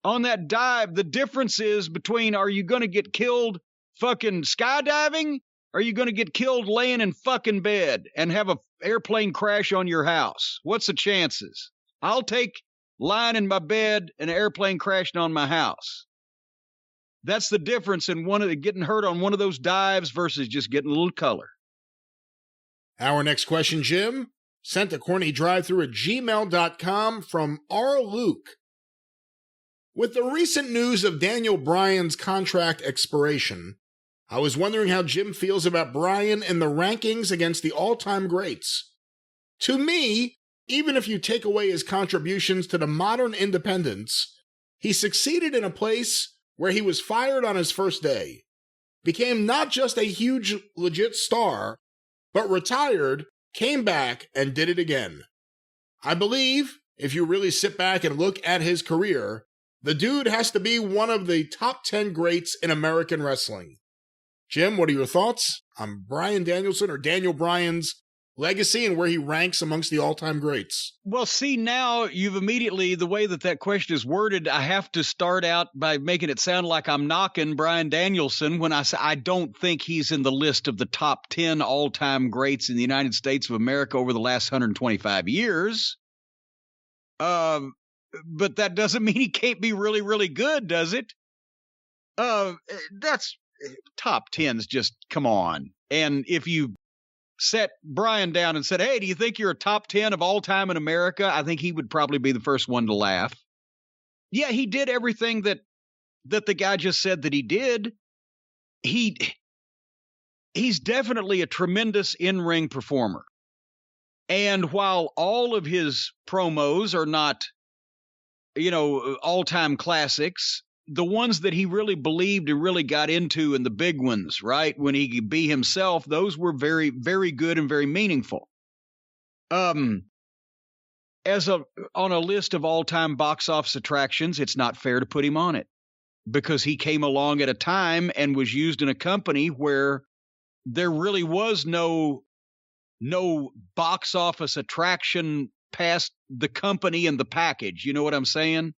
on that dive. The difference is between, are you going to get killed fucking skydiving? Or are you going to get killed laying in fucking bed and have an airplane crash on your house? What's the chances? I'll take lying in my bed and an airplane crashing on my house. That's the difference in getting hurt on one of those dives versus just getting a little color. Our next question, Jim, sent to CornyDriveThru@gmail.com from R. Luke. With the recent news of Daniel Bryan's contract expiration, I was wondering how Jim feels about Bryan in the rankings against the all-time greats. To me, even if you take away his contributions to the modern independents, he succeeded in a place where he was fired on his first day, became not just a huge, legit star, but retired, came back, and did it again. I believe, if you really sit back and look at his career, the dude has to be one of the top 10 greats in American wrestling. Jim, what are your thoughts on Bryan Danielson or Daniel Bryan's legacy and where he ranks amongst the all-time greats? Well, see, now you've immediately, the way that question is worded, I have to start out by making it sound like I'm knocking Bryan Danielson when I say I don't think he's in the list of the top 10 all-time greats in the United States of America over the last 125 years. But that doesn't mean he can't be really, really good, does it? That's... Top 10's just, come on. And if you set Bryan down and said, hey, do you think you're a top 10 of all time in America? I think he would probably be the first one to laugh. Yeah, he did everything that the guy just said that he did. He's definitely a tremendous in-ring performer. And while all of his promos are not, all-time classics, the ones that he really believed and really got into, and the big ones, right, when he could be himself, those were very, very good and very meaningful. On a list of all-time box office attractions, it's not fair to put him on it because he came along at a time and was used in a company where there really was no box office attraction past the company and the package. You know what I'm saying?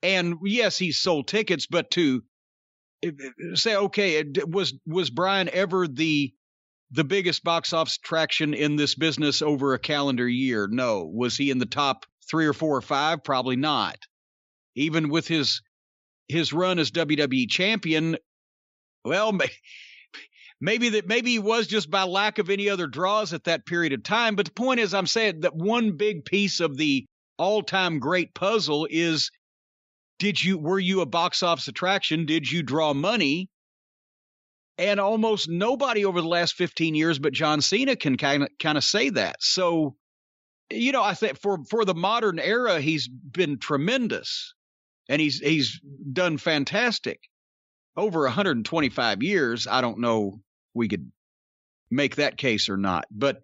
And yes, he sold tickets, but to say, okay, was Bryan ever the biggest box office attraction in this business over a calendar year? No. Was he in the top 3 or 4 or 5? Probably not. Even with his run as WWE champion, well, maybe he was just by lack of any other draws at that period of time. But the point is, I'm saying that one big piece of the all-time great puzzle is, were you a box office attraction? Did you draw money? And almost nobody over the last 15 years but John Cena can kind of say that. So, I think for the modern era, he's been tremendous and he's done fantastic. Over 125 years, I don't know we could make that case or not. But,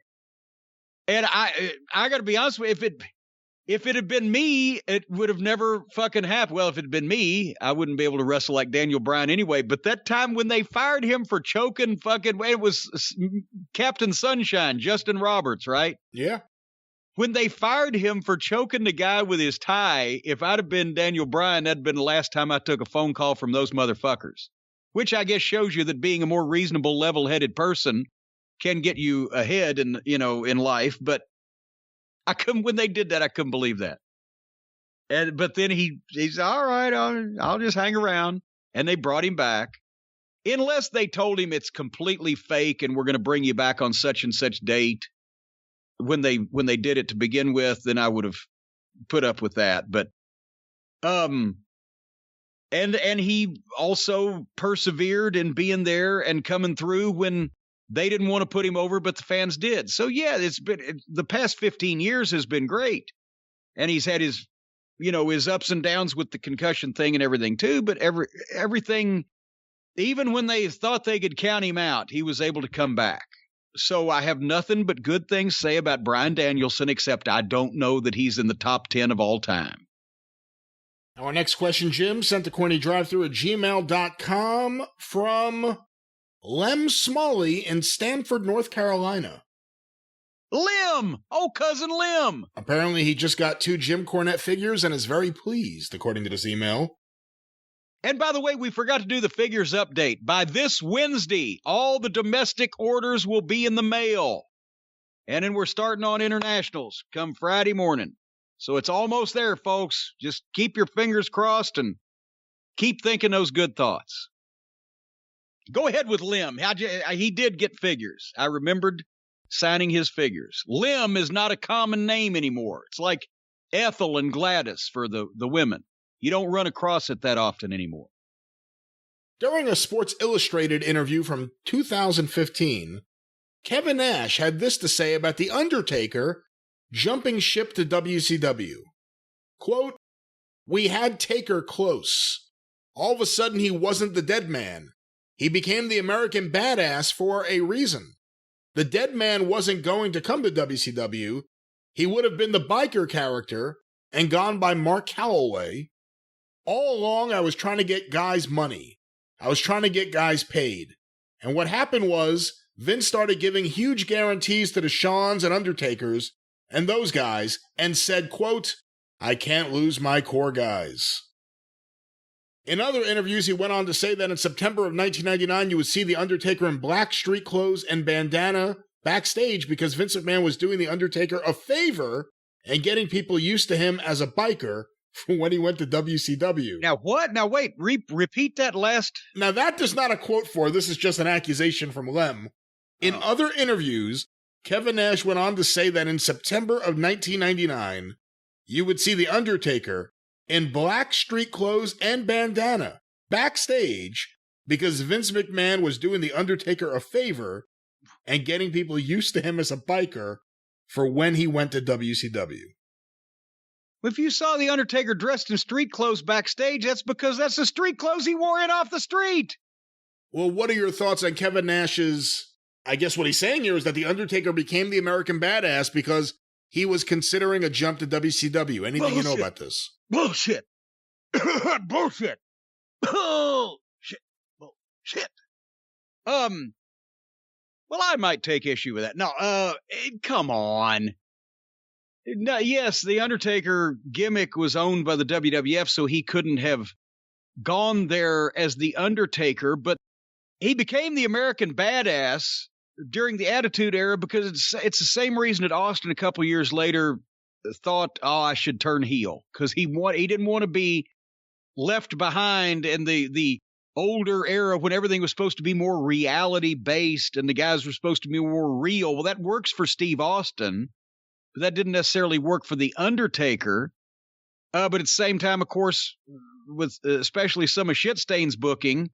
and I got to be honest with you, if it had been me, it would have never fucking happened. Well, if it had been me, I wouldn't be able to wrestle like Daniel Bryan anyway. But that time when they fired him for choking it was Captain Sunshine, Justin Roberts, right? Yeah. When they fired him for choking the guy with his tie, if I'd have been Daniel Bryan, that'd been the last time I took a phone call from those motherfuckers. Which I guess shows you that being a more reasonable, level-headed person can get you ahead in life. But when they did that, I couldn't believe that. But then he's all right. I'll just hang around. And they brought him back, unless they told him it's completely fake and we're going to bring you back on such and such date. When they did it to begin with, then I would have put up with that. But And he also persevered in being there and coming through when they didn't want to put him over, but the fans did. So, yeah, the past 15 years has been great. And he's had his ups and downs with the concussion thing and everything too. But everything, even when they thought they could count him out, he was able to come back. So I have nothing but good things to say about Bryan Danielson, except I don't know that he's in the top 10 of all time. Our next question, Jim, sent to CornyDriveThru@gmail.com from Lem Smalley in Stanford, North Carolina. Lim! Oh, Cousin Lim! Apparently he just got 2 Jim Cornette figures and is very pleased, according to this email. And by the way, we forgot to do the figures update. By this Wednesday, all the domestic orders will be in the mail. And then we're starting on internationals come Friday morning. So it's almost there, folks. Just keep your fingers crossed and keep thinking those good thoughts. Go ahead with Lim. He did get figures. I remembered signing his figures. Lim is not a common name anymore. It's like Ethel and Gladys for the women. You don't run across it that often anymore. During a Sports Illustrated interview from 2015, Kevin Nash had this to say about The Undertaker jumping ship to WCW. Quote, "We had Taker close. All of a sudden he wasn't the dead man. He became the American badass for a reason. The dead man wasn't going to come to WCW. He would have been the biker character and gone by Mark Calloway. All along, I was trying to get guys money. I was trying to get guys paid. And what happened was Vince started giving huge guarantees to the Shawns and Undertakers and those guys and said, quote, I can't lose my core guys." In other interviews, he went on to say that in September of 1999, you would see The Undertaker in black street clothes and bandana backstage because Vince McMahon was doing The Undertaker a favor and getting people used to him as a biker from when he went to WCW. Now what? Now wait, repeat that last. Now that there's not a quote for. This is just an accusation from Lem. In other interviews, Kevin Nash went on to say that in September of 1999, you would see The Undertaker in black street clothes and bandana backstage because Vince McMahon was doing The Undertaker a favor and getting people used to him as a biker for when he went to WCW. If you saw The Undertaker dressed in street clothes backstage, that's because that's the street clothes he wore in off the street. Well, what are your thoughts on Kevin Nash's, I guess what he's saying here is that The Undertaker became the American badass because he was considering a jump to WCW. Anything Bullshit. You know about this? Bullshit. Bullshit. Bullshit. Bullshit. Well, I might take issue with that. No, come on. No, yes, the Undertaker gimmick was owned by the WWF, so he couldn't have gone there as the Undertaker, but he became the American badass during the Attitude Era because it's the same reason that Austin a couple years later thought, I should turn heel, because he didn't want to be left behind in the older era when everything was supposed to be more reality based and the guys were supposed to be more real. Well, that works for Steve Austin. But that didn't necessarily work for The Undertaker. But at the same time, of course, with especially some of Shitstain's booking,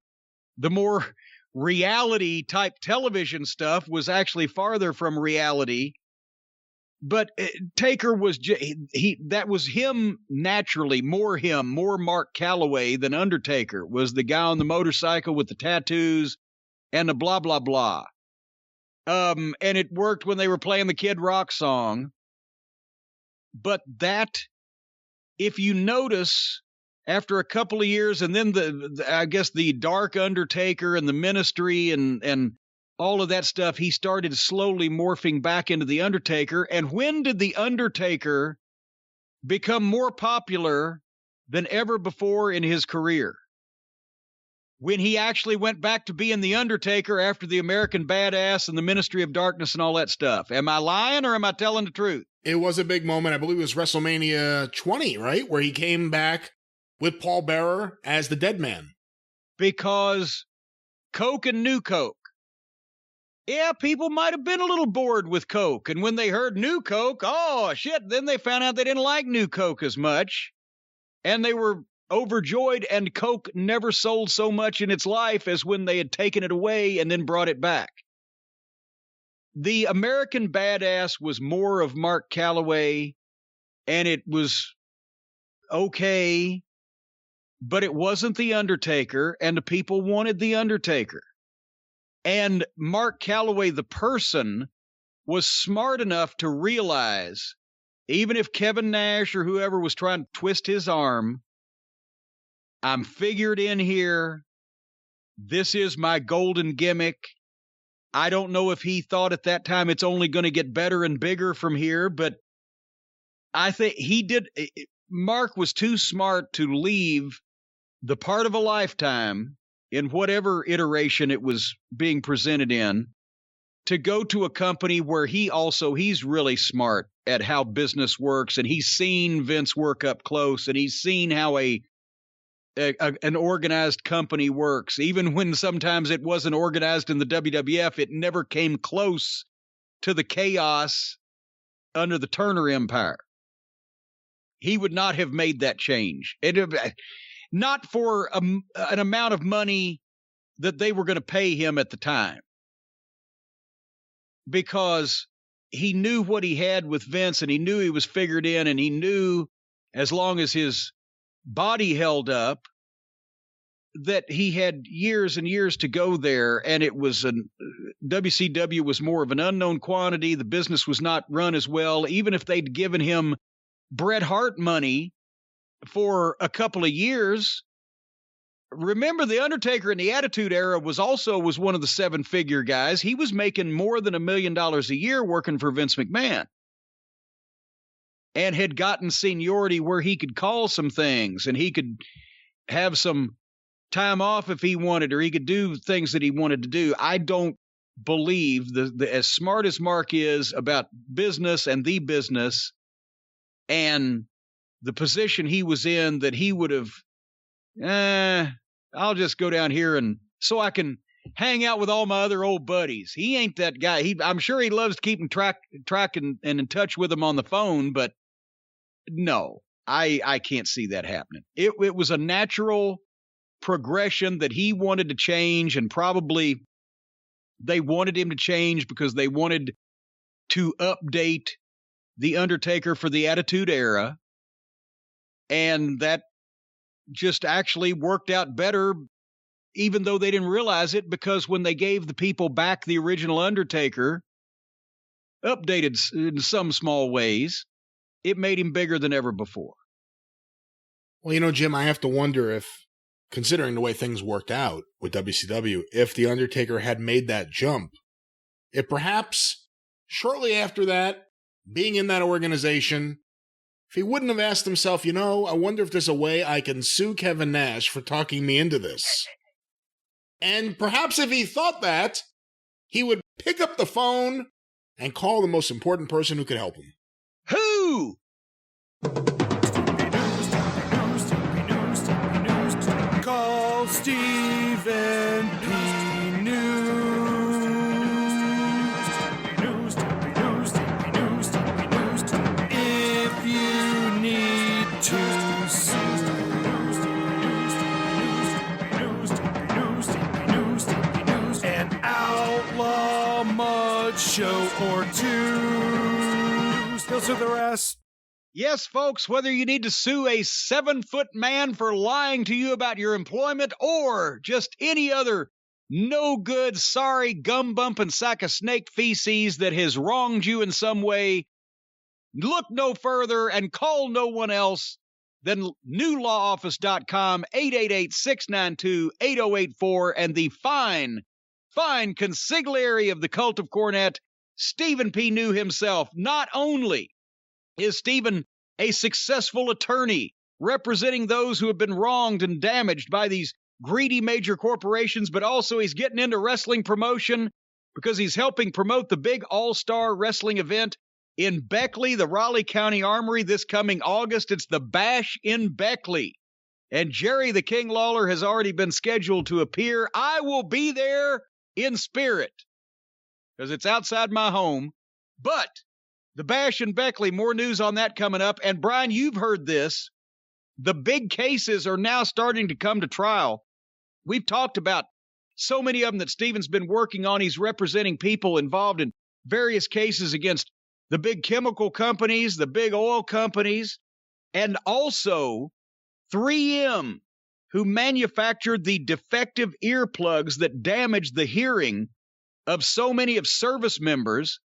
the more reality-type television stuff was actually farther from reality. But Taker was that was him naturally, more Mark Calloway than Undertaker. Was the guy on the motorcycle with the tattoos and the blah, blah, blah. And it worked when they were playing the Kid Rock song. But that, if you notice, after a couple of years, and then I guess the Dark Undertaker and the Ministry and all of that stuff, he started slowly morphing back into the Undertaker. And when did the Undertaker become more popular than ever before in his career? When he actually went back to being the Undertaker after the American Badass and the Ministry of Darkness and all that stuff. Am I lying or am I telling the truth? It was a big moment. I believe it was WrestleMania 20, right? Where he came back with Paul Bearer as the Dead Man. Because Coke and New Coke. Yeah, people might have been a little bored with Coke. And when they heard New Coke, oh, shit, then they found out they didn't like New Coke as much. And they were overjoyed, and Coke never sold so much in its life as when they had taken it away and then brought it back. The American Badass was more of Mark Calloway, and it was okay, but it wasn't The Undertaker, and the people wanted The Undertaker. And Mark Calloway, the person, was smart enough to realize, even if Kevin Nash or whoever was trying to twist his arm, I'm figured in here. This is my golden gimmick. I don't know if he thought at that time it's only going to get better and bigger from here, but I think he did. Mark was too smart to leave the part of a lifetime in whatever iteration it was being presented in to go to a company where he's really smart at how business works, and he's seen Vince work up close, and he's seen how an organized company works. Even when sometimes it wasn't organized in the WWF, it never came close to the chaos under the Turner Empire. He would not have made that change. Not for an amount of money that they were going to pay him at the time, because he knew what he had with Vince, and he knew he was figured in, and he knew as long as his body held up that he had years and years to go there. And it was WCW was more of an unknown quantity. The business was not run as well. Even if they'd given him Bret Hart money for a couple of years. Remember, The Undertaker in the Attitude Era was one of the 7-figure guys. He was making more than $1 million a year working for Vince McMahon, and had gotten seniority where he could call some things, and he could have some time off if he wanted, or he could do things that he wanted to do. I don't believe as smart as Mark is about business and the business and the position he was in, that he would have, I'll just go down here and so I can hang out with all my other old buddies. He ain't that guy. I'm sure he loves keeping track and in touch with them on the phone, but no, I can't see that happening. It was a natural progression that he wanted to change, and probably they wanted him to change because they wanted to update The Undertaker for the Attitude Era. And that just actually worked out better, even though they didn't realize it, because when they gave the people back the original Undertaker, updated in some small ways, it made him bigger than ever before. Well, Jim, I have to wonder if, considering the way things worked out with WCW, if The Undertaker had made that jump, if perhaps shortly after that, being in that organization, if he wouldn't have asked himself, I wonder if there's a way I can sue Kevin Nash for talking me into this. And perhaps if he thought that, he would pick up the phone and call the most important person who could help him. Who? Call Stephen P. News. If you need to sue. An outlaw mud show or two. He'll sue the rest. Yes, folks, whether you need to sue a 7-foot man for lying to you about your employment, or just any other no good, sorry, gum bumping sack of snake feces that has wronged you in some way, look no further and call no one else than newlawoffice.com, 888-692-8084, and the fine consigliere of the cult of Cornette, Stephen P. New himself. Not only is Stephen a successful attorney representing those who have been wronged and damaged by these greedy major corporations, but also he's getting into wrestling promotion because he's helping promote the big all-star wrestling event in Beckley, the Raleigh County Armory, this coming August. It's the Bash in Beckley. And Jerry the King Lawler has already been scheduled to appear. I will be there in spirit because it's outside my home. But the Bash in Beckley, more news on that coming up. And Bryan, you've heard this. the big cases are now starting to come to trial. We've talked about so many of them that Steven's been working on. He's representing people involved in various cases against the big chemical companies, the big oil companies, and also 3M, who manufactured the defective earplugs that damaged the hearing of so many of service members.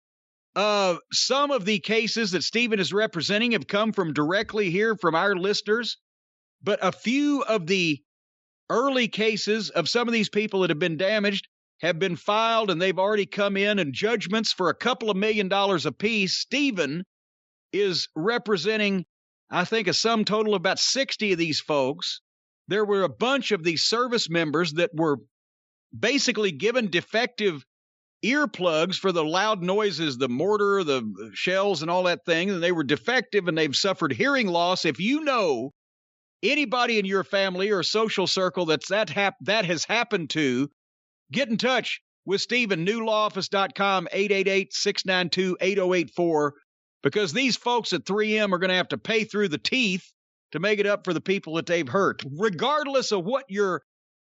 Some of the cases that Steven is representing have come from directly here from our listeners, but a few of the early cases of some of these people that have been damaged have been filed, and they've already come in, and judgments for a couple of $1 million apiece. Steven is representing, I think, a sum total of about 60 of these folks. There were a bunch of these service members that were basically given defective earplugs for the loud noises, the mortar, the shells, and all that thing, and they were defective, and they've suffered hearing loss. If you know anybody in your family or social circle that has happened to, get in touch with Steven, newlawoffice.com, 888-692-8084, because these folks at 3M are going to have to pay through the teeth to make it up for the people that they've hurt. Regardless of what your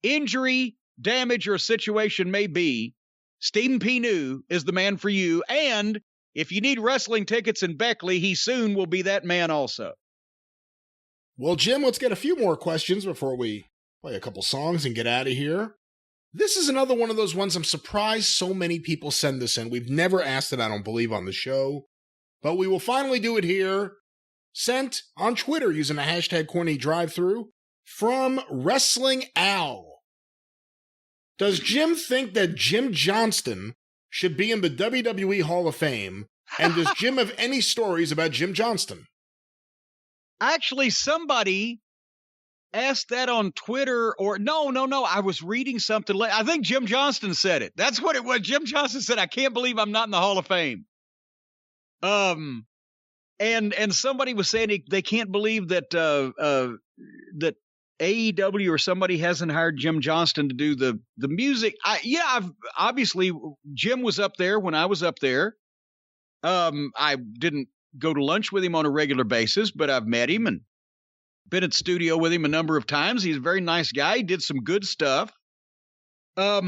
injury, damage, or situation may be, Stephen P. New is the man for you. And if you need wrestling tickets in Beckley, he soon will be that man also. Well, Jim, let's get a few more questions before we play a couple songs and get out of here. This is another one of those ones I'm surprised so many people send this in. We've never asked it, I don't believe, on the show, but we will finally do it here. Sent on Twitter using the hashtag CornyDriveThru from Wrestling Al. Does Jim think that Jim Johnston should be in the WWE Hall of Fame? And does Jim have any stories about Jim Johnston? Actually, somebody asked that on Twitter, or no. I was reading something. I think Jim Johnston said it. That's what it was. Jim Johnston said, "I can't believe I'm not in the Hall of Fame." And somebody was saying they can't believe that that AEW or somebody hasn't hired Jim Johnston to do the music. Obviously Jim was up there when I was up there. I didn't go to lunch with him on a regular basis, but I've met him and been at studio with him a number of times. He's a very nice guy. He did some good stuff. I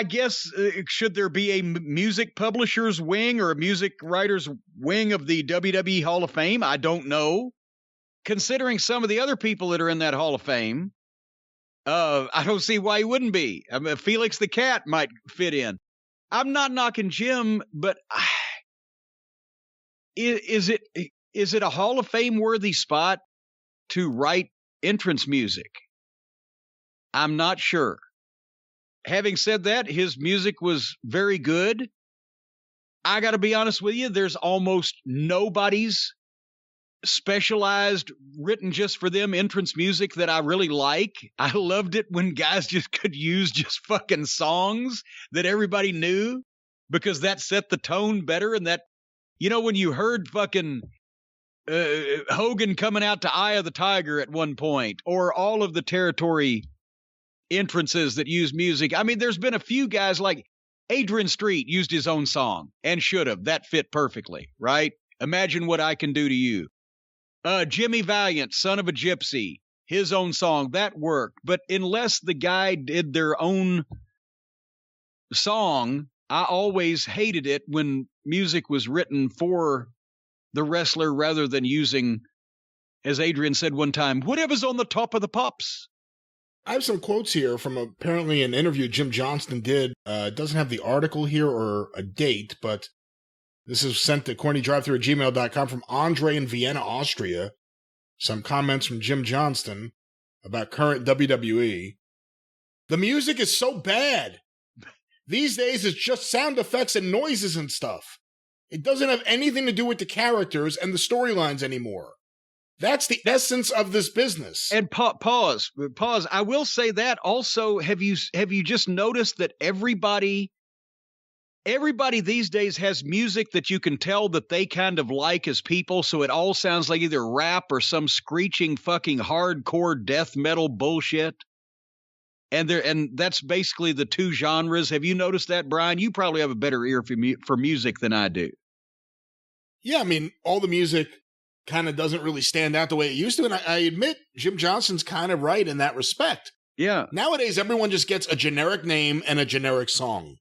guess should there be a music publisher's wing or a music writer's wing of the WWE Hall of Fame? I don't know. Considering some of the other people that are in that Hall of Fame, I don't see why he wouldn't be. I mean, Felix the Cat might fit in. I'm not knocking Jim, but is it a Hall of Fame worthy spot to write entrance music? I'm not sure. Having said that, his music was very good. I got to be honest with you, there's almost nobody's specialized, written just for them entrance music that I really like. I loved it when guys just could use just fucking songs that everybody knew, because that set the tone better. And that, when you heard fucking Hogan coming out to Eye of the Tiger at one point, or all of the territory entrances that use music. I mean, there's been a few guys like Adrian Street used his own song and should have. That fit perfectly, right? Imagine What I Can Do to You. Jimmy Valiant, Son of a Gypsy, his own song, that worked. But unless the guy did their own song, I always hated it when music was written for the wrestler rather than using, as Adrian said one time, whatever's on the top of the pops. I have some quotes here from apparently an interview Jim Johnston did. It doesn't have the article here or a date, but this is sent to CornyDriveThru@gmail.com from Andre in Vienna, Austria. Some comments from Jim Johnston about current WWE. The music is so bad. These days it's just sound effects and noises and stuff. It doesn't have anything to do with the characters and the storylines anymore. That's the essence of this business. And pause. I will say that also, have you just noticed that everybody these days has music that you can tell that they kind of like as people, so it all sounds like either rap or some screeching fucking hardcore death metal bullshit. And that's basically the two genres. Have you noticed that, Brian? You probably have a better ear for music than I do. Yeah, I mean, all the music kind of doesn't really stand out the way it used to. And I admit Jim Johnston's kind of right in that respect. Yeah. Nowadays, everyone just gets a generic name and a generic song.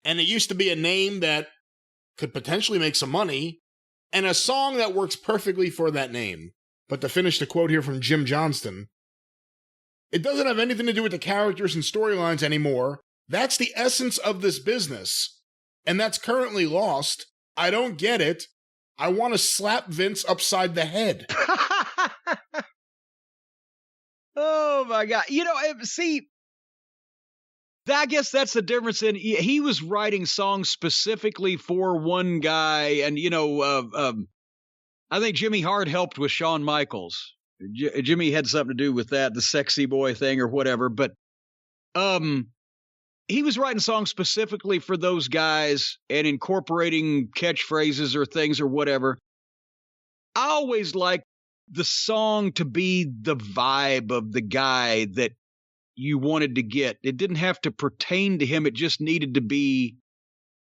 And it used to be a name that could potentially make some money and a song that works perfectly for that name. But to finish the quote here from Jim Johnston, it doesn't have anything to do with the characters and storylines anymore. That's the essence of this business. And that's currently lost. I don't get it. I want to slap Vince upside the head. Oh, my God. See, I guess that's the difference. He was writing songs specifically for one guy. And, I think Jimmy Hart helped with Shawn Michaels. Jimmy had something to do with that, the sexy boy thing or whatever. But he was writing songs specifically for those guys and incorporating catchphrases or things or whatever. I always liked the song to be the vibe of the guy that you wanted to get. It didn't have to pertain to him. It just needed to be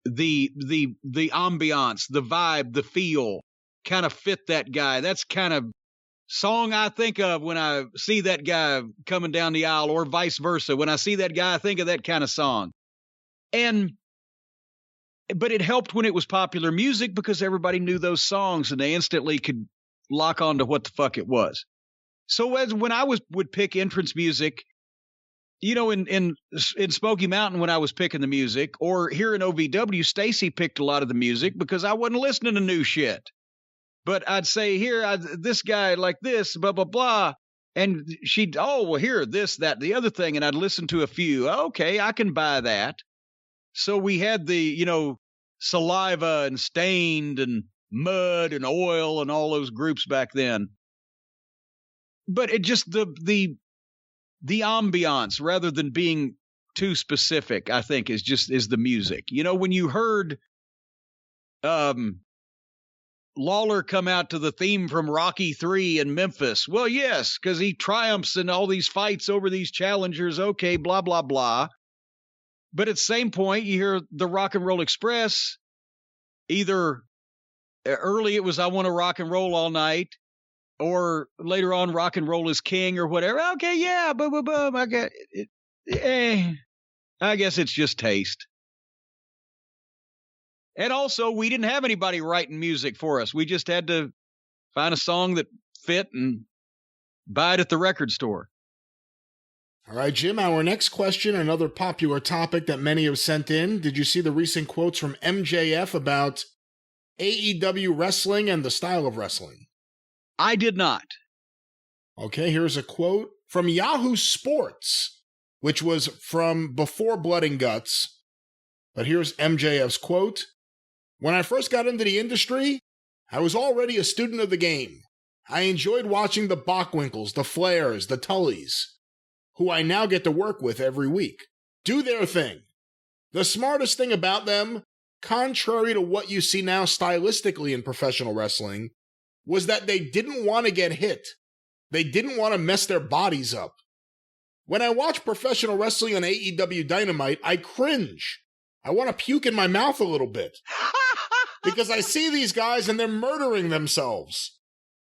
the ambiance, the vibe, the feel, kind of fit that guy. That's kind of song I think of when I see that guy coming down the aisle, or vice versa. When I see that guy, I think of that kind of song. But it helped when it was popular music because everybody knew those songs and they instantly could lock on to what the fuck it was. So when I would pick entrance music, in Smoky Mountain when I was picking the music, or here in OVW, Stacy picked a lot of the music because I wasn't listening to new shit. But I'd say, here, this guy like this, blah, blah, blah. And she'd, here, this, that, the other thing. And I'd listen to a few. Okay, I can buy that. So we had the, Saliva and Stained and Mud and Oil and all those groups back then. But it just, the ambiance, rather than being too specific, I think is the music. When you heard, Lawler come out to the theme from Rocky III in Memphis. Well, yes, because he triumphs in all these fights over these challengers. Okay, blah, blah, blah. But at the same point, you hear the Rock and Roll Express. Either early it was I Want to Rock and Roll All Night, or later on Rock and Roll is King or whatever. Okay, yeah, boom, boom, boom. I guess it's just taste. And also, we didn't have anybody writing music for us. We just had to find a song that fit and buy it at the record store. All right, Jim, our next question, another popular topic that many have sent in. Did you see the recent quotes from MJF about AEW wrestling and the style of wrestling? I did not. Okay, here's a quote from Yahoo Sports, which was from before Blood and Guts. But here's MJF's quote. When I first got into the industry, I was already a student of the game. I enjoyed watching the Bockwinkles, the Flairs, the Tullys, who I now get to work with every week, do their thing. The smartest thing about them, contrary to what you see now stylistically in professional wrestling, was that they didn't want to get hit. They didn't want to mess their bodies up. When I watch professional wrestling on AEW Dynamite, I cringe. I want to puke in my mouth a little bit. Because I see these guys and they're murdering themselves.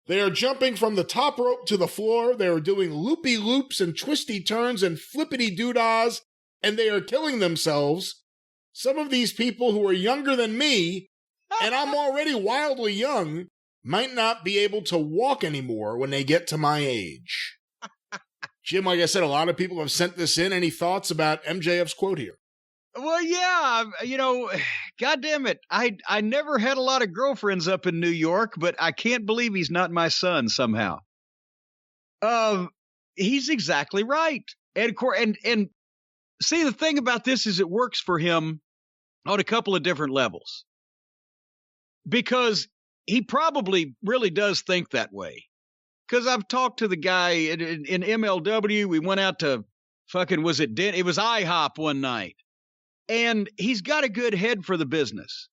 They are jumping from the top rope to the floor. They are doing loopy loops and twisty turns and flippity doodahs, and they are killing themselves. Some of these people who are younger than me, and I'm already wildly young, might not be able to walk anymore when they get to my age. Jim, like I said, a lot of people have sent this in. Any thoughts about MJF's quote here? Well, yeah, God damn it. I never had a lot of girlfriends up in New York, but I can't believe he's not my son somehow. He's exactly right. And see, the thing about this is it works for him on a couple of different levels. Because he probably really does think that way. Because I've talked to the guy in MLW. We went out to it was IHOP one night. And he's got a good head for the business.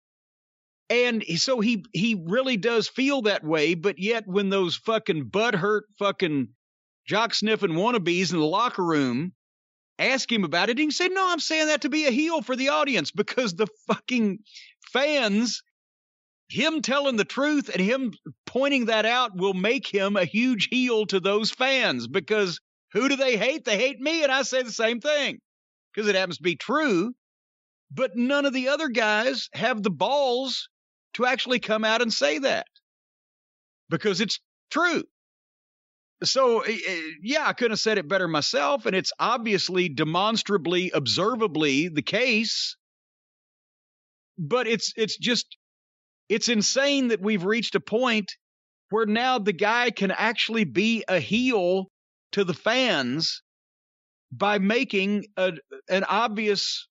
And so he really does feel that way, but yet when those fucking butthurt fucking jock-sniffing wannabes in the locker room ask him about it, he can say, no, I'm saying that to be a heel for the audience, because the fucking fans him telling the truth and him pointing that out will make him a huge heel to those fans, because who do they hate? They hate me, and I say the same thing because it happens to be true. But none of the other guys have the balls to actually come out and say that because it's true. So, yeah, I couldn't have said it better myself, and it's obviously demonstrably, observably the case. But it's insane that we've reached a point where now the guy can actually be a heel to the fans by making an obvious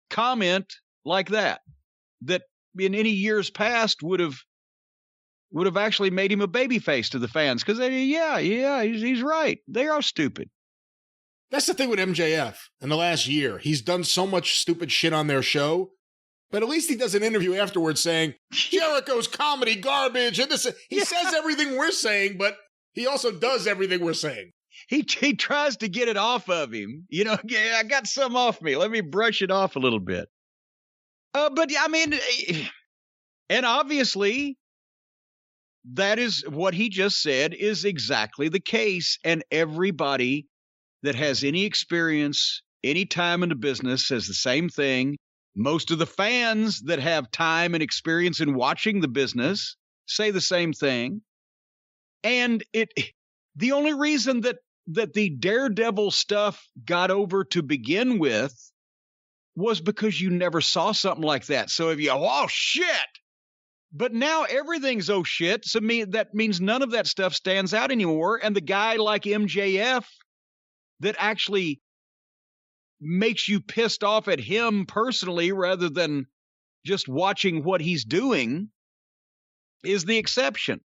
comment like that in any years past would have actually made him a babyface to the fans, because he's right. They are stupid. That's the thing with MJF in the last year. He's done so much stupid shit on their show, but at least he does an interview afterwards saying Jericho's comedy garbage, and this. He says everything we're saying, but he also does everything we're saying. He tries to get it off of him. Yeah, I got some off me. Let me brush it off a little bit. But I mean, and obviously, that is what he just said is exactly the case. And everybody that has any experience, any time in the business says the same thing. Most of the fans that have time and experience in watching the business say the same thing. And the only reason that the Daredevil stuff got over to begin with was because you never saw something like that. So if you, oh shit, but now everything's oh shit. So that means none of that stuff stands out anymore. And the guy like MJF that actually makes you pissed off at him personally rather than just watching what he's doing is the exception,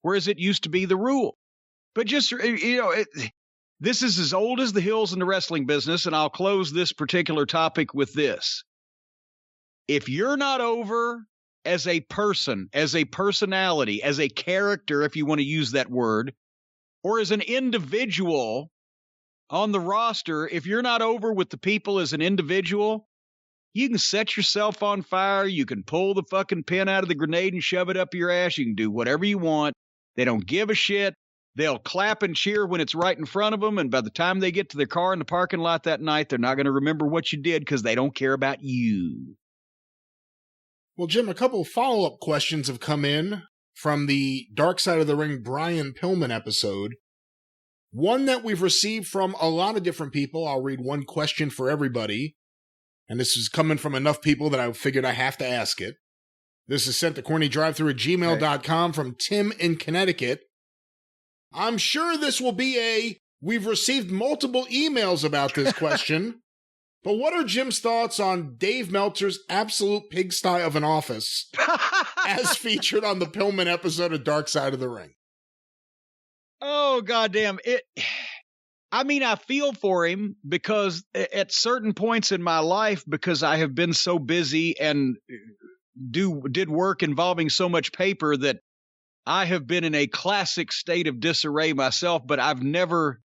whereas it used to be the rule. But just, this is as old as the hills in the wrestling business, and I'll close this particular topic with this. If you're not over as a person, as a personality, as a character, if you want to use that word, or as an individual on the roster, if you're not over with the people as an individual, you can set yourself on fire. You can pull the fucking pin out of the grenade and shove it up your ass. You can do whatever you want. They don't give a shit. They'll clap and cheer when it's right in front of them, and by the time they get to their car in the parking lot that night, they're not going to remember what you did because they don't care about you. Well, Jim, a couple of follow-up questions have come in from the Dark Side of the Ring Brian Pillman episode. One that we've received from a lot of different people. I'll read one question for everybody, and this is coming from enough people that I figured I have to ask it. This is sent to CornyDriveThru@gmail.com from Tim in Connecticut. I'm sure this will be we've received multiple emails about this question, but what are Jim's thoughts on Dave Meltzer's absolute pigsty of an office as featured on the Pillman episode of Dark Side of the Ring? Oh, goddamn. I feel for him because at certain points in my life, because I have been so busy and did work involving so much paper that I have been in a classic state of disarray myself, but I've never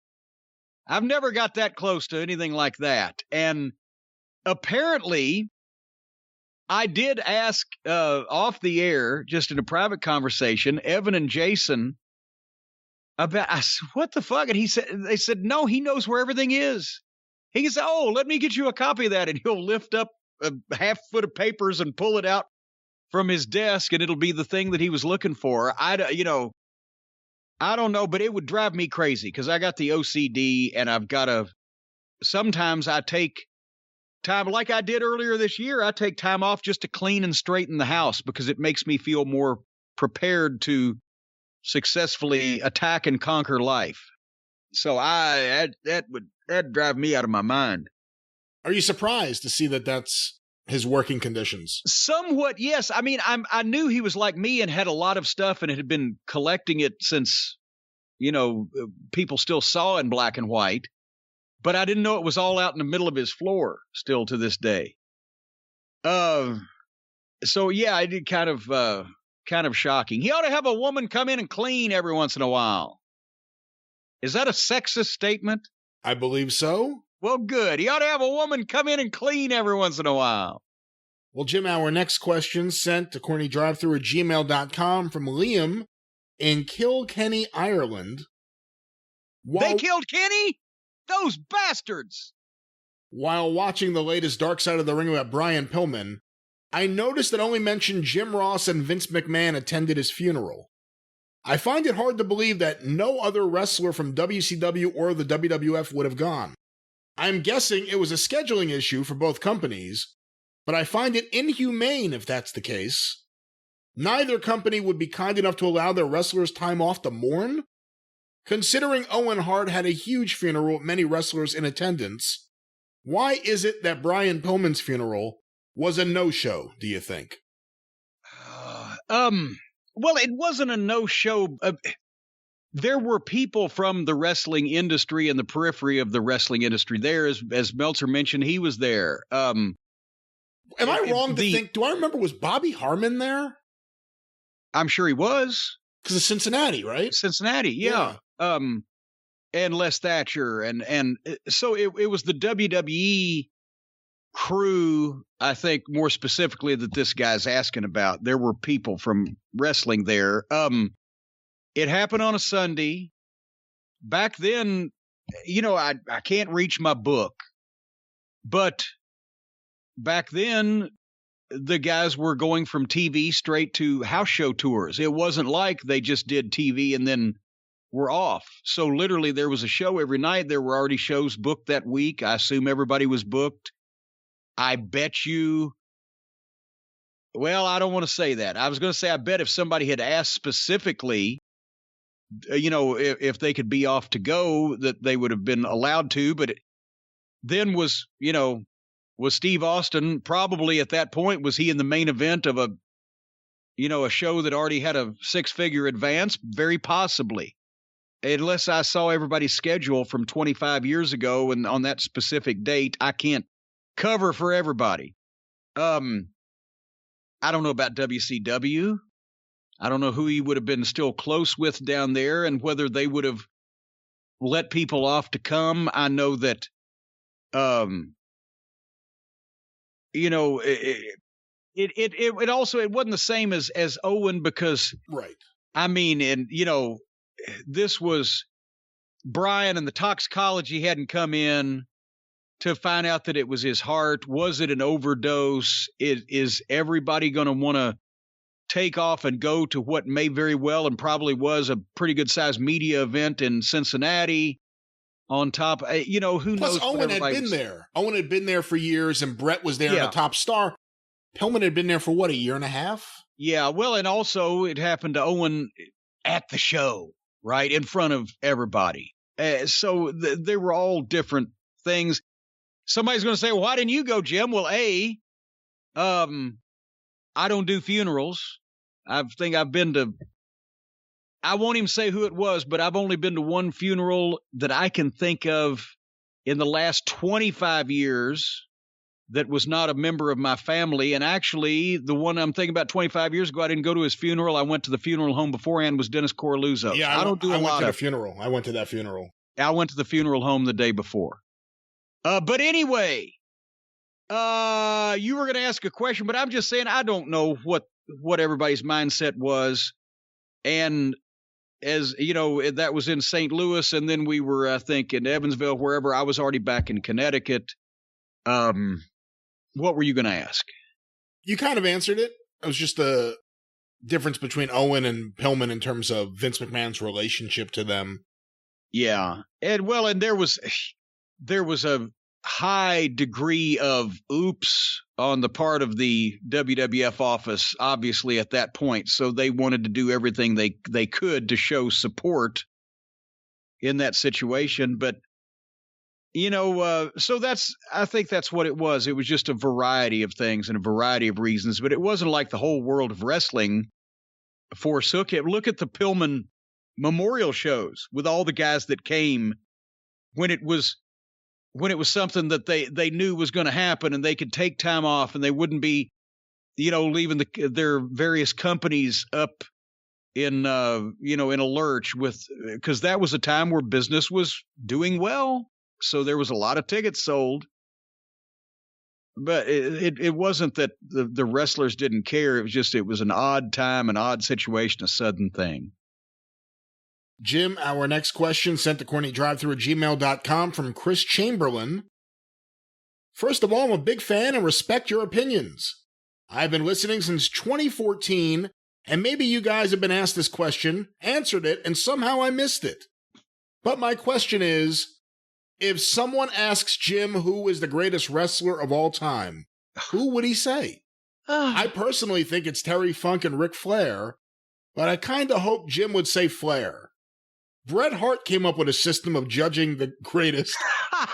got that close to anything like that. And apparently I did ask off the air, just in a private conversation, Evan and Jason about, I said, what the fuck? And they said, no, he knows where everything is. He can say, oh, let me get you a copy of that. And he'll lift up a half foot of papers and pull it out from his desk, and it'll be the thing that he was looking for. I don't know, but it would drive me crazy because I got the OCD, and sometimes I take time, like I did earlier this year, I take time off just to clean and straighten the house because it makes me feel more prepared to successfully attack and conquer life. So that'd drive me out of my mind. Are you surprised to see that that's his working conditions? Somewhat, yes. I mean, I knew he was like me and had a lot of stuff and had been collecting it since, people still saw in black and white. But I didn't know it was all out in the middle of his floor still to this day. So yeah, I did kind of shocking. He ought to have a woman come in and clean every once in a while. Is that a sexist statement? I believe so. Well, good. He ought to have a woman come in and clean every once in a while. Well, Jim, our next question sent to CornyDriveThru@gmail.com from Liam in Kilkenny, Ireland. They killed Kenny? Those bastards! While watching the latest Dark Side of the Ring about Brian Pillman, I noticed that only mentioned Jim Ross and Vince McMahon attended his funeral. I find it hard to believe that no other wrestler from WCW or the WWF would have gone. I'm guessing it was a scheduling issue for both companies, but I find it inhumane if that's the case. Neither company would be kind enough to allow their wrestlers time off to mourn? Considering Owen Hart had a huge funeral with many wrestlers in attendance, why is it that Brian Pillman's funeral was a no-show, do you think? Well, it wasn't a no-show. There were people from the wrestling industry and the periphery of the wrestling industry there. As Meltzer mentioned, he was there. Am I wrong to think, do I remember, was Bobby Harmon there? I'm sure he was. Because of Cincinnati, right? Cincinnati, yeah. And Les Thatcher. And so it was the WWE crew, I think, more specifically, that this guy's asking about. There were people from wrestling there. It happened on a Sunday. Back then, I can't reach my book, but back then the guys were going from TV straight to house show tours. It wasn't like they just did TV and then were off. So literally there was a show every night. There were already shows booked that week. I assume everybody was booked. I bet you, well, I don't want to say that. I was going to say, I bet if somebody had asked specifically, if they could be off to go, that they would have been allowed to. But then was Steve Austin probably at that point, was he in the main event of a show that already had a 6-figure advance? Very possibly. Unless I saw everybody's schedule from 25 years ago and on that specific date, I can't cover for everybody. I don't know about WCW. I don't know who he would have been still close with down there and whether they would have let people off to come. I know that, it also, it wasn't the same as Owen because, right. I mean, and this was Bryan and the toxicology hadn't come in to find out that it was his heart. Was it an overdose? Is everybody going to want to take off and go to what may very well and probably was a pretty good sized media event in Cincinnati on top? Who knows? Plus, Owen had been there. Owen had been there for years, and Brett was there, and a top star. Pillman had been there for what, a year and a half? Yeah, well, and also it happened to Owen at the show, right, in front of everybody. So they were all different things. Somebody's going to say, well, why didn't you go, Jim? Well, I don't do funerals. I think I've been to, I won't even say who it was, but I've only been to one funeral that I can think of in the last 25 years that was not a member of my family. And actually, the one I'm thinking about 25 years ago, I didn't go to his funeral. I went to the funeral home beforehand, was Dennis Coralluzzo. Yeah, I went to that funeral. I went to that funeral. I went to the funeral home the day before. But anyway, you were going to ask a question, but I'm just saying I don't know what everybody's mindset was. And as that was in St. Louis, and then we were, I think, in Evansville, wherever. I was already back in Connecticut. What were you going to ask? You kind of answered it. It was just the difference between Owen and Pillman in terms of Vince McMahon's relationship to them. Yeah. And there was a high degree of oops on the part of the WWF office, obviously, at that point. So they wanted to do everything they could to show support in that situation. But, so I think that's what it was. It was just a variety of things and a variety of reasons, but it wasn't like the whole world of wrestling forsook it. Look at the Pillman memorial shows with all the guys that came when it was something that they knew was going to happen, and they could take time off, and they wouldn't be, leaving their various companies up in in a lurch because that was a time where business was doing well. So there was a lot of tickets sold. But it wasn't that the wrestlers didn't care. It was an odd time, an odd situation, a sudden thing. Jim, our next question sent to CornyDriveThru@gmail.com from Chris Chamberlain. First of all, I'm a big fan and respect your opinions. I've been listening since 2014, and maybe you guys have been asked this question, answered it, and somehow I missed it. But my question is, if someone asks Jim who is the greatest wrestler of all time, who would he say? I personally think it's Terry Funk and Ric Flair, but I kind of hope Jim would say Flair. Bret Hart came up with a system of judging the greatest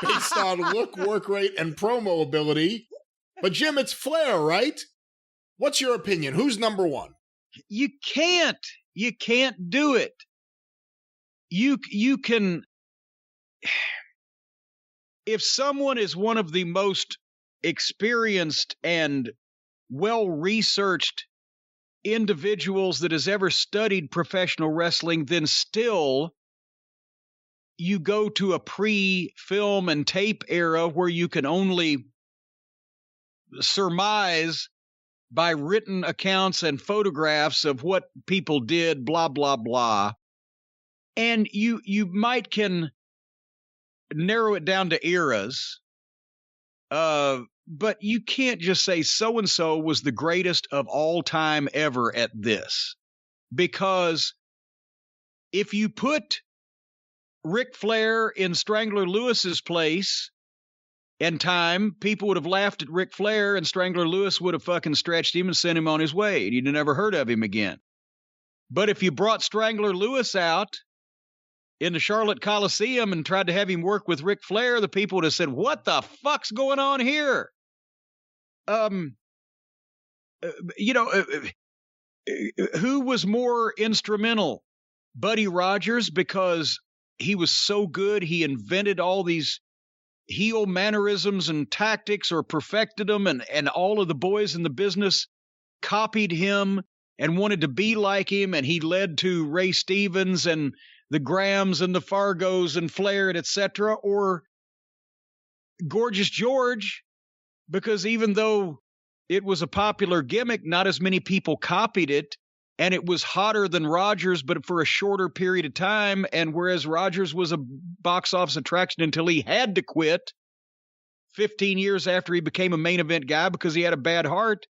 based on look, work rate, and promo ability. But Jim, it's Flair, right? What's your opinion? Who's number one? You can't do it. You can... If someone is one of the most experienced and well-researched individuals that has ever studied professional wrestling, then still you go to a pre-film and tape era where you can only surmise by written accounts and photographs of what people did, blah, blah, blah. And you might can narrow it down to eras, but you can't just say so-and-so was the greatest of all time ever at this. Because if you put Ric Flair in Strangler Lewis's place in time, people would have laughed at Ric Flair and Strangler Lewis would have fucking stretched him and sent him on his way. You'd have never heard of him again. But if you brought Strangler Lewis out in the Charlotte Coliseum and tried to have him work with Ric Flair, the people would have said, what the fuck's going on here? Who was more instrumental? Buddy Rogers, because he was so good, he invented all these heel mannerisms and tactics, or perfected them, and all of the boys in the business copied him and wanted to be like him, and he led to Ray Stevens and the Grahams and the Fargos and Flair and etc. Or Gorgeous George, because even though it was a popular gimmick, not as many people copied it, and it was hotter than Rogers, but for a shorter period of time. And whereas Rogers was a box office attraction until he had to quit 15 years after he became a main event guy because he had a bad heart,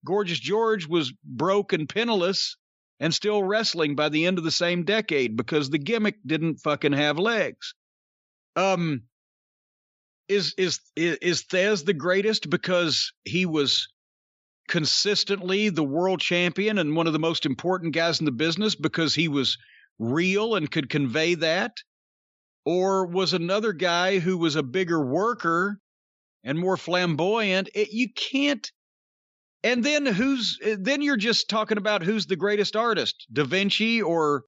Gorgeous George was broke and penniless and still wrestling by the end of the same decade because the gimmick didn't fucking have legs. Is Thesz the greatest because he was consistently the world champion and one of the most important guys in the business because he was real and could convey that? Or was another guy who was a bigger worker and more flamboyant? You can't. And then then you're just talking about who's the greatest artist, Da Vinci or,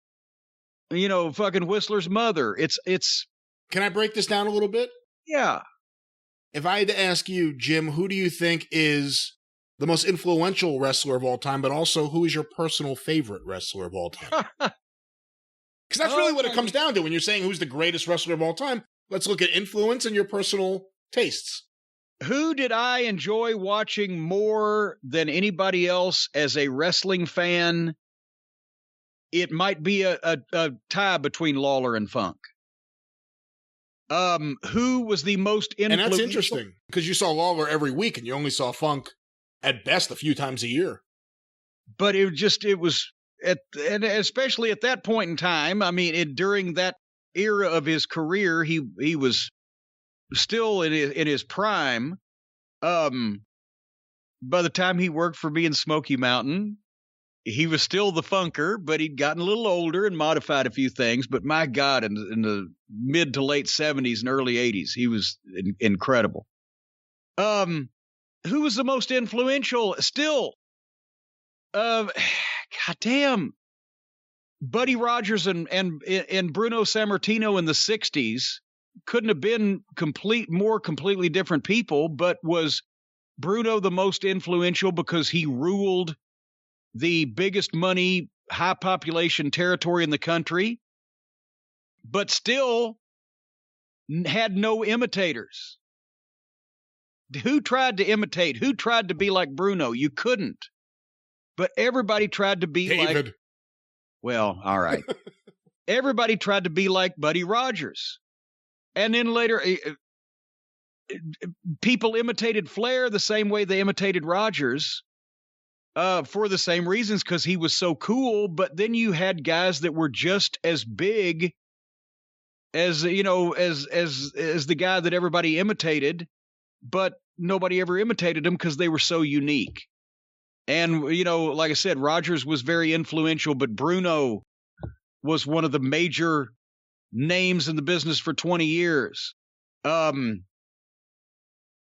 fucking Whistler's mother. It's. Can I break this down a little bit? Yeah. If I had to ask you, Jim, who do you think is the most influential wrestler of all time, but also who is your personal favorite wrestler of all time? Because that's really what it comes down to when you're saying who's the greatest wrestler of all time. Let's look at influence and your personal tastes. Who did I enjoy watching more than anybody else as a wrestling fan? It might be a tie between Lawler and Funk. Who was the most influential? And that's interesting because you saw Lawler every week and you only saw Funk at best a few times a year. But and especially at that point in time, I mean, during that era of his career, he was still in his prime. By the time he worked for me in Smoky Mountain, he was still the Funker, but he'd gotten a little older and modified a few things. But my God, in the mid to late 70s and early 80s, he was incredible. Who was the most influential? Still, goddamn, Buddy Rogers and Bruno Sammartino in the 60s couldn't have been more completely different people, but was Bruno the most influential because he ruled the biggest money, high population territory in the country, but still had no imitators. who tried to imitate? Who tried to be like Bruno? You couldn't. But everybody tried to be David. like... Well, all right. Everybody tried to be like Buddy Rogers. And then later, people imitated Flair the same way they imitated Rogers for the same reasons, because he was so cool. But then you had guys that were just as big as, you know, as the guy that everybody imitated, but nobody ever imitated them because they were so unique. And, you know, like I said, Rogers was very influential, but Bruno was one of the major names in the business for 20 years.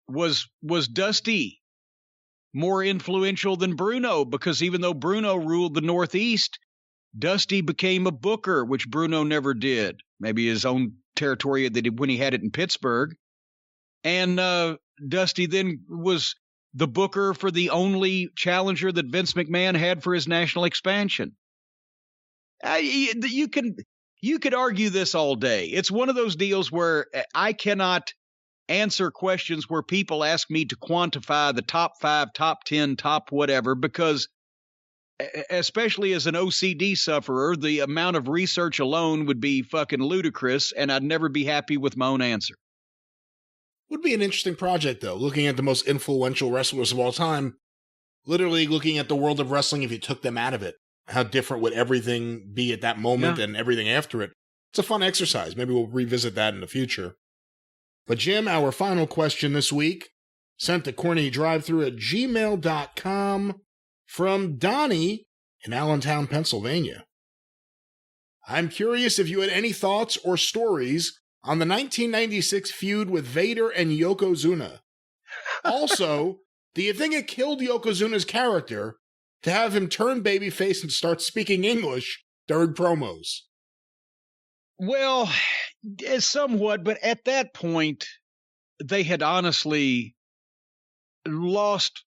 Was Dusty more influential than Bruno? Because even though Bruno ruled the Northeast, Dusty became a booker, which Bruno never did. Maybe his own territory that when he had it in Pittsburgh. And Dusty then was the booker for the only challenger that Vince McMahon had for his national expansion. You could argue this all day. It's one of those deals where I cannot answer questions where people ask me to quantify the top 5, top 10, top whatever, because especially as an OCD sufferer, the amount of research alone would be fucking ludicrous, and I'd never be happy with my own answer. Would be an interesting project, though, looking at the most influential wrestlers of all time, literally looking at the world of wrestling if you took them out of it. How different would everything be at that moment and everything after it? It's a fun exercise. Maybe we'll revisit that in the future. But Jim, our final question this week, sent to CornyDriveThru@gmail.com from Donnie in Allentown, Pennsylvania. I'm curious if you had any thoughts or stories on the 1996 feud with Vader and Yokozuna. Also, do you think it killed Yokozuna's character to have him turn babyface and start speaking English during promos? Well, somewhat, but at that point, they had honestly lost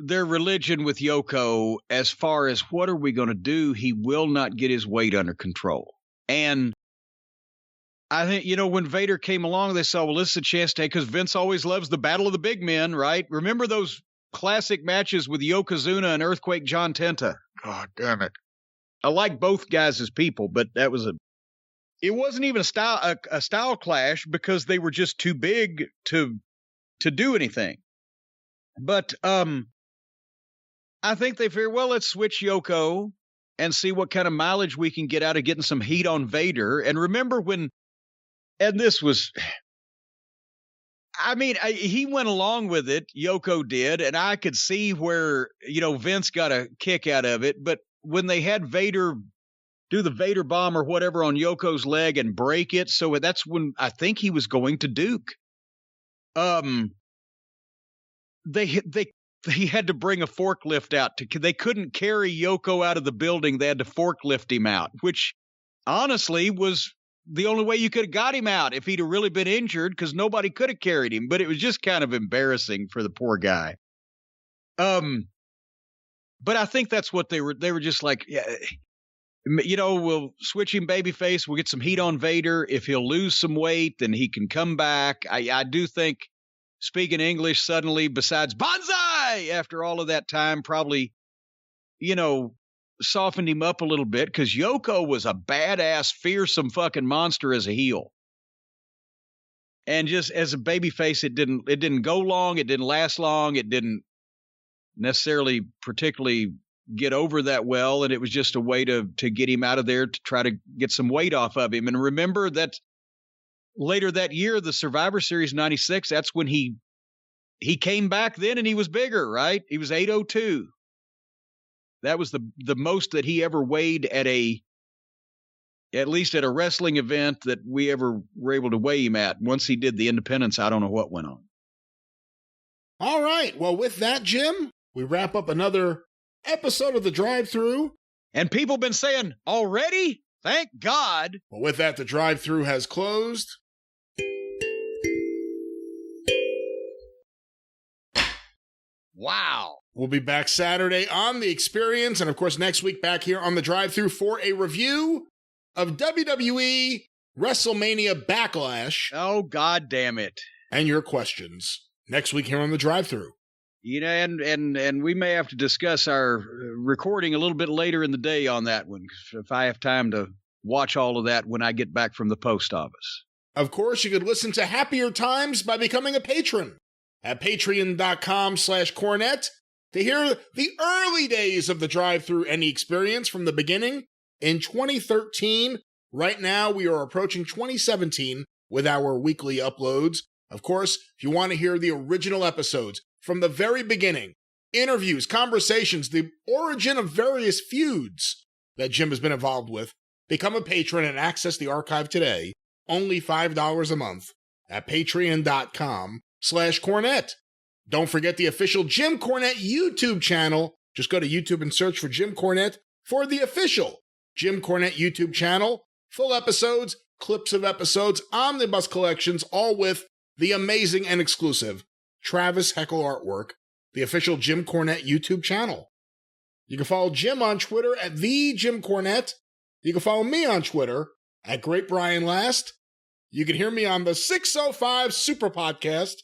their religion with Yoko as far as what are we going to do? He will not get his weight under control. And I think, you know, when Vader came along, they saw, well, this is a chance to take, because Vince always loves the battle of the big men, right? Remember those classic matches with Yokozuna and Earthquake John Tenta? God damn it. I like both guys as people, but it wasn't even a style clash because they were just too big to do anything. But I think they figured, well, let's switch Yoko and see what kind of mileage we can get out of getting some heat on Vader. And remember when, and this was, I mean, he went along with it, Yoko did, and I could see where, you know, Vince got a kick out of it. But when they had Vader do the Vader bomb or whatever on Yoko's leg and break it, so that's when I think he was going to Duke. He had to bring a forklift out. They couldn't carry Yoko out of the building. They had to forklift him out, which honestly was the only way you could have got him out if he'd have really been injured, because nobody could have carried him. But it was just kind of embarrassing for the poor guy. But I think that's what they were just like, yeah, you know, we'll switch him babyface. We'll get some heat on Vader. If he'll lose some weight, then he can come back. I do think speaking English suddenly, besides Banzai, after all of that time, probably, you know, softened him up a little bit, because Yoko was a badass, fearsome fucking monster as a heel. And just as a babyface, it didn't go long. It didn't last long. It didn't necessarily particularly get over that well. And it was just a way to get him out of there, to try to get some weight off of him. And remember that later that year, the Survivor Series 96, that's when he came back then, and he was bigger, right? He was 802. That was the most that he ever weighed at least at a wrestling event that we ever were able to weigh him at. Once he did the Independence, I don't know what went on. All right. Well, with that, Jim, we wrap up another episode of the Drive Thru. And people have been saying, already? Thank God. Well, with that, the Drive Thru has closed. Wow. We'll be back Saturday on The Experience, and of course next week back here on the Drive Thru for a review of WWE WrestleMania Backlash. Oh, God damn it. And your questions. next week here on the Drive-Thru. You know, and we may have to discuss our recording a little bit later in the day on that one, if I have time to watch all of that when I get back from the post office. Of course, you could listen to Happier Times by becoming a patron at patreon.com/Cornette to hear the early days of the Drive-Thru Any experience from the beginning in 2013. Right now, we are approaching 2017 with our weekly uploads. Of course, if you want to hear the original episodes from the very beginning, interviews, conversations, the origin of various feuds that Jim has been involved with, become a patron and access the archive today. Only $5 a month at patreon.com/Cornette. Don't forget the official Jim Cornette YouTube channel. Just go to YouTube and search for Jim Cornette for the official Jim Cornette YouTube channel. Full episodes, clips of episodes, omnibus collections, all with the amazing and exclusive Travis Heckel artwork, the official Jim Cornette YouTube channel. You can follow Jim on Twitter at @TheJimCornette. You can follow me on Twitter at @GreatBryanLast. You can hear me on the 605 Superpodcast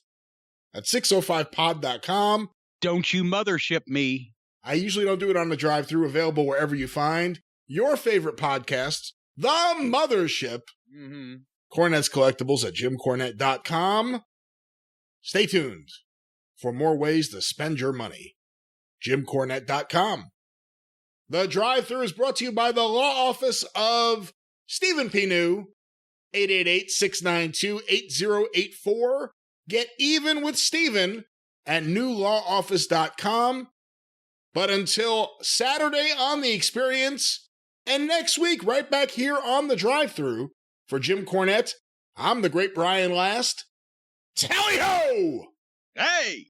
at 605pod.com. Don't you mothership me. I usually don't do it on the Drive-Thru, available wherever you find your favorite podcasts. The Mothership. Cornette's Collectibles at JimCornette.com. Stay tuned for more ways to spend your money. JimCornette.com. The Drive-Thru is brought to you by the Law Office of Stephen P. New, 888-692-8084. Get even with Stephen at newlawoffice.com. But until Saturday on The Experience, and next week right back here on the Drive-Thru, for Jim Cornette, I'm the Great Bryan Last. Tally-ho! Hey!